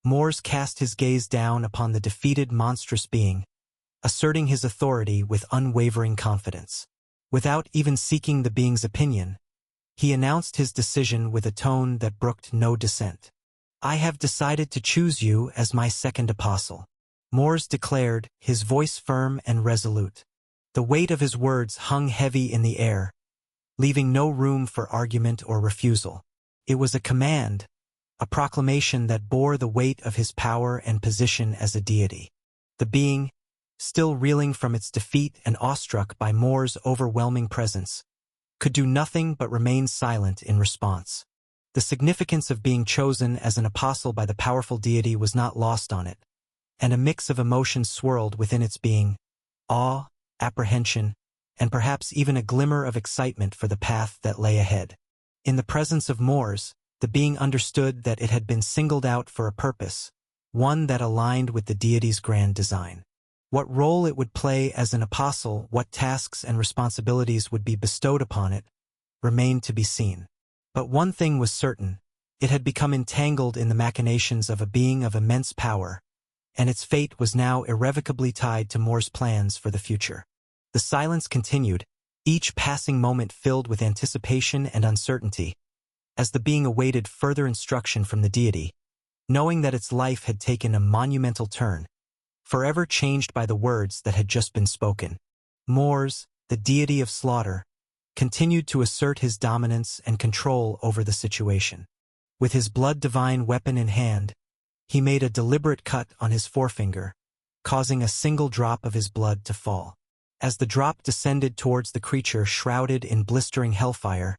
Mors cast his gaze down upon the defeated monstrous being, asserting his authority with unwavering confidence. Without even seeking the being's opinion, he announced his decision with a tone that brooked no dissent. I have decided to choose you as my second apostle. Mors declared, his voice firm and resolute. The weight of his words hung heavy in the air, leaving no room for argument or refusal. It was a command, a proclamation that bore the weight of his power and position as a deity. The being, still reeling from its defeat and awestruck by Mors' overwhelming presence, could do nothing but remain silent in response. The significance of being chosen as an apostle by the powerful deity was not lost on it, and a mix of emotions swirled within its being: awe, apprehension, and perhaps even a glimmer of excitement for the path that lay ahead. In the presence of Mors, the being understood that it had been singled out for a purpose, one that aligned with the deity's grand design. What role it would play as an apostle, what tasks and responsibilities would be bestowed upon it, remained to be seen. But one thing was certain: it had become entangled in the machinations of a being of immense power, and its fate was now irrevocably tied to Mors' plans for the future. The silence continued, each passing moment filled with anticipation and uncertainty, as the being awaited further instruction from the deity, knowing that its life had taken a monumental turn, forever changed by the words that had just been spoken. Mors, the deity of slaughter, continued to assert his dominance and control over the situation. With his blood-divine weapon in hand, he made a deliberate cut on his forefinger, causing a single drop of his blood to fall. As the drop descended towards the creature shrouded in blistering hellfire,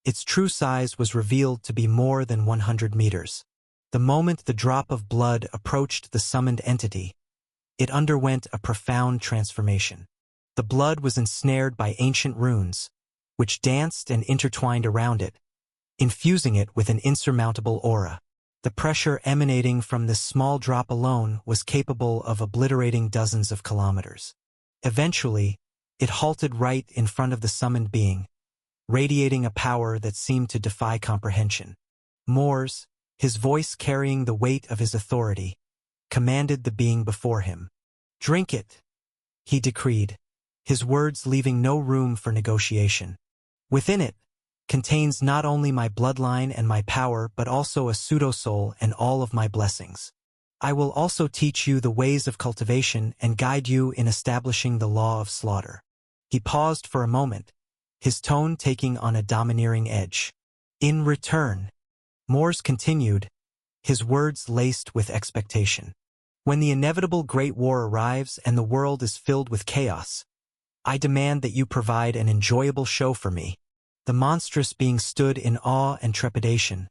its true size was revealed to be more than 100 meters. The moment the drop of blood approached the summoned entity, it underwent a profound transformation. The blood was ensnared by ancient runes, which danced and intertwined around it, infusing it with an insurmountable aura. The pressure emanating from this small drop alone was capable of obliterating dozens of kilometers. Eventually, it halted right in front of the summoned being, radiating a power that seemed to defy comprehension. Mors, his voice carrying the weight of his authority, commanded the being before him. "Drink it," he decreed, his words leaving no room for negotiation. "Within it contains not only my bloodline and my power but also a pseudo-soul and all of my blessings. I will also teach you the ways of cultivation and guide you in establishing the law of slaughter." He paused for a moment, his tone taking on a domineering edge. "In return," Mors continued, his words laced with expectation, "when the inevitable Great War arrives and the world is filled with chaos, I demand that you provide an enjoyable show for me." The monstrous being stood in awe and trepidation,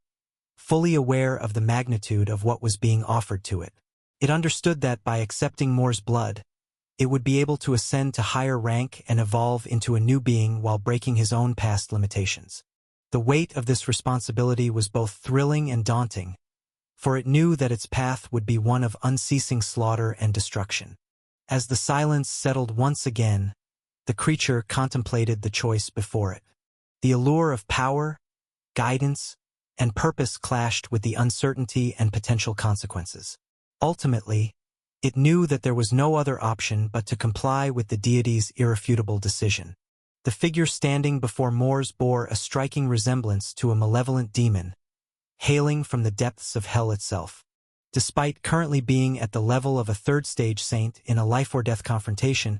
fully aware of the magnitude of what was being offered to it. It understood that by accepting Mors' blood, it would be able to ascend to higher rank and evolve into a new being while breaking his own past limitations. The weight of this responsibility was both thrilling and daunting, for it knew that its path would be one of unceasing slaughter and destruction. As the silence settled once again, the creature contemplated the choice before it. The allure of power, guidance, and purpose clashed with the uncertainty and potential consequences. Ultimately, it knew that there was no other option but to comply with the deity's irrefutable decision. The figure standing before Mors bore a striking resemblance to a malevolent demon, hailing from the depths of hell itself. Despite currently being at the level of a third-stage saint in a life-or-death confrontation,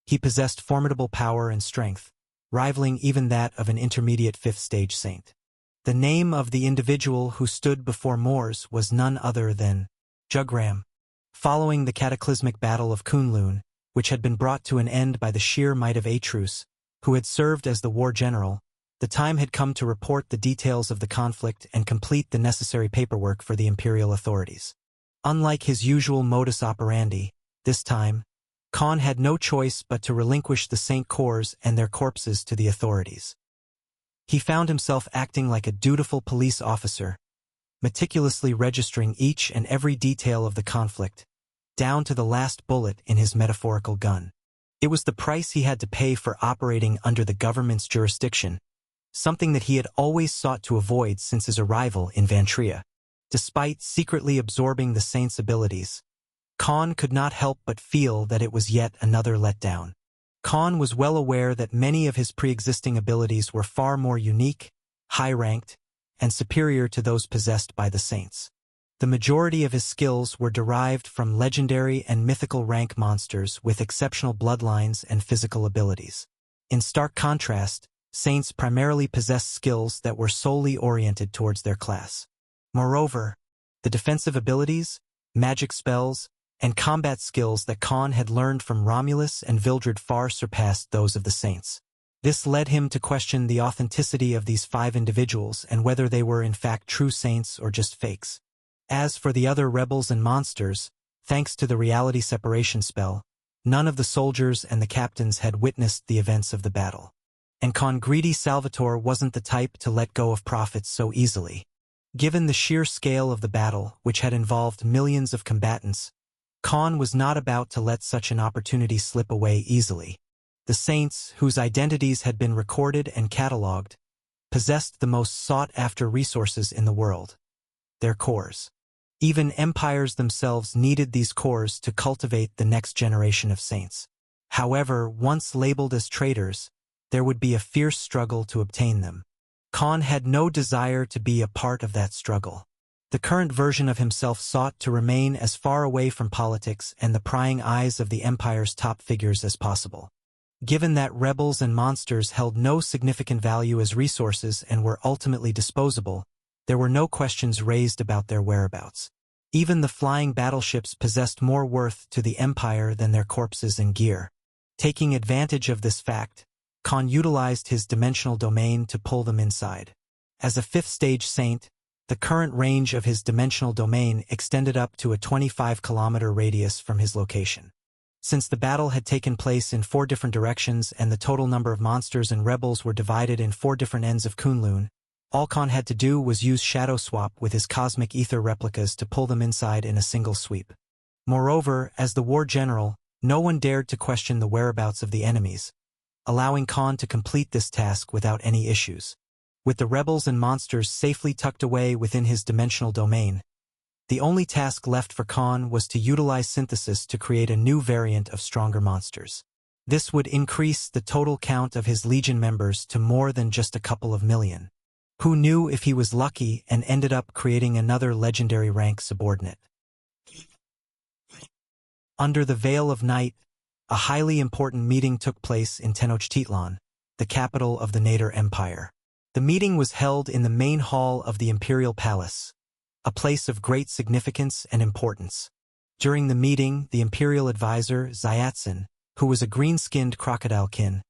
he possessed formidable power and strength, rivaling even that of an intermediate fifth-stage saint. The name of the individual who stood before Mors was none other than Jugram. Following the cataclysmic battle of Kunlun, which had been brought to an end by the sheer might of Atrus, who had served as the war general, the time had come to report the details of the conflict and complete the necessary paperwork for the imperial authorities. Unlike his usual modus operandi, this time, Khan had no choice but to relinquish the Saint Corps and their corpses to the authorities. He found himself acting like a dutiful police officer, meticulously registering each and every detail of the conflict, down to the last bullet in his metaphorical gun. It was the price he had to pay for operating under the government's jurisdiction, something that he had always sought to avoid since his arrival in Vantria. Despite secretly absorbing the Saint's abilities, Khan could not help but feel that it was yet another letdown. Khan was well aware that many of his pre-existing abilities were far more unique, high-ranked, and superior to those possessed by the Saints. The majority of his skills were derived from legendary and mythical rank monsters with exceptional bloodlines and physical abilities. In stark contrast, Saints primarily possessed skills that were solely oriented towards their class. Moreover, the defensive abilities, magic spells, and combat skills that Khan had learned from Romulus and Vildred far surpassed those of the Saints. This led him to question the authenticity of these 5 individuals and whether they were in fact true Saints or just fakes. As for the other rebels and monsters, thanks to the reality separation spell, none of the soldiers and the captains had witnessed the events of the battle. And Greedy Salvatore wasn't the type to let go of profits so easily. Given the sheer scale of the battle, which had involved millions of combatants, Khan was not about to let such an opportunity slip away easily. The Saints, whose identities had been recorded and catalogued, possessed the most sought-after resources in the world: their cores. Even empires themselves needed these cores to cultivate the next generation of Saints. However, once labeled as traitors, there would be a fierce struggle to obtain them. Khan had no desire to be a part of that struggle. The current version of himself sought to remain as far away from politics and the prying eyes of the Empire's top figures as possible. Given that rebels and monsters held no significant value as resources and were ultimately disposable, there were no questions raised about their whereabouts. Even the flying battleships possessed more worth to the Empire than their corpses and gear. Taking advantage of this fact, Khan utilized his dimensional domain to pull them inside. As a 5th-stage Saint, the current range of his dimensional domain extended up to a 25-kilometer radius from his location. Since the battle had taken place in 4 different directions and the total number of monsters and rebels were divided in 4 different ends of Kunlun, all Khan had to do was use Shadow Swap with his cosmic ether replicas to pull them inside in a single sweep. Moreover, as the war general, no one dared to question the whereabouts of the enemies, allowing Khan to complete this task without any issues. With the rebels and monsters safely tucked away within his dimensional domain, the only task left for Khan was to utilize synthesis to create a new variant of stronger monsters. This would increase the total count of his Legion members to more than just a couple of million. Who knew if he was lucky and ended up creating another legendary rank subordinate? Under the veil of night, a highly important meeting took place in Tenochtitlan, the capital of the Nader Empire. The meeting was held in the main hall of the Imperial Palace, a place of great significance and importance. During the meeting, the Imperial advisor, Zyatson, who was a green-skinned crocodile-kin,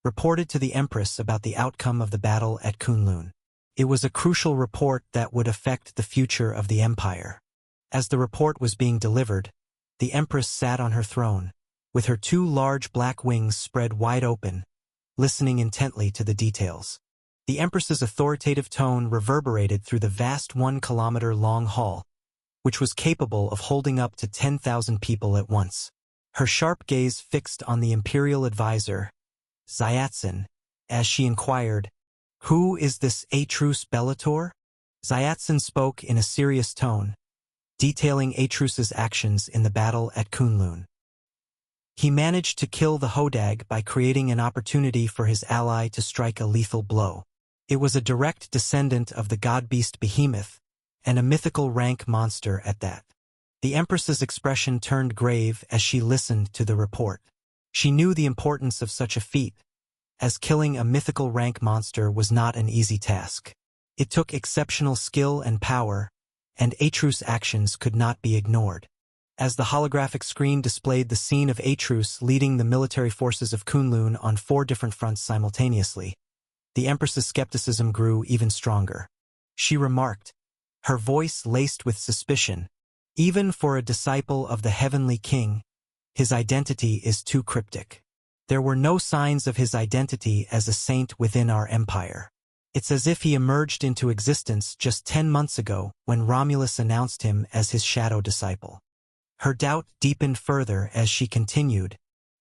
reported to the Empress about the outcome of the battle at Kunlun. It was a crucial report that would affect the future of the Empire. As the report was being delivered, the Empress sat on her throne, with her 2 large black wings spread wide open, listening intently to the details. The Empress's authoritative tone reverberated through the vast 1-kilometer-long hall, which was capable of holding up to 10,000 people at once. Her sharp gaze fixed on the Imperial advisor, Zyatson, as she inquired, "Who is this Atrus Bellator?" Zyatson spoke in a serious tone, detailing Atrus's actions in the battle at Kunlun. He managed to kill the Hodag by creating an opportunity for his ally to strike a lethal blow. It was a direct descendant of the god-beast Behemoth, and a mythical rank monster at that. The Empress's expression turned grave as she listened to the report. She knew the importance of such a feat, as killing a mythical rank monster was not an easy task. It took exceptional skill and power, and Atrus' actions could not be ignored. As the holographic screen displayed the scene of Atrus leading the military forces of Kunlun on 4 different fronts simultaneously, the Empress's skepticism grew even stronger. She remarked, her voice laced with suspicion, "Even for a disciple of the Heavenly King, his identity is too cryptic. There were no signs of his identity as a saint within our empire. It's as if he emerged into existence just 10 months ago when Romulus announced him as his shadow disciple." Her doubt deepened further as she continued,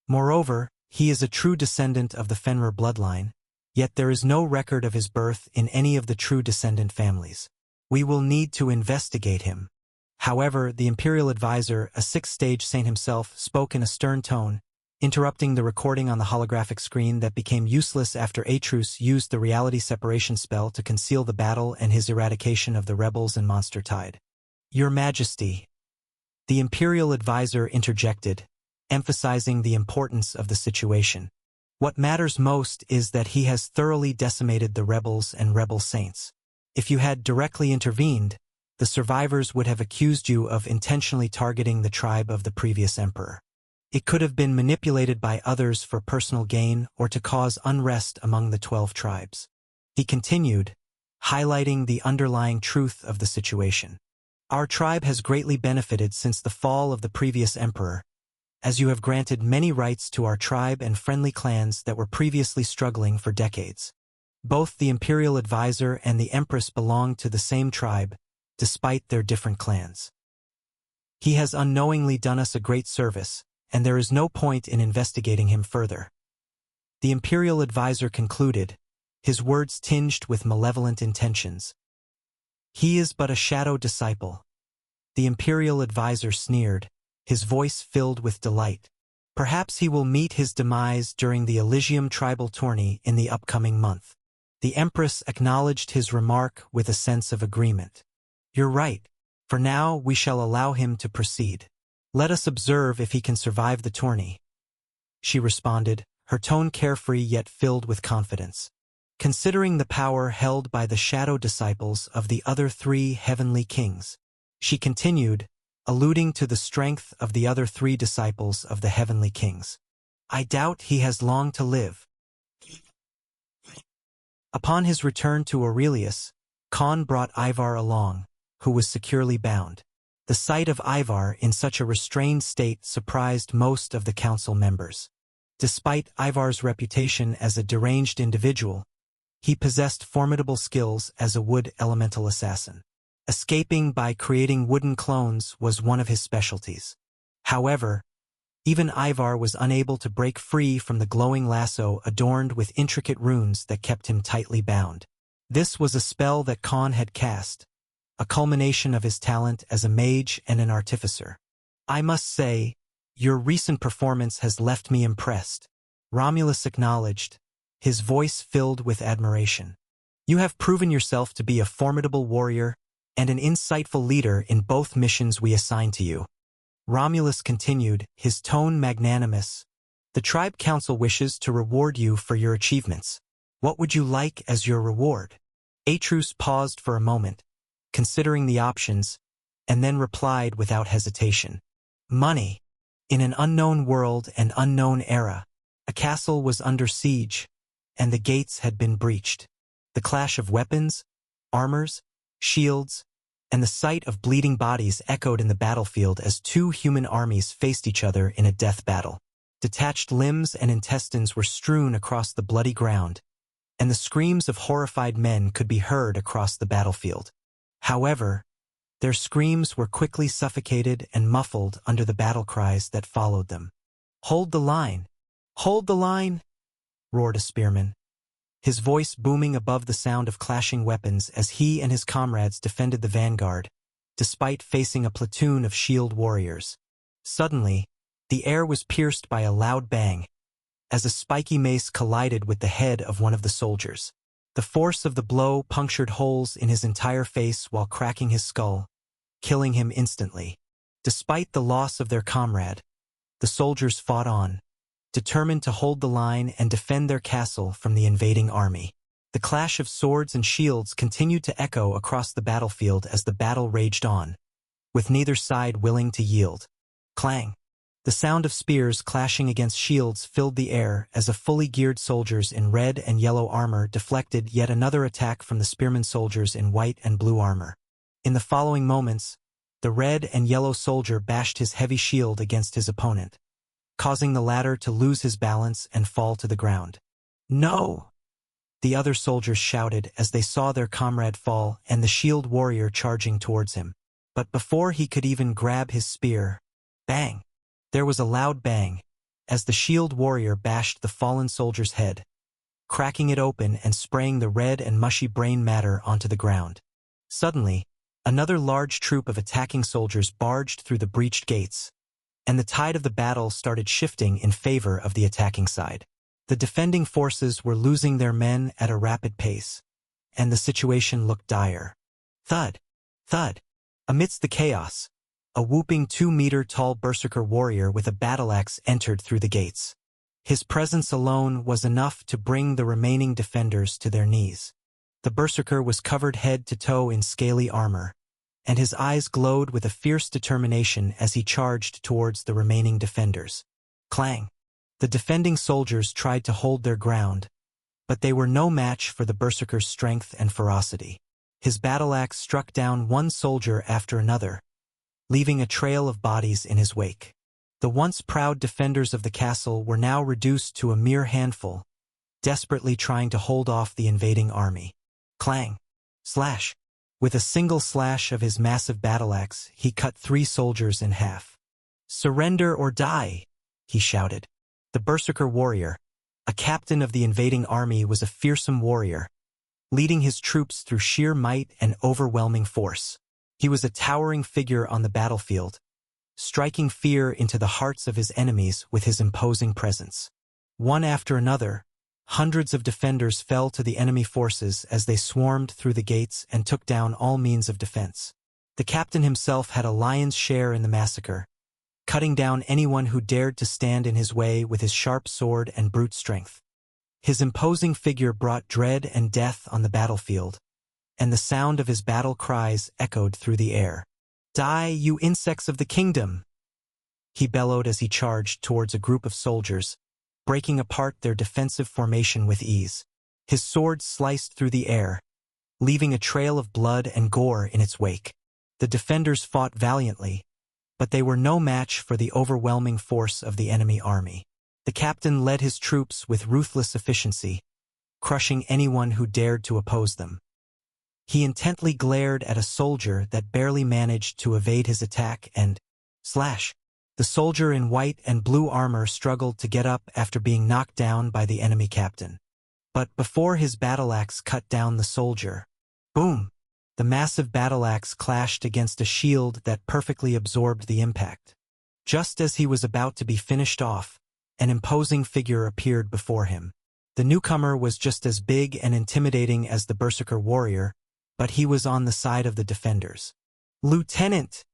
"Moreover, he is a true descendant of the Fenrir bloodline, yet there is no record of his birth in any of the true descendant families. We will need to investigate him." However, the imperial advisor, a 6th-stage saint himself, spoke in a stern tone, interrupting the recording on the holographic screen that became useless after Atrus used the reality separation spell to conceal the battle and his eradication of the rebels and Monster Tide. "Your Majesty," the imperial advisor interjected, emphasizing the importance of the situation. "What matters most is that he has thoroughly decimated the rebels and rebel saints. If you had directly intervened, the survivors would have accused you of intentionally targeting the tribe of the previous emperor. It could have been manipulated by others for personal gain or to cause unrest among the 12 tribes." He continued, highlighting the underlying truth of the situation. "Our tribe has greatly benefited since the fall of the previous emperor, as you have granted many rights to our tribe and friendly clans that were previously struggling for decades. Both the imperial advisor and the empress belong to the same tribe, despite their different clans. He has unknowingly done us a great service, and there is no point in investigating him further." The imperial advisor concluded, his words tinged with malevolent intentions. "He is but a shadow disciple." The imperial advisor sneered, his voice filled with delight. "Perhaps he will meet his demise during the Elysium tribal tourney in the upcoming month." The empress acknowledged his remark with a sense of agreement. "You're right. For now, we shall allow him to proceed. Let us observe if he can survive the tourney," she responded, her tone carefree yet filled with confidence. "Considering the power held by the shadow disciples of the other 3 heavenly kings," she continued, alluding to the strength of the other 3 disciples of the heavenly kings, "I doubt he has long to live." Upon his return to Aurelius, Khan brought Ivar along, who was securely bound. The sight of Ivar in such a restrained state surprised most of the council members. Despite Ivar's reputation as a deranged individual, he possessed formidable skills as a wood elemental assassin. Escaping by creating wooden clones was one of his specialties. However, even Ivar was unable to break free from the glowing lasso adorned with intricate runes that kept him tightly bound. This was a spell that Khan had cast, a culmination of his talent as a mage and an artificer. "I must say, your recent performance has left me impressed," Romulus acknowledged, his voice filled with admiration. "You have proven yourself to be a formidable warrior and an insightful leader in both missions we assigned to you." Romulus continued, his tone magnanimous. "The tribe council wishes to reward you for your achievements. What would you like as your reward?" Atrus paused for a moment, considering the options, and then replied without hesitation. "Money." In an unknown world and unknown era, a castle was under siege, and the gates had been breached. The clash of weapons, armors, shields, and the sight of bleeding bodies echoed in the battlefield as 2 human armies faced each other in a death battle. Detached limbs and intestines were strewn across the bloody ground, and the screams of horrified men could be heard across the battlefield. However, their screams were quickly suffocated and muffled under the battle cries that followed them. "Hold the line! Hold the line!" roared a spearman, his voice booming above the sound of clashing weapons as he and his comrades defended the vanguard, despite facing a platoon of shield warriors. Suddenly, the air was pierced by a loud bang, as a spiky mace collided with the head of one of the soldiers. The force of the blow punctured holes in his entire face while cracking his skull, killing him instantly. Despite the loss of their comrade, the soldiers fought on, determined to hold the line and defend their castle from the invading army. The clash of swords and shields continued to echo across the battlefield as the battle raged on, with neither side willing to yield. Clang. The sound of spears clashing against shields filled the air as a fully geared soldiers in red and yellow armor deflected yet another attack from the spearmen soldiers in white and blue armor. In the following moments, the red and yellow soldier bashed his heavy shield against his opponent, causing the latter to lose his balance and fall to the ground. "No!" the other soldiers shouted as they saw their comrade fall and the shield warrior charging towards him. But before he could even grab his spear, bang! There was a loud bang, as the shield warrior bashed the fallen soldier's head, cracking it open and spraying the red and mushy brain matter onto the ground. Suddenly, another large troop of attacking soldiers barged through the breached gates, and the tide of the battle started shifting in favor of the attacking side. The defending forces were losing their men at a rapid pace, and the situation looked dire. Thud! Thud! Amidst the chaos, a whooping 2-meter-tall berserker warrior with a battle-axe entered through the gates. His presence alone was enough to bring the remaining defenders to their knees. The berserker was covered head to toe in scaly armor, and his eyes glowed with a fierce determination as he charged towards the remaining defenders. Clang! The defending soldiers tried to hold their ground, but they were no match for the berserker's strength and ferocity. His battle-axe struck down one soldier after another, leaving a trail of bodies in his wake. The once proud defenders of the castle were now reduced to a mere handful, desperately trying to hold off the invading army. Clang! Slash! With a single slash of his massive battle-axe, he cut 3 soldiers in half. "Surrender or die!" he shouted. The berserker warrior, a captain of the invading army, was a fearsome warrior, leading his troops through sheer might and overwhelming force. He was a towering figure on the battlefield, striking fear into the hearts of his enemies with his imposing presence. One after another, hundreds of defenders fell to the enemy forces as they swarmed through the gates and took down all means of defense. The captain himself had a lion's share in the massacre, cutting down anyone who dared to stand in his way with his sharp sword and brute strength. His imposing figure brought dread and death on the battlefield, and the sound of his battle cries echoed through the air. "Die, you insects of the kingdom!" he bellowed as he charged towards a group of soldiers, breaking apart their defensive formation with ease. His sword sliced through the air, leaving a trail of blood and gore in its wake. The defenders fought valiantly, but they were no match for the overwhelming force of the enemy army. The captain led his troops with ruthless efficiency, crushing anyone who dared to oppose them. He intently glared at a soldier that barely managed to evade his attack and slash! The soldier in white and blue armor struggled to get up after being knocked down by the enemy captain. But before his battle-axe cut down the soldier, boom! The massive battle-axe clashed against a shield that perfectly absorbed the impact. Just as he was about to be finished off, an imposing figure appeared before him. The newcomer was just as big and intimidating as the berserker warrior, but he was on the side of the defenders. "Lieutenant!"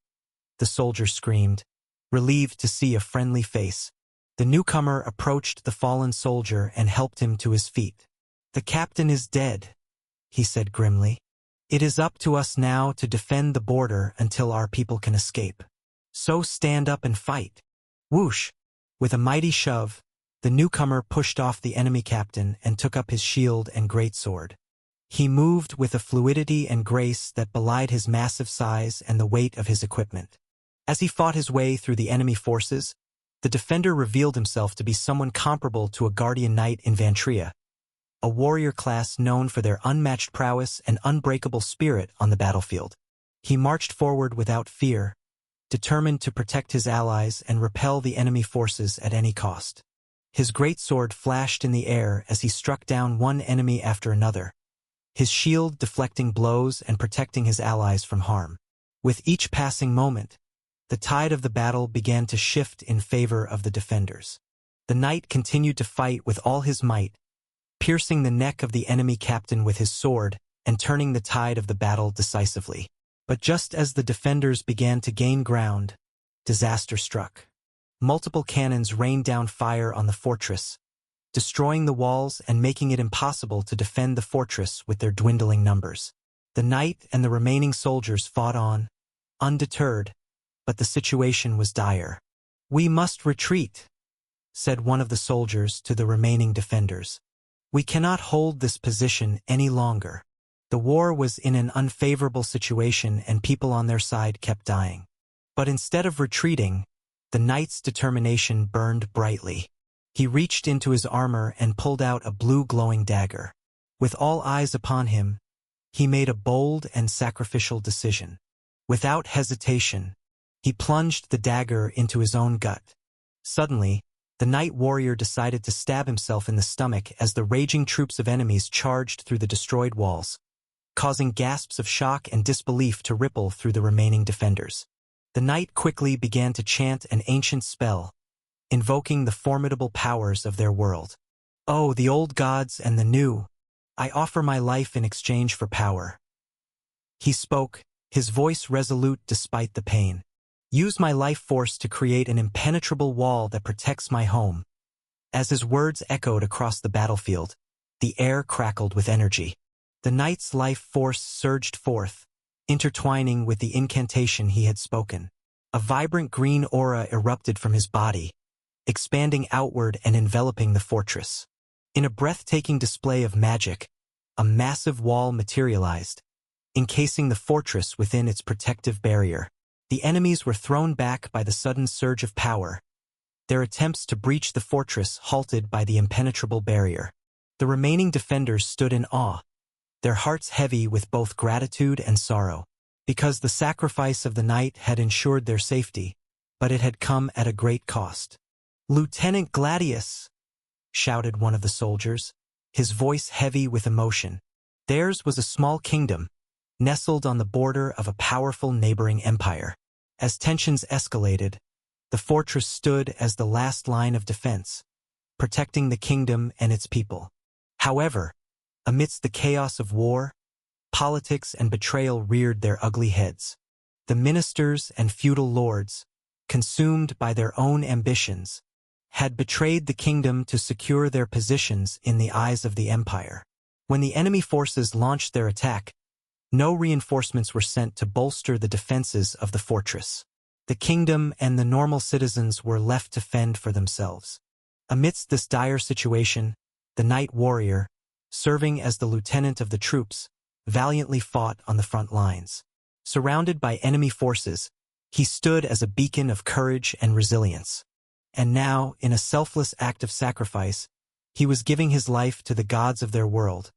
the soldier screamed, relieved to see a friendly face. The newcomer approached the fallen soldier and helped him to his feet. "The captain is dead," he said grimly. "It is up to us now to defend the border until our people can escape. So stand up and fight." Whoosh! With a mighty shove, the newcomer pushed off the enemy captain and took up his shield and greatsword. He moved with a fluidity and grace that belied his massive size and the weight of his equipment. As he fought his way through the enemy forces, the defender revealed himself to be someone comparable to a guardian knight in Vantria, a warrior class known for their unmatched prowess and unbreakable spirit on the battlefield. He marched forward without fear, determined to protect his allies and repel the enemy forces at any cost. His greatsword flashed in the air as he struck down one enemy after another, his shield deflecting blows and protecting his allies from harm. With each passing moment, the tide of the battle began to shift in favor of the defenders. The knight continued to fight with all his might, piercing the neck of the enemy captain with his sword and turning the tide of the battle decisively. But just as the defenders began to gain ground, disaster struck. Multiple cannons rained down fire on the fortress, destroying the walls and making it impossible to defend the fortress with their dwindling numbers. The knight and the remaining soldiers fought on, undeterred, but the situation was dire. "We must retreat," said one of the soldiers to the remaining defenders. "We cannot hold this position any longer." The war was in an unfavorable situation and people on their side kept dying. But instead of retreating, the knight's determination burned brightly. He reached into his armor and pulled out a blue glowing dagger. With all eyes upon him, he made a bold and sacrificial decision. Without hesitation, he plunged the dagger into his own gut. Suddenly, the knight warrior decided to stab himself in the stomach as the raging troops of enemies charged through the destroyed walls, causing gasps of shock and disbelief to ripple through the remaining defenders. The knight quickly began to chant an ancient spell, invoking the formidable powers of their world. "Oh, the old gods and the new, I offer my life in exchange for power." He spoke, his voice resolute despite the pain. "Use my life force to create an impenetrable wall that protects my home." As his words echoed across the battlefield, the air crackled with energy. The knight's life force surged forth, intertwining with the incantation he had spoken. A vibrant green aura erupted from his body, expanding outward and enveloping the fortress. In a breathtaking display of magic, a massive wall materialized, encasing the fortress within its protective barrier. The enemies were thrown back by the sudden surge of power, their attempts to breach the fortress halted by the impenetrable barrier. The remaining defenders stood in awe, their hearts heavy with both gratitude and sorrow, because the sacrifice of the knight had ensured their safety, but it had come at a great cost. "Lieutenant Gladius!" shouted one of the soldiers, his voice heavy with emotion. Theirs was a small kingdom, nestled on the border of a powerful neighboring empire. As tensions escalated, the fortress stood as the last line of defense, protecting the kingdom and its people. However, amidst the chaos of war, politics and betrayal reared their ugly heads. The ministers and feudal lords, consumed by their own ambitions, had betrayed the kingdom to secure their positions in the eyes of the empire. When the enemy forces launched their attack, no reinforcements were sent to bolster the defenses of the fortress. The kingdom and the normal citizens were left to fend for themselves. Amidst this dire situation, the knight warrior, serving as the lieutenant of the troops, valiantly fought on the front lines. Surrounded by enemy forces, he stood as a beacon of courage and resilience. And now, in a selfless act of sacrifice, he was giving his life to the gods of their world,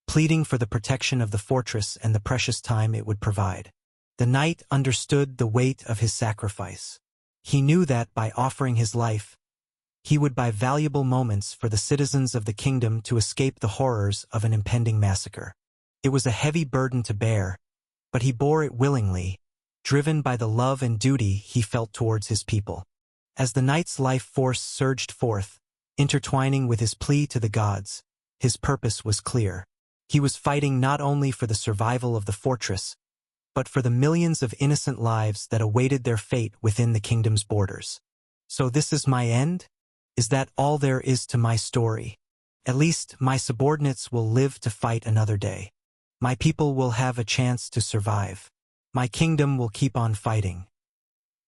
pleading for the protection of the fortress and the precious time it would provide. The knight understood the weight of his sacrifice. He knew that by offering his life, he would buy valuable moments for the citizens of the kingdom to escape the horrors of an impending massacre. It was a heavy burden to bear, but he bore it willingly, driven by the love and duty he felt towards his people. As the knight's life force surged forth, intertwining with his plea to the gods, his purpose was clear. He was fighting not only for the survival of the fortress, but for the millions of innocent lives that awaited their fate within the kingdom's borders. So this is my end? Is that all there is to my story? At least my subordinates will live to fight another day. My people will have a chance to survive. My kingdom will keep on fighting.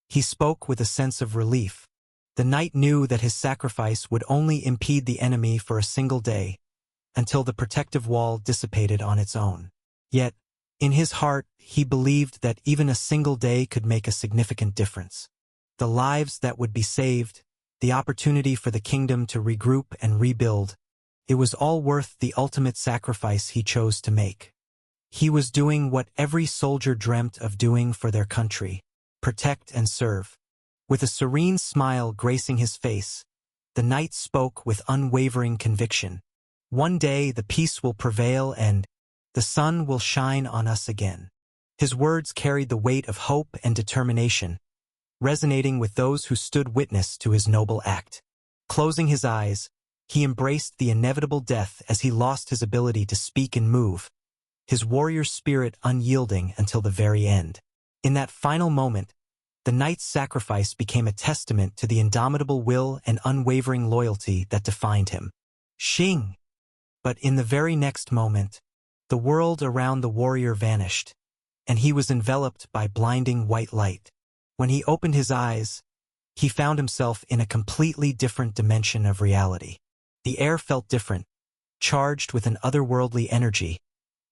He spoke with a sense of relief. The knight knew that his sacrifice would only impede the enemy for a single day, until the protective wall dissipated on its own. Yet, in his heart, he believed that even a single day could make a significant difference. The lives that would be saved, the opportunity for the kingdom to regroup and rebuild, it was all worth the ultimate sacrifice he chose to make. He was doing what every soldier dreamt of doing for their country: protect and serve. With a serene smile gracing his face, the knight spoke with unwavering conviction. One day the peace will prevail and the sun will shine on us again. His words carried the weight of hope and determination, resonating with those who stood witness to his noble act. Closing his eyes, he embraced the inevitable death as he lost his ability to speak and move, his warrior spirit unyielding until the very end. In that final moment, the knight's sacrifice became a testament to the indomitable will and unwavering loyalty that defined him. Xing! But in the very next moment, the world around the warrior vanished, and he was enveloped by blinding white light. When he opened his eyes, he found himself in a completely different dimension of reality. The air felt different, charged with an otherworldly energy,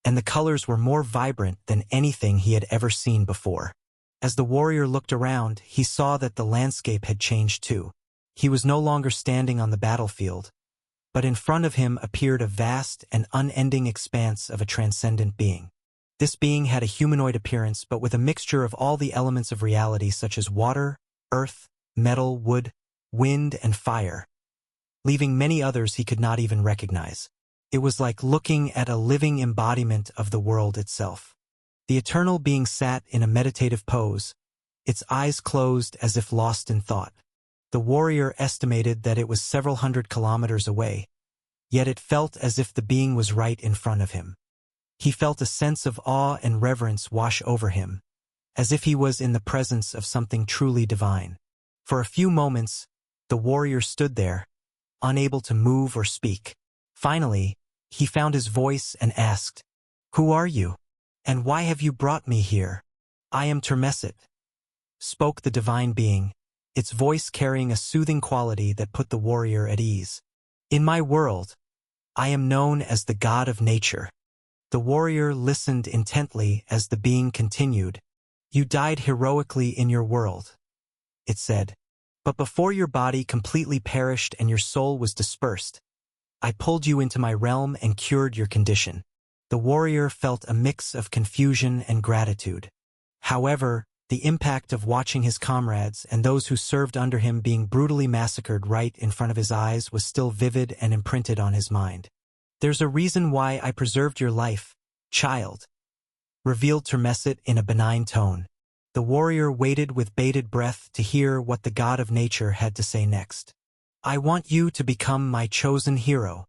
and the colors were more vibrant than anything he had ever seen before. As the warrior looked around, he saw that the landscape had changed too. He was no longer standing on the battlefield, but in front of him appeared a vast and unending expanse of a transcendent being. This being had a humanoid appearance, but with a mixture of all the elements of reality such as water, earth, metal, wood, wind, and fire, leaving many others he could not even recognize. It was like looking at a living embodiment of the world itself. The eternal being sat in a meditative pose, its eyes closed as if lost in thought. The warrior estimated that it was several hundred kilometers away, yet it felt as if the being was right in front of him. He felt a sense of awe and reverence wash over him, as if he was in the presence of something truly divine. For a few moments, the warrior stood there, unable to move or speak. Finally, he found his voice and asked, "Who are you? And why have you brought me here?" "I am Termeset," spoke the divine being, its voice carrying a soothing quality that put the warrior at ease. "In my world, I am known as the god of nature." The warrior listened intently as the being continued. "You died heroically in your world," it said, "but before your body completely perished and your soul was dispersed, I pulled you into my realm and cured your condition." The warrior felt a mix of confusion and gratitude. However, the impact of watching his comrades and those who served under him being brutally massacred right in front of his eyes was still vivid and imprinted on his mind. "There's a reason why I preserved your life, child," revealed Termeset in a benign tone. The warrior waited with bated breath to hear what the god of nature had to say next. "I want you to become my chosen hero,"